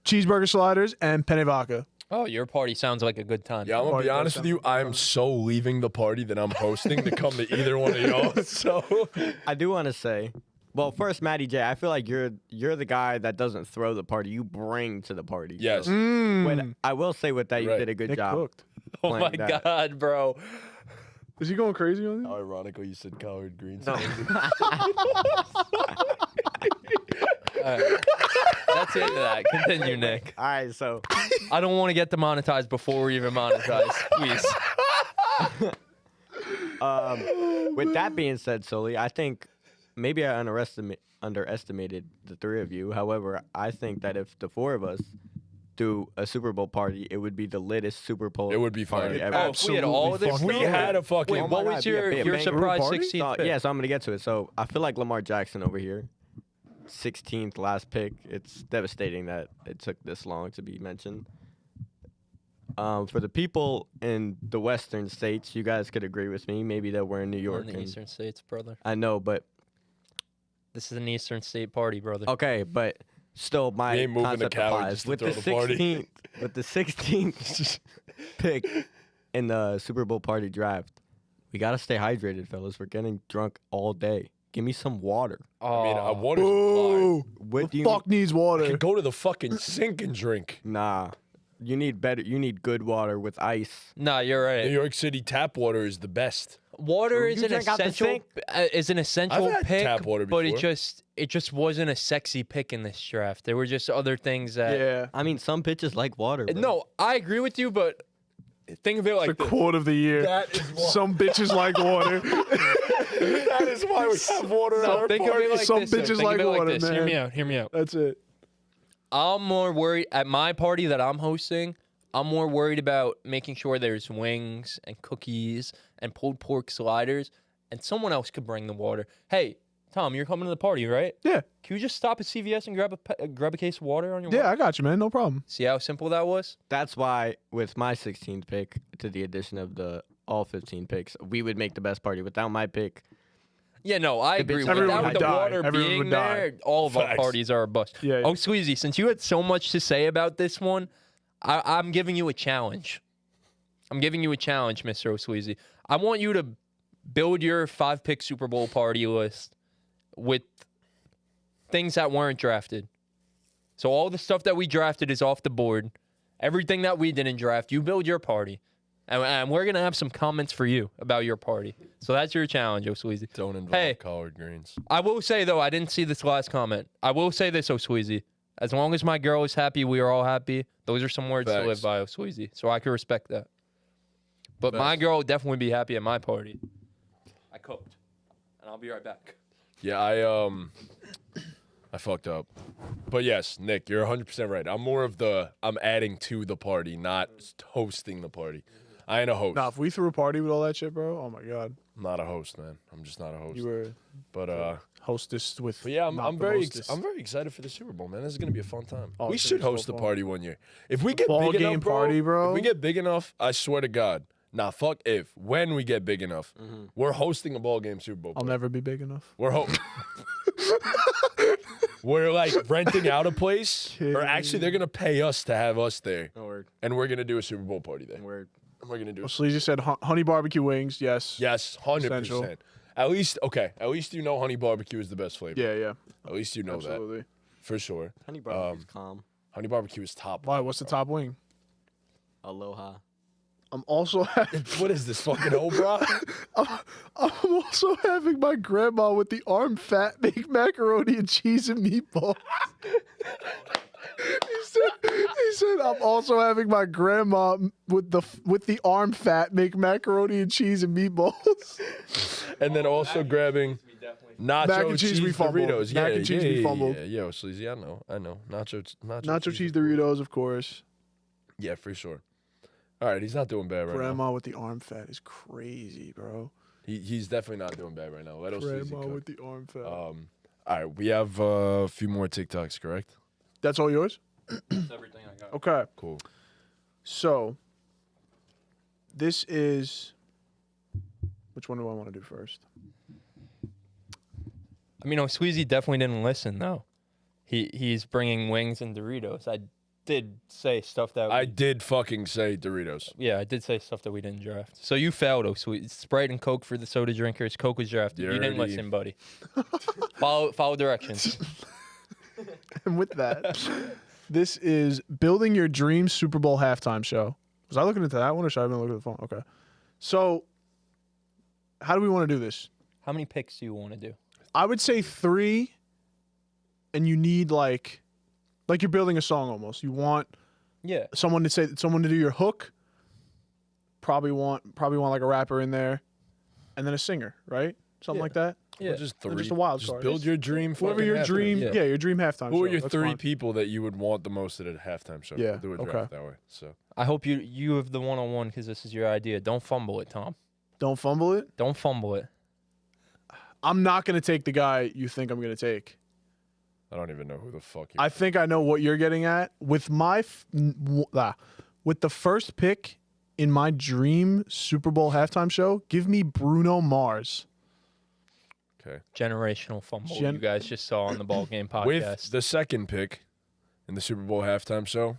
Cheeseburger sliders and penne vodka. Oh, your party sounds like a good time. Yeah, I'm gonna Party be does honest with sound you. like I'm fun. so leaving the party that I'm hosting to come to either one of y'all. So I do want to say, well, first, Matty J, I feel like you're the guy that doesn't throw the party. You bring to the party. yes, But I will say with that, you Right. did a good Nick job. cooked. Oh my playing that. God, bro. Is he going crazy on you? How ironical you said collard greens. No. All right. That's the end of that. Continue, Nick. All right, so I don't want to get demonetized before we even monetize. Please. with that being said, Sully, I think maybe I underestimated the three of you. However, I think that if the four of us do a Super Bowl party, it would be the latest Super Bowl It would be party fire. ever. Oh, if we had all of this. Absolutely we fucking had a fucking. Wait, Oh my what God, was be a your big surprise party? 16th So, pick? yeah, so I'm gonna get to it. So I feel like Lamar Jackson over here, 16th last pick. It's devastating that it took this long to be mentioned. For the people in the Western states, you guys could agree with me. Maybe that we're in New We're York. in the and- Eastern States, brother. I know, but This is an Eastern State party, brother. okay, but still, my We ain't moving the concept coward applies. just to With throw the the party. 16th, with the 16th pick in the Super Bowl party draft, we gotta stay hydrated, fellas. We're getting drunk all day. Give me some water. I mean, Oh. water's supply. Ooh, What do the you fuck needs I water? can go to the fucking sink and drink. Nah, you need better. You need good water with ice. Nah, you're New right. York City tap water is the best. Water You is an drink out the essential sink? is an essential I've had pick, tap water but it before. just wasn't a sexy pick in this draft. There were just other things that. Yeah. I mean, some pitches like water. bro. No, I agree with you, but think of it like The this. quote of the year. That is why. Some bitches like water. That is why we have water in So our think of party. it like Some this. though. bitches Think like of it water, this. Hear man. me out. Hear me out. That's it. I'm more worried at my party that I'm hosting. I'm more worried about making sure there's wings and cookies and pulled pork sliders, and someone else could bring the water. Hey, Tom, you're coming to the party, right? Yeah. Can you just stop at CVS and grab a case of water on your way? Yeah, I got you, man. No problem. See how simple that was? That's why with my 16th pick, to the addition of the all 15 picks, we would make the best party. Without my pick, Yeah, no, I agree. Everyone Without would the die. water Everyone being would die. there, all of our Facts. parties are a bust. Yeah, yeah. Oh, Sweezy, since you had so much to say about this one, I'm giving you a challenge. I'm giving you a challenge, Mr. O'Sweezy. I want you to build your 5-pick Super Bowl party list with things that weren't drafted. So all the stuff that we drafted is off the board. Everything that we didn't draft, you build your party. And we're going to have some comments for you about your party. So that's your challenge, O'Sweezy. Don't involve Hey. collard greens. I will say, though, I didn't see this last comment. I will say this, O'Sweezy. As long as my girl is happy, we are all happy. Those are some words to live Facts. by, O'Sweezy. So I can respect that. But my Facts. girl would definitely be happy at my party. I cooked. And I'll be right back. Yeah, I fucked up. But yes, Nick, you're 100% right. I'm adding to the party, not hosting the party. I ain't a host. Nah, if we threw a party with all that shit, bro, oh my god, I'm not a host, man. I'm just not a host. you were But hostess with. yeah, not I'm the very hostess. I'm very excited for the Super Bowl, man. This is gonna be a fun time. Oh, We it's should gonna be host so a fun. party one year. If we get Ball big game enough, bro, party, bro. If we get big enough, I swear to God. Nah, fuck if. When we get big enough, we're hosting a ball game Super Bowl. I'll party. never be big enough. We're like renting out a place, or actually they're gonna pay us to have us there, No word. and we're gonna do a Super Bowl party there. Word. And we're gonna do. Well, Sleazy said honey barbecue wings. Yes. Yes, 100%. Essential. At least you know honey barbecue is the best flavor. Yeah, yeah. At least you know Absolutely. that for sure. Honey barbecue's calm. Honey barbecue is top. Why? What's the top wing? Aloha. I'm also What is this fucking old bro? I'm also having my grandma with the arm fat make macaroni and cheese and meatballs. he said I'm also having my grandma with the arm fat make macaroni and cheese and meatballs. And then also grabbing nacho Mac and cheese, cheese we fumbled. Doritos. Mac Yeah, and cheese, yeah, we yeah, fumbled. Yeah, yo, sleazy. I know. Nacho Nacho cheese of course. Doritos, of course. Yeah, for sure. All right, he's not doing bad right now. Grandma with the arm fat is crazy, bro. He's definitely not doing bad right now. Let us sleazy Grandma cook. with the arm fat. All right, we have a few more TikToks, correct? That's all yours? That's everything I got. Okay. Cool. So, this is. Which one do I want to do first? I mean, O'Sweezy definitely didn't listen, though. He's bringing wings and Doritos. I did say stuff that I did fucking say Doritos. Yeah, I did say stuff that we didn't draft. So you failed, O'Sweezy. Sprite and Coke for the soda drinkers. Coke was drafted. You didn't Dirty. listen, buddy. Follow directions. And with that, this is building your dream Super Bowl halftime show. Was I looking into that one or should I have been looking at the phone? Okay. So, how do we want to do this? How many picks do you want to do? I would say 3, and you need like you're building a song almost. You want Yeah. someone to do your hook. Probably want like a rapper in there, and then a singer, right? Something Yeah. like that. Yeah. Or just Or three. just a wild Just card. build your dream. Whoever fucking your halftime. dream, Yeah. your dream halftime. Who are show. your That's 3 fine. people that you would want the most at a halftime show? Yeah, Do a okay. draft that way. So I hope you have the one-on-one because this is your idea. Don't fumble it, Tom. Don't fumble it. Don't fumble it. I'm not gonna take the guy you think I'm gonna take. I don't even know who the fuck you. I think I know what you're getting at with with the first pick in my dream Super Bowl halftime show. Give me Bruno Mars. Okay. Generational fumble you guys just saw on the BallGame podcast. With the second pick in the Super Bowl halftime show,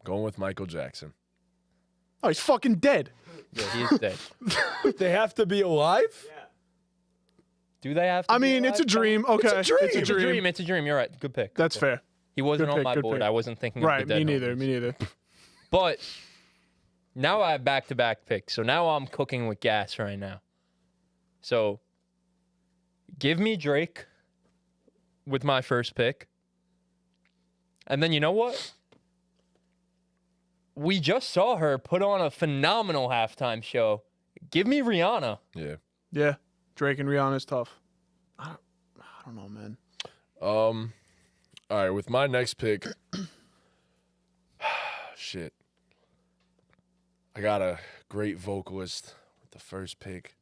going with Michael Jackson. Oh, he's fucking dead. Yeah, he is dead. They have to be alive? Do they have to I be mean, it's a alive, Tom? dream. Okay, It's a dream. It's a dream. It's a dream. You're right. Good pick. That's fair. He wasn't Good on pick, my good board. pick. I wasn't thinking Right. of the dead Me neither. homies. Me neither. But now I have back-to-back picks. So now I'm cooking with gas right now. So give me Drake with my first pick. And then you know what? We just saw her put on a phenomenal halftime show. Give me Rihanna. Yeah. Yeah, Drake and Rihanna is tough. I don't know, man. All right, with my next pick, shit. I got a great vocalist with the first pick.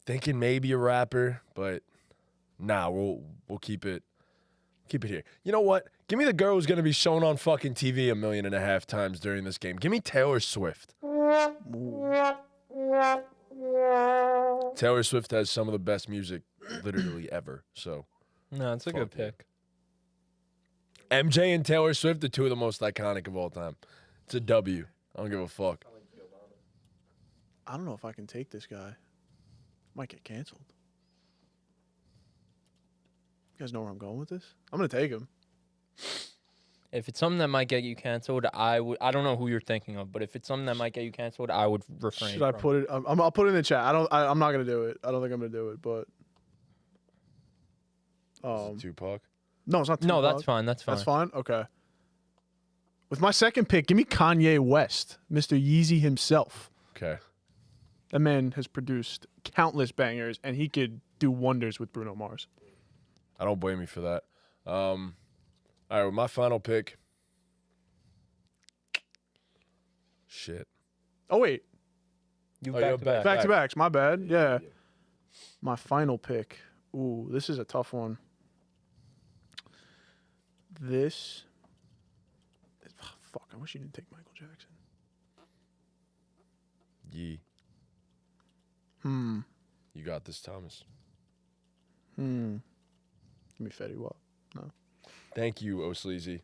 Thinking maybe a rapper, but nah, we'll keep it here. You know what? Give me the girl who's gonna be shown on fucking TV 1.5 million times during this game. Give me Taylor Swift. Taylor Swift has some of the best music literally ever. So No, it's a good Fuck yeah. pick. MJ and Taylor Swift are two of the most iconic of all time. It's a W. I don't give a fuck. I don't know if I can take this guy. Might get canceled. You guys know where I'm going with this? I'm gonna take him. If it's something that might get you canceled, I don't know who you're thinking of, but if it's something that might get you canceled, I would refrain. Should I from put it? I'll put it in the chat. I'm not gonna do it. I don't think I'm gonna do it. But Is it Tupac. no, it's not. No, Tupac. that's fine. That's fine. That's fine. Okay. With my second pick, give me Kanye West, Mr. Yeezy himself. Okay. That man has produced countless bangers, and he could do wonders with Bruno Mars. I don't blame you for that. All right, with my final pick. Shit. Oh wait, You Oh, you're back to back. back to backs. My bad. Yeah. My final pick. Ooh, this is a tough one. This. Fuck, I wish you didn't take Michael Jackson. Yee. Hmm. You got this, Thomas. Give me Fetty Wap. Thank you, O Sleazy.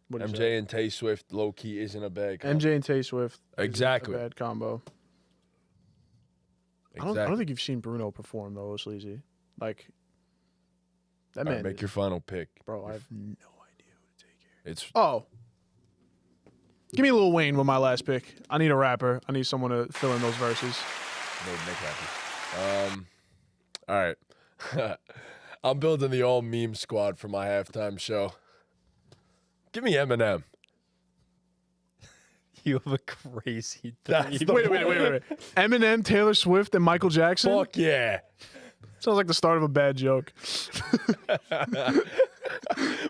What is MJ and Tay Swift, low key, isn't a bad that? combo. MJ and Tay Swift. isn't Exactly. A bad combo. Exactly. I don't think you've seen Bruno perform though, Sleazy. Like that All man. right, make is- your final pick. bro, I have no idea who to take here. It's Oh. Give me Lil Wayne with my last pick. I need a rapper. I need someone to fill in those verses. made Nick happy. All right. I'm building the all meme squad for my halftime show. Give me Eminem. You have a crazy. That's three. the Wait. Eminem, Taylor Swift, and Michael Jackson? Fuck yeah. Sounds like the start of a bad joke.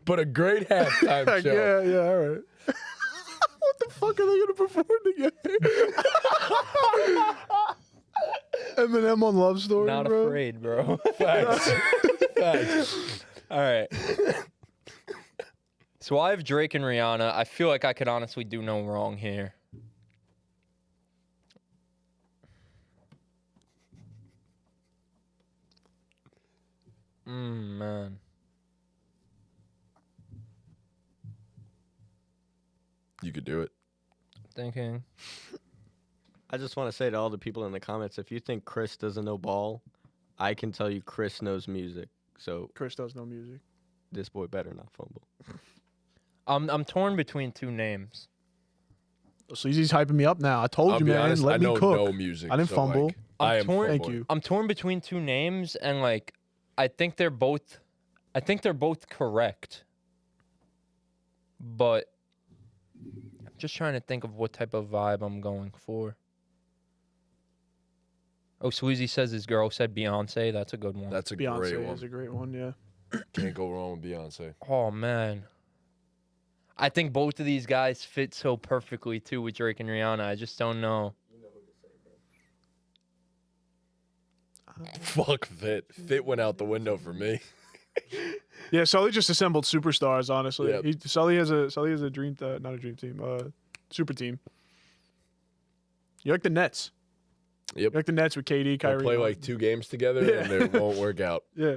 But a great halftime show. Yeah, all right. What the fuck are they going to perform together? Eminem on Love Story, Not bro. afraid, bro. Facts. Facts. All right. So I have Drake and Rihanna. I feel like I could honestly do no wrong here. Man. You could do it. Thinking. I just want to say to all the people in the comments, if you think Chris doesn't know ball, I can tell you Chris knows music. So Chris does no music. this boy better not fumble. I'm torn between two names. Sleazy's hyping me up now. I told I'll you, be man. honest, Let I me know cook. no music. I didn't so, fumble. like, I am torn- Thank fumbling. you. I'm torn between two names, and like I think they're both correct. But I'm just trying to think of what type of vibe I'm going for. Oh, Sweezy says his girl said Beyonce. That's a good one. That's a Beyonce great one. is a great one, yeah. Can't go wrong with Beyonce. Oh man. I think both of these guys fit so perfectly too with Drake and Rihanna. I just don't know. Fuck Fit. Fit went out the window for me. Yeah, Sully just assembled superstars, honestly. Yep. Sully has a dream not a dream team, super team. You like the Nets. Yep. You like the Nets with KD, They'll Kyrie. play like 2 games together Yeah. and it won't work out. Yeah.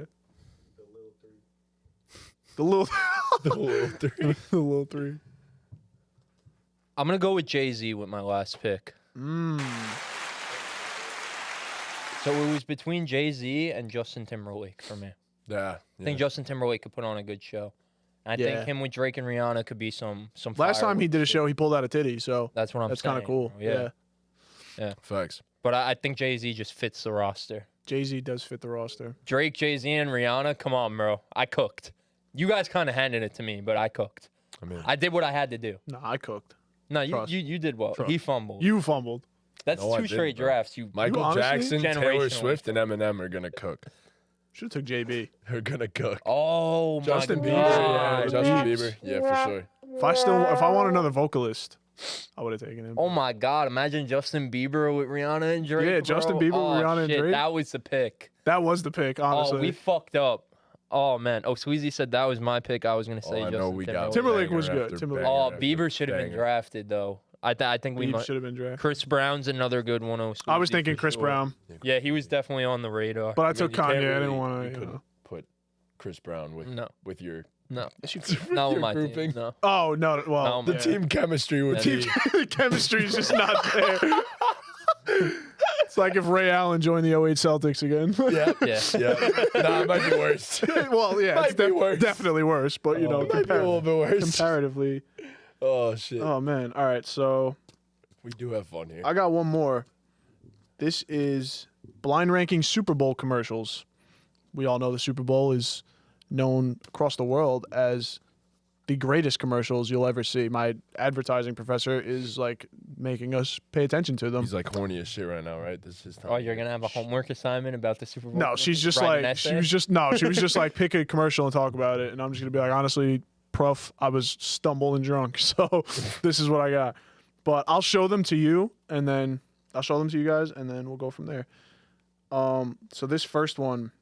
The little The little three. the little three. I'm gonna go with Jay-Z with my last pick. So it was between Jay-Z and Justin Timberlake for me. Yeah. I think Justin Timberlake could put on a good show. And I Yeah. think him with Drake and Rihanna could be some Last time he fireworks, did a too. show, he pulled out a titty, so That's what I'm that's saying. kind of cool. Yeah. Facts. But I think Jay-Z just fits the roster. Jay-Z does fit the roster. Drake, Jay-Z, and Rihanna, come on, bro. I cooked. You guys kind of handed it to me, but I cooked. I mean, I did what I had to do. Nah, I cooked. No, you Trust. you did well. Trust. He fumbled. You fumbled. That's No, I 2 didn't, straight bro. drafts. You Michael honestly? Jackson, Taylor Generational. Swift, and Eminem are gonna cook. Should have took JB. They're gonna cook. Oh my Justin Bieber, God. yeah, Justin Biebs. Bieber, yeah, for sure. If I want another vocalist, I would have taken him. Oh my God! Imagine Justin Bieber with Rihanna and Drake. Yeah, bro. Justin Bieber, Oh, Rihanna, and shit, Drake. That was the pick. That was the pick, honestly. Oh, we fucked up. Oh man. Oh, Sweezy said that was my pick. I was gonna say Oh, I Justin know we got Timberlake. Timberlake banger was good. after Timberlake. banger Oh, after Bieber should have been banger. drafted though. I think we He might. should have been drafted. Chris Brown's another good one. I was thinking Chris Brown, Yeah, he was definitely on the radar. but I mean, took you can't Kanye. I really- didn't want you to. couldn't put Chris Brown with No, your no, with not your on my grouping. team. No. Oh no! Well, No, The Yeah. team chemistry would Team- be. the chemistry's just not there. It's like if Ray Allen joined the 08 Celtics again. Yeah. Nah, it might be worse. Well, yeah, Might it's be worse. definitely worse, but you know, It might be a little bit worse. comparatively. Oh shit. Oh man! All right, so We do have fun here. I got one more. This is blind ranking Super Bowl commercials. We all know the Super Bowl is known across the world as the greatest commercials you'll ever see. My advertising professor is like making us pay attention to them. He's like horny as shit right now, right? This is his time. Oh, you're gonna have a homework assignment about the Super Bowl? No, she's just Write an like she essay? was just like pick a commercial and talk about it, and I'm just gonna be like, honestly, prof, I was stumbling drunk, so this is what I got. But I'll show them to you, and then I'll show them to you guys, and then we'll go from there. So this first one,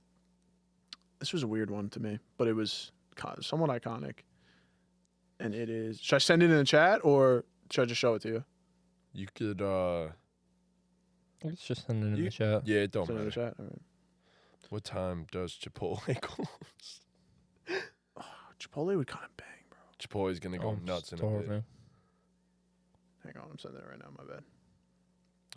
this was a weird one to me, but it was somewhat iconic, and it is. Should I send it in the chat or should I just show it to you? You could. Let's just send it in the chat. Yeah, it don't Send it in the matter. chat. All right. What time does Chipotle close? Chipotle would kind of bang, bro. Chipotle's gonna go I'm nuts in a bit. starving. Hang on, I'm sending it right now. My bad.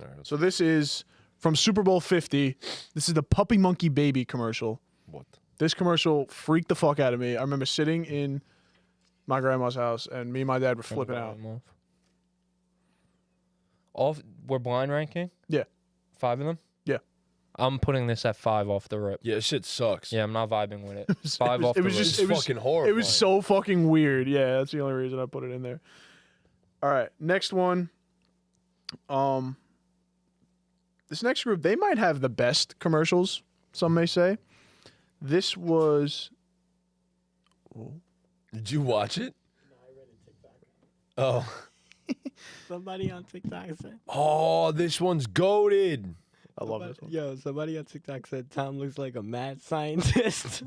All right. So this is from Super Bowl 50. This is the Puppy Monkey Baby commercial. What? This commercial freaked the fuck out of me. I remember sitting in my grandma's house, and me and my dad were Turn the flipping out. volume off. We're blind ranking? Yeah. 5 of them? Yeah. I'm putting this at 5 off the rip. Yeah, shit sucks. Yeah, I'm not vibing with it. 5 off it the was rip. just- It's it was- fucking horrible. It was so fucking weird. Yeah, that's the only reason I put it in there. All right, next one. This next group, they might have the best commercials, some may say. This was Did you watch it? No, I read a TikTok. Oh. Somebody on TikTok said. Oh, this one's goated. I love this one. Yo, somebody on TikTok said Tom looks like a mad scientist.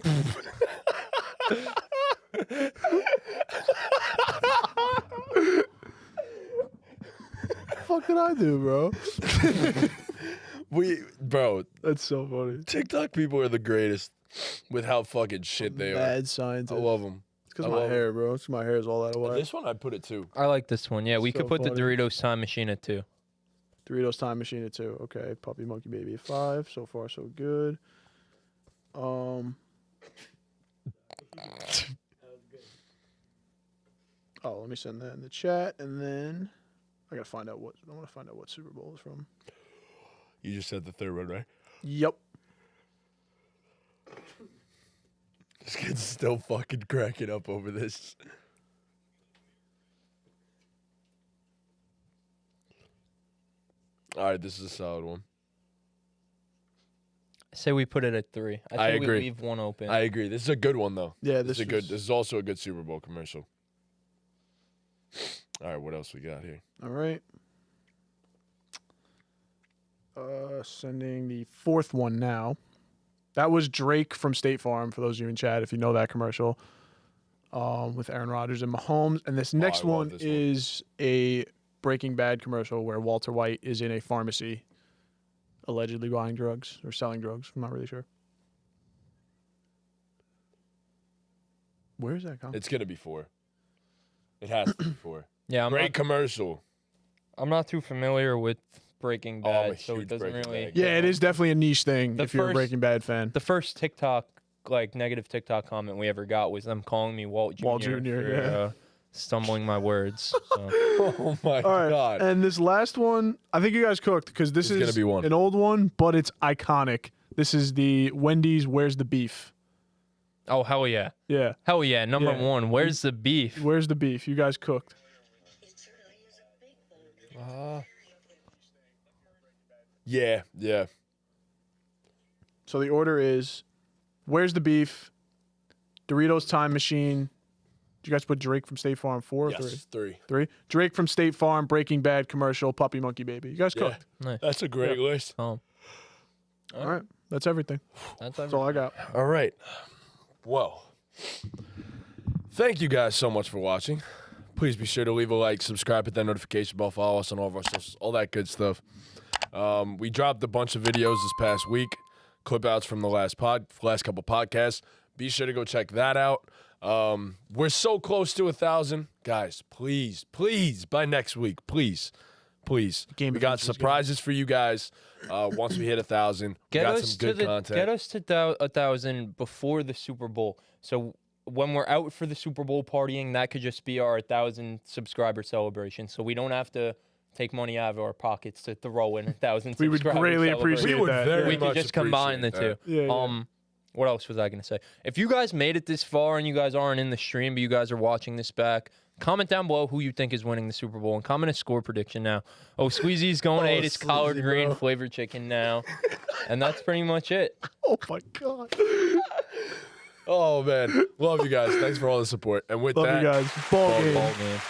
What the fuck did I do, bro? Bro, That's so funny. TikTok people are the greatest with how fucking shit they are. Mad scientist. I love them. It's because I my love hair, bro. It's 'cause my hair is all that away. This one I'd put it too. I like this one. Yeah, we So could put the funny. Doritos Time Machine at 2. Doritos Time Machine at 2. Okay, Puppy Monkey Baby at 5. So far, so good. Oh, let me send that in the chat, and then I want to find out what Super Bowl is from. You just said the third one, right? Yep. This kid's still fucking cracking up over this. All right, this is a solid one. I say we put it at 3. I say agree. we leave one open. I agree. This is a good one though. Yeah, This this is a good. was- This is also a good Super Bowl commercial. All right, what else we got here? All right. Sending the fourth one now. That was Drake from State Farm, for those of you in chat, if you know that commercial, with Aaron Rodgers and Mahomes. And this next I love one this one. is a Breaking Bad commercial where Walter White is in a pharmacy allegedly buying drugs or selling drugs. I'm not really sure. Where is that coming? It's gonna be 4. It has to be 4. yeah, Great commercial. I'm not too familiar with Breaking Oh, I'm a Bad, so it huge doesn't Breaking really. Bad Yeah, it is definitely a niche thing The if you're a first- Breaking Bad fan. The first TikTok, like negative TikTok comment we ever got was them calling me Walt Jr. Walt Jr., for, yeah. stumbling my words. So. Oh my All right, god. and this last one, I think you guys cooked because this It's gonna is be one. an old one, but it's iconic. This is the Wendy's Where's the Beef? Oh hell yeah, Yeah, hell yeah! Number Yeah. 1, where's the beef? Where's the Beef? You guys cooked. Yeah, yeah. So the order is Where's the Beef? Doritos Time Machine. Did you guys put Drake from State Farm 4 or Yes, 3. 3? Drake from State Farm, Breaking Bad commercial, Puppy Monkey Baby. You guys Yeah. cooked. Nice. That's a great list. Oh, All right, that's everything. that's That's all I got. All right. Well, thank you guys so much for watching. Please be sure to leave a like, subscribe, hit that notification bell, follow us on all of our socials, all that good stuff. We dropped a bunch of videos this past week, clip outs from the last couple podcasts. Be sure to go check that out. We're so close to 1,000. Guys, please, by next week, please. We got surprises for you guys once we hit 1,000. We got some good content. Get us to 1,000 before the Super Bowl. So when we're out for the Super Bowl partying, that could just be our 1,000 subscriber celebration. So we don't have to take money out of our pockets to throw in 1,000 We would subscriber greatly celebration. appreciate We would that. very We could much just combine the two. appreciate that. Yeah. What else was I going to say? If you guys made it this far and you guys aren't in the stream, but you guys are watching this back, comment down below who you think is winning the Super Bowl and comment a score prediction now. Oh, Squeezy's going to eat his collard Squeezy, green bro. flavored chicken now. And that's pretty much it. Oh my God. Oh, man. Love you guys. Thanks for all the support. And with Love that, you guys. Ball game. Ball game.